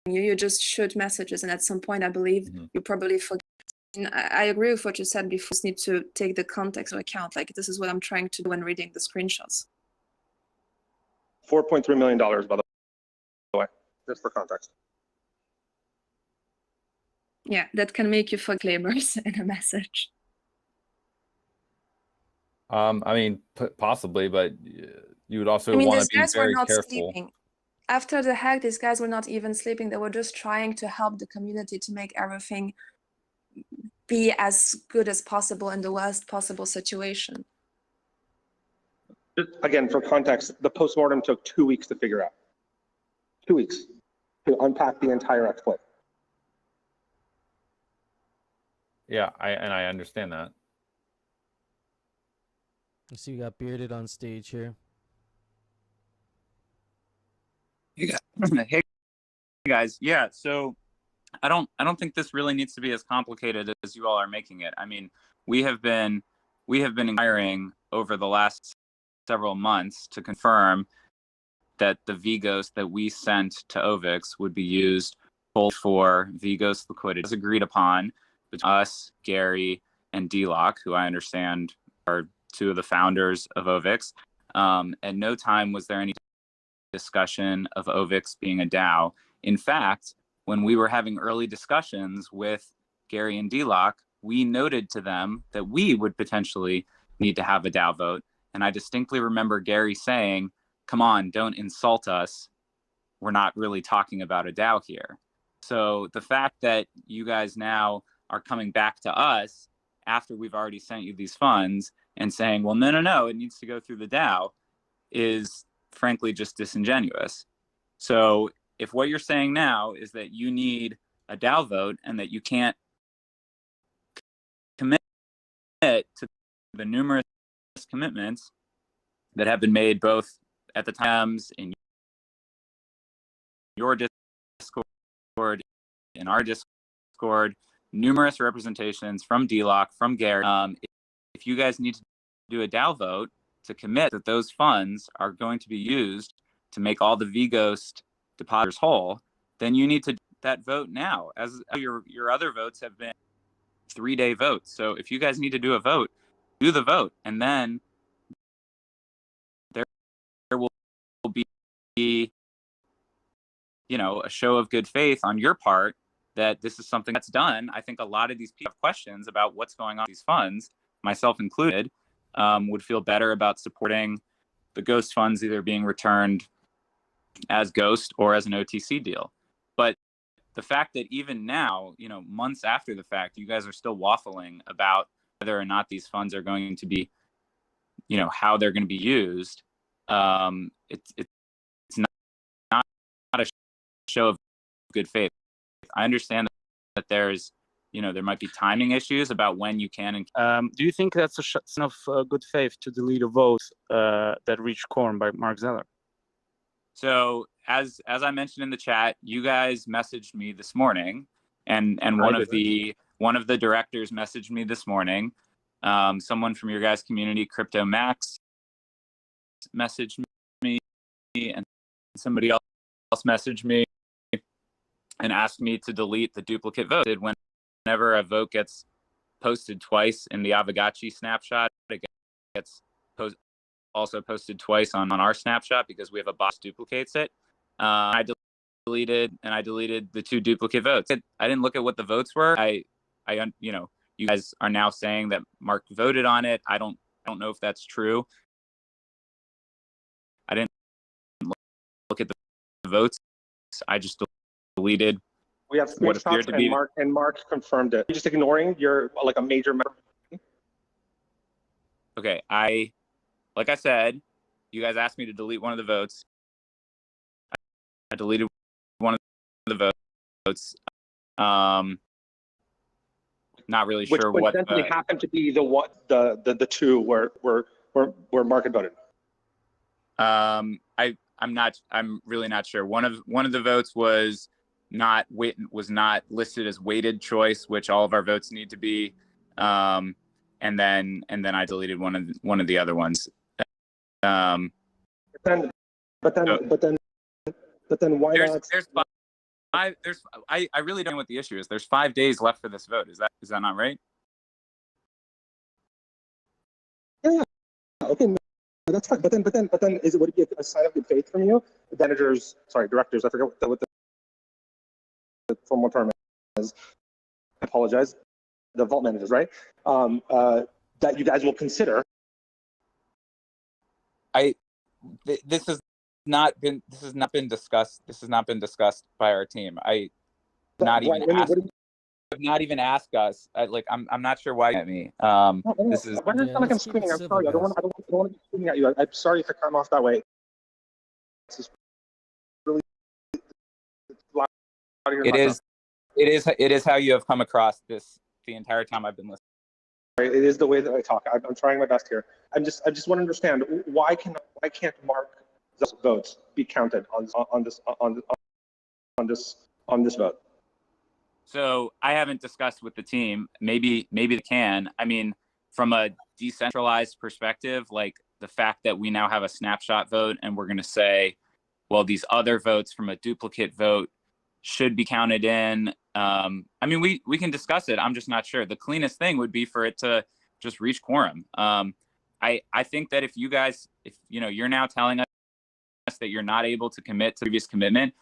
you. You just shoot messages, and at some point, I believe you probably forget. I agree with what you said before. Just need to take the context into account. Like, this is what I'm trying to do when reading the screenshots. $4.3 million, by the way, just for context. Yeah, that can make you forget claimers in a message. I mean, possibly, but you would also I mean, want these to be guys were very not careful. sleeping. After the hack, these guys were not even sleeping. They were just trying to help the community to make everything be as good as possible in the worst possible situation. Again, for context, the postmortem took 2 weeks to figure out. 2 weeks to unpack the entire exploit. Yeah, I understand that. I see you got Bearded on stage here. Hey guys, yeah. So I don't think this really needs to be as complicated as you all are making it. I mean, we have been inquiring over the last several months to confirm that the VGhost that we sent to Ovix would be used both for VGhost liquidity, as agreed upon between us, Gary, and D-Lock, who I understand are two of the founders of Ovix. At no time was there any discussion of Ovix being a DAO. In fact, when we were having early discussions with Gary and D-Lock, we noted to them that we would potentially need to have a DAO vote. And I distinctly remember Gary saying, come on, don't insult us. We're not really talking about a DAO here. So the fact that you guys now are coming back to us after we've already sent you these funds and saying, well, no, it needs to go through the DAO is frankly just disingenuous. So if what you're saying now is that you need a DAO vote and that you can't commit to the numerous commitments that have been made both at the times in your Discord, in our Discord, numerous representations from D-Lock, from Gary. If you guys need to do a DAO vote to commit that those funds are going to be used to make all the VGhost depositors whole, then you need to do that vote now, as your other votes have been 3-day votes. So if you guys need to do a vote, do the vote, and then there will be, you know, a show of good faith on your part that this is something that's done. I think a lot of these people have questions about what's going on with these funds, myself included, would feel better about supporting the Ghost funds either being returned as Ghost or as an OTC deal. But the fact that even now, you know, months after the fact, you guys are still waffling about whether or not these funds are going to be, you know, how they're going to be used. It's not a show of good faith. I understand that there's, you know, there might be timing issues about when you can. And do you think that's a sign of good faith to delete a vote that reached quorum by Mark Zeller? So as I mentioned in the chat, you guys messaged me this morning, and one of the directors messaged me this morning. Someone from your guys' community, Crypto Max, messaged me, and somebody else messaged me and asked me to delete the duplicate vote. Whenever a vote gets posted twice in the Aavegotchi snapshot, it gets also posted twice on our snapshot because we have a bot that duplicates it. I deleted the 2 duplicate votes. I didn't look at what the votes were. You know, you guys are now saying that Mark voted on it. I don't know if that's true. I didn't look at the votes. I just deleted. We have screenshots, and Mark confirmed it. You're just ignoring your like a major member. Okay, like I said, you guys asked me to delete one of the votes. I deleted one of the votes. Not really sure Which what essentially happened to be the 2 where Mark had voted. I'm really not sure. One of the votes was not listed as weighted choice, which all of our votes need to be. And then I deleted one of the other ones. But then why not? I really don't know what the issue is. There's 5 days left for this vote. Is that not right? Yeah. Okay. No, that's fine. But then, would it be a sign of good faith from you, directors? I forget what the formal term is. I apologize. The vault managers, right? That you guys will consider. This has not been discussed. This has not been discussed by our team. Not even asked us. I'm not sure why at me. This is. Why does it sound like I'm screaming? I'm sorry. I don't want to be screaming at you. I'm sorry if I come off that way. It's just really loud here in my mouth. It is how you have come across this the entire time I've been listening. It is the way that I talk. I'm trying my best here. I just want to understand why can't Mark's votes be counted on this vote? So I haven't discussed with the team. Maybe they can. I mean, from a decentralized perspective, like the fact that we now have a snapshot vote and we're going to say, well, these other votes from a duplicate vote should be counted in. I mean, we can discuss it. I'm just not sure. The cleanest thing would be for it to just reach quorum. I think that if you're now telling us that you're not able to commit to previous commitment,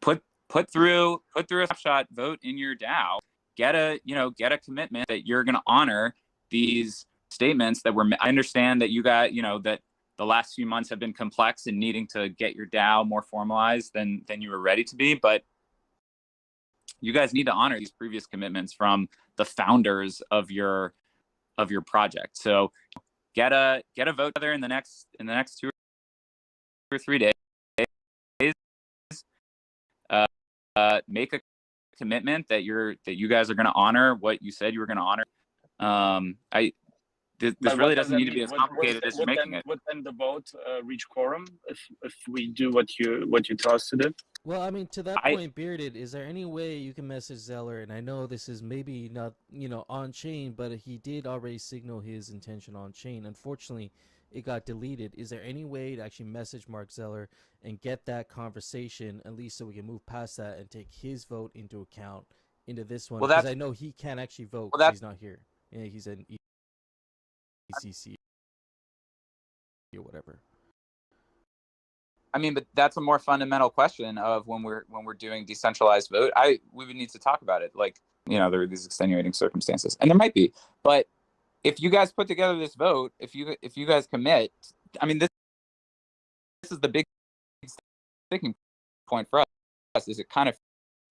put through a snapshot vote in your DAO. Get a commitment that you're going to honor these statements that were. I understand that you got that the last few months have been complex and needing to get your DAO more formalized than you were ready to be, but you guys need to honor these previous commitments from the founders of your project. So get a vote together in the next 2 or 3 days. Make a commitment that you guys are going to honor what you said you were going to honor. This really doesn't need to be as complicated as you're making it. Would then the vote reach quorum if we do what you tell us to do? Well, I mean, to that point, Bearded, is there any way you can message Zeller? And I know this is maybe not, on chain, but he did already signal his intention on chain. Unfortunately, it got deleted. Is there any way to actually message Mark Zeller and get that conversation, at least so we can move past that and take his vote into account into this one? Because I know he can't actually vote because he's not here. Yeah, he's in ECC or whatever. I mean, but that's a more fundamental question of when we're doing decentralized vote. We would need to talk about it. Like, there are these extenuating circumstances, and there might be. But if you guys put together this vote, if you guys commit, I mean, this is the big sticking point for us. Is it kind of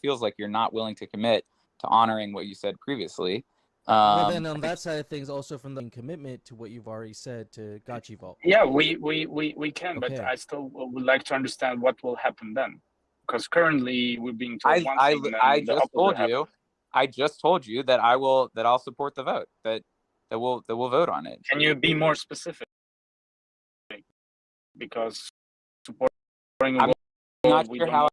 feels like you're not willing to commit to honoring what you said previously. Well, then on that side of things, also from the commitment to what you've already said to Gotchi Vault. Yeah, we can, Okay. but I still would like to understand what will happen then, because currently we're being told one thing. I just told you that I'll support the vote, that we'll vote on it. Can you be more specific? Because supporting I'm not sure how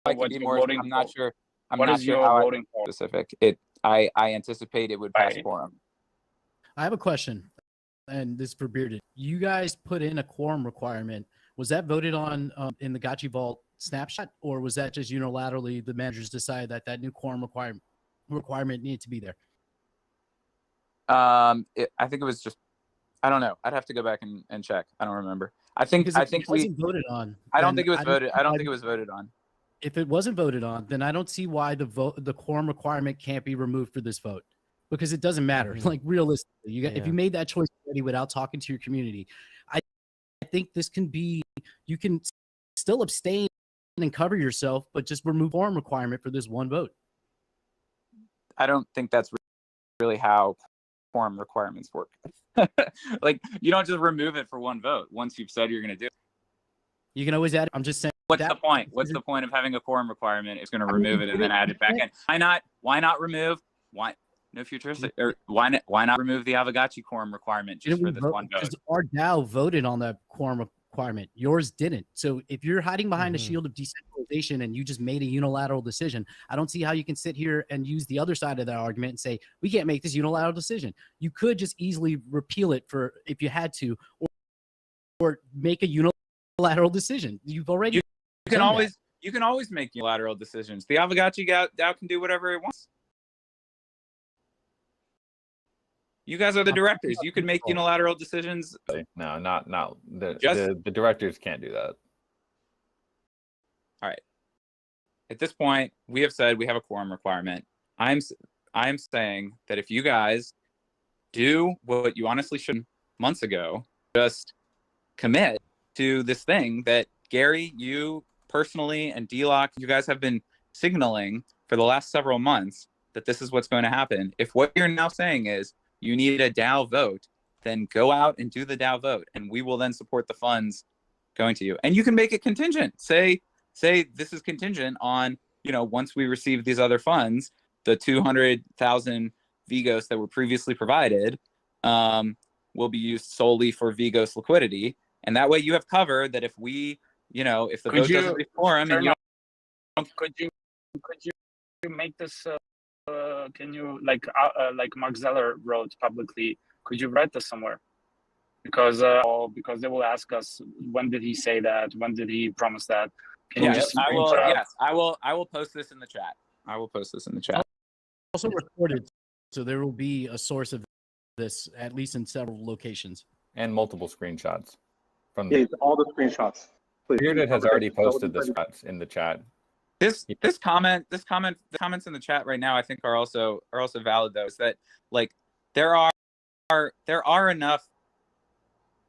I can be more. I'm not sure. I'm not sure how I can be specific. I anticipate it would pass quorum. I have a question, and this is for Bearded. You guys put in a quorum requirement. Was that voted on in the Gotchi Vault snapshot, or was that just unilaterally the managers decided that new quorum requirement needed to be there? I think it was just. I don't know. I'd have to go back and check. I don't remember. I think it wasn't voted on. I don't think it was voted. I don't think it was voted on. if it wasn't voted on, then I don't see why the quorum requirement can't be removed for this vote, because it doesn't matter. Like realistically, if you made that choice already without talking to your community, I think this can be, you can still abstain and cover yourself, but just remove quorum requirement for this one vote. I don't think that's really how quorum requirements work. Like, you don't just remove it for one vote once you've said you're going to do it. You can always add it. I'm just saying. What's the point? What's the point of having a quorum requirement? It's going to remove it and then add it back in. Why not remove? Why no futuristic? Or why not remove the Aavegotchi quorum requirement just for this one vote? Because our DAO voted on the quorum requirement. Yours didn't. So if you're hiding behind a shield of decentralization and you just made a unilateral decision, I don't see how you can sit here and use the other side of that argument and say we can't make this unilateral decision. You could just easily repeal it for if you had to, or make a unilateral decision. You've already. You can always make unilateral decisions. The Aavegotchi DAO can do whatever it wants. You guys are the directors. You can make unilateral decisions. No, not the directors can't do that. All right. At this point, we have said we have a quorum requirement. I'm saying that if you guys do what you honestly should months ago, just commit to this thing that Gary, you personally, and D-Lock, you guys have been signaling for the last several months that this is what's going to happen. If what you're now saying is you need a DAO vote, then go out and do the DAO vote, and we will then support the funds going to you. And you can make it contingent. Say this is contingent on, once we receive these other funds, the 200,000 Vigos that were previously provided will be used solely for Vigos liquidity. And that way you have cover that if we, if the vote doesn't reach quorum, and could you make this? Can you like Mark Zeller wrote publicly? Could you write this somewhere? Because they will ask us, when did he say that? When did he promise that? Can you just I will. Yes, I will post this in the chat. I will post this in the chat. Also recorded, so there will be a source of this at least in several locations And multiple screenshots from all the screenshots. Please. Bearded has already posted this in the chat. The comments in the chat right now, I think are also valid though. Is that like there are enough.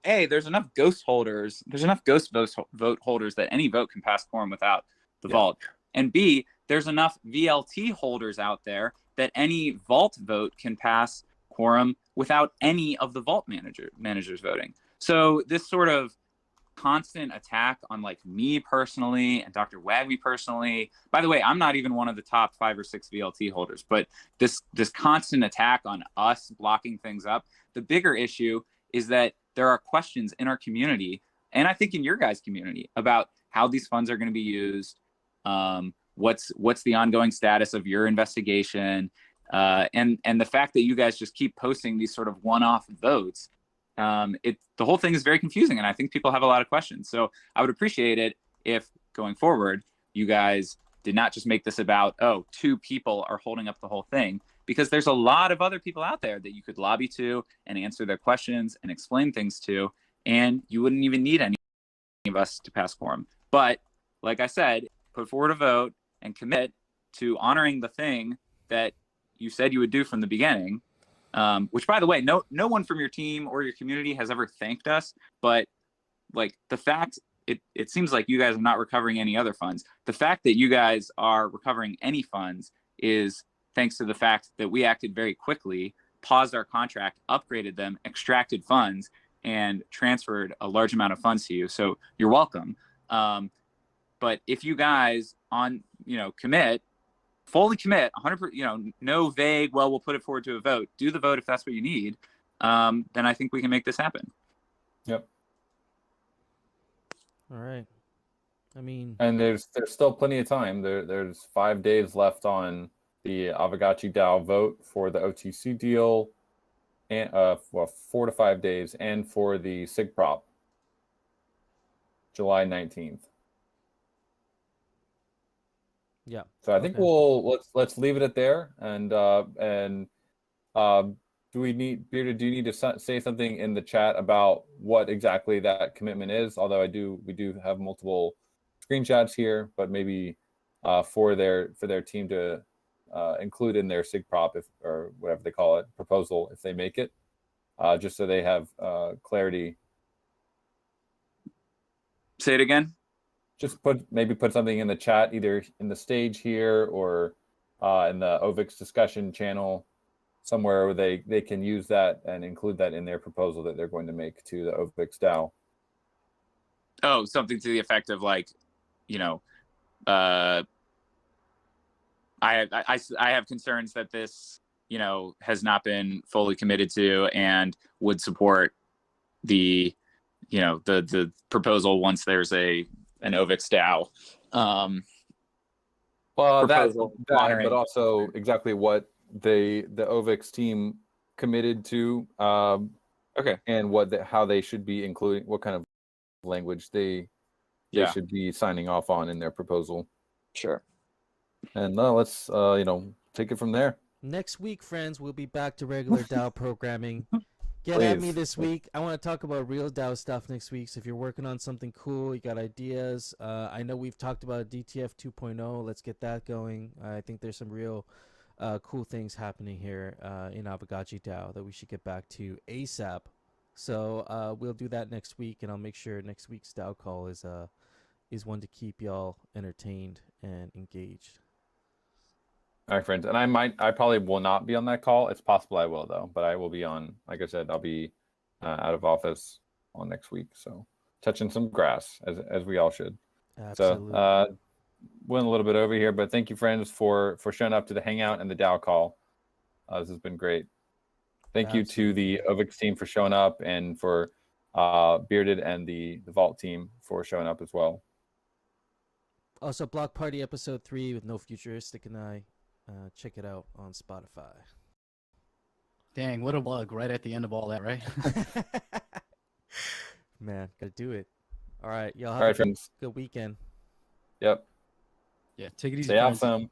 There's enough ghost holders. There's enough ghost vote holders that any vote can pass quorum without the vault. And B, there's enough VLT holders out there that any vault vote can pass quorum without any of the vault managers voting. So this sort of constant attack on like me personally and Dr. Wagby personally. By the way, I'm not even one of the top 5 or 6 VLT holders, but this constant attack on us blocking things up. The bigger issue is that there are questions in our community, and I think in your guys' community, about how these funds are going to be used. What's the ongoing status of your investigation, and the fact that you guys just keep posting these sort of one-off votes. The whole thing is very confusing, and I think people have a lot of questions. So I would appreciate it if going forward, you guys did not just make this about, 2 people are holding up the whole thing, because there's a lot of other people out there that you could lobby to and answer their questions and explain things to, and you wouldn't even need any of us to pass quorum. But like I said, put forward a vote and commit to honoring the thing that you said you would do from the beginning. Which, by the way, no one from your team or your community has ever thanked us. But like the fact, it seems like you guys are not recovering any other funds. The fact that you guys are recovering any funds is thanks to the fact that we acted very quickly, paused our contract, upgraded them, extracted funds, and transferred a large amount of funds to you. So you're welcome. But if you guys fully commit 100%, no vague, well, we'll put it forward to a vote, do the vote if that's what you need, then I think we can make this happen. Yep. All right. I mean, and there's still plenty of time. There's 5 days left on the Aavegotchi DAO vote for the OTC deal, and 4 to 5 days, and for the SIG prop, July 19th. Yeah. So I think let's leave it at there. And do we need, Bearded, do you need to say something in the chat about what exactly that commitment is? Although we do have multiple screenshots here, but maybe for their team to include in their sig prop, if or whatever they call it, proposal, if they make it, just so they have clarity. Say it again. Just maybe put something in the chat, either in the stage here or in the Ovix discussion channel, somewhere where they can use that and include that in their proposal that they're going to make to the Ovix DAO. Oh, something to the effect of like, you know, I have concerns that this, you know, has not been fully committed to, and would support the, you know, the proposal once there's an Ovix DAO. Well, that, honoring. but also exactly what the Ovix team committed to, Okay. and how they should be including, what kind of language they should be signing off on in their proposal. Sure. And let's take it from there. Next week, friends, we'll be back to regular DAO programming. Get at me Please. this week. I want to talk about real DAO stuff next week. So if you're working on something cool, you got ideas. I know we've talked about DTF 2.0. Let's get that going. I think there's some real cool things happening here in Aavegotchi DAO that we should get back to ASAP. So we'll do that next week, and I'll make sure next week's DAO call is one to keep y'all entertained and engaged. All right, friends. And I probably will not be on that call. It's possible I will, though. But I will be on, like I said, I'll be out of office on next week. So touching some grass, as we all should. Absolutely. So went a little bit over here, but thank you, friends, for showing up to the Hangout and the DAO call. This has been great. Thank you to the Ovix team for showing up, and for Bearded and the Vault team for showing up as well. Also, Blockpaarty episode 3 with Nofuturistic and I. Check it out on Spotify. Dang, what a plug right at the end of all that, right? Man, gotta do it. All right, y'all All have right, a friends. good weekend. Yep. Yeah, take it easy. Stay friends. awesome.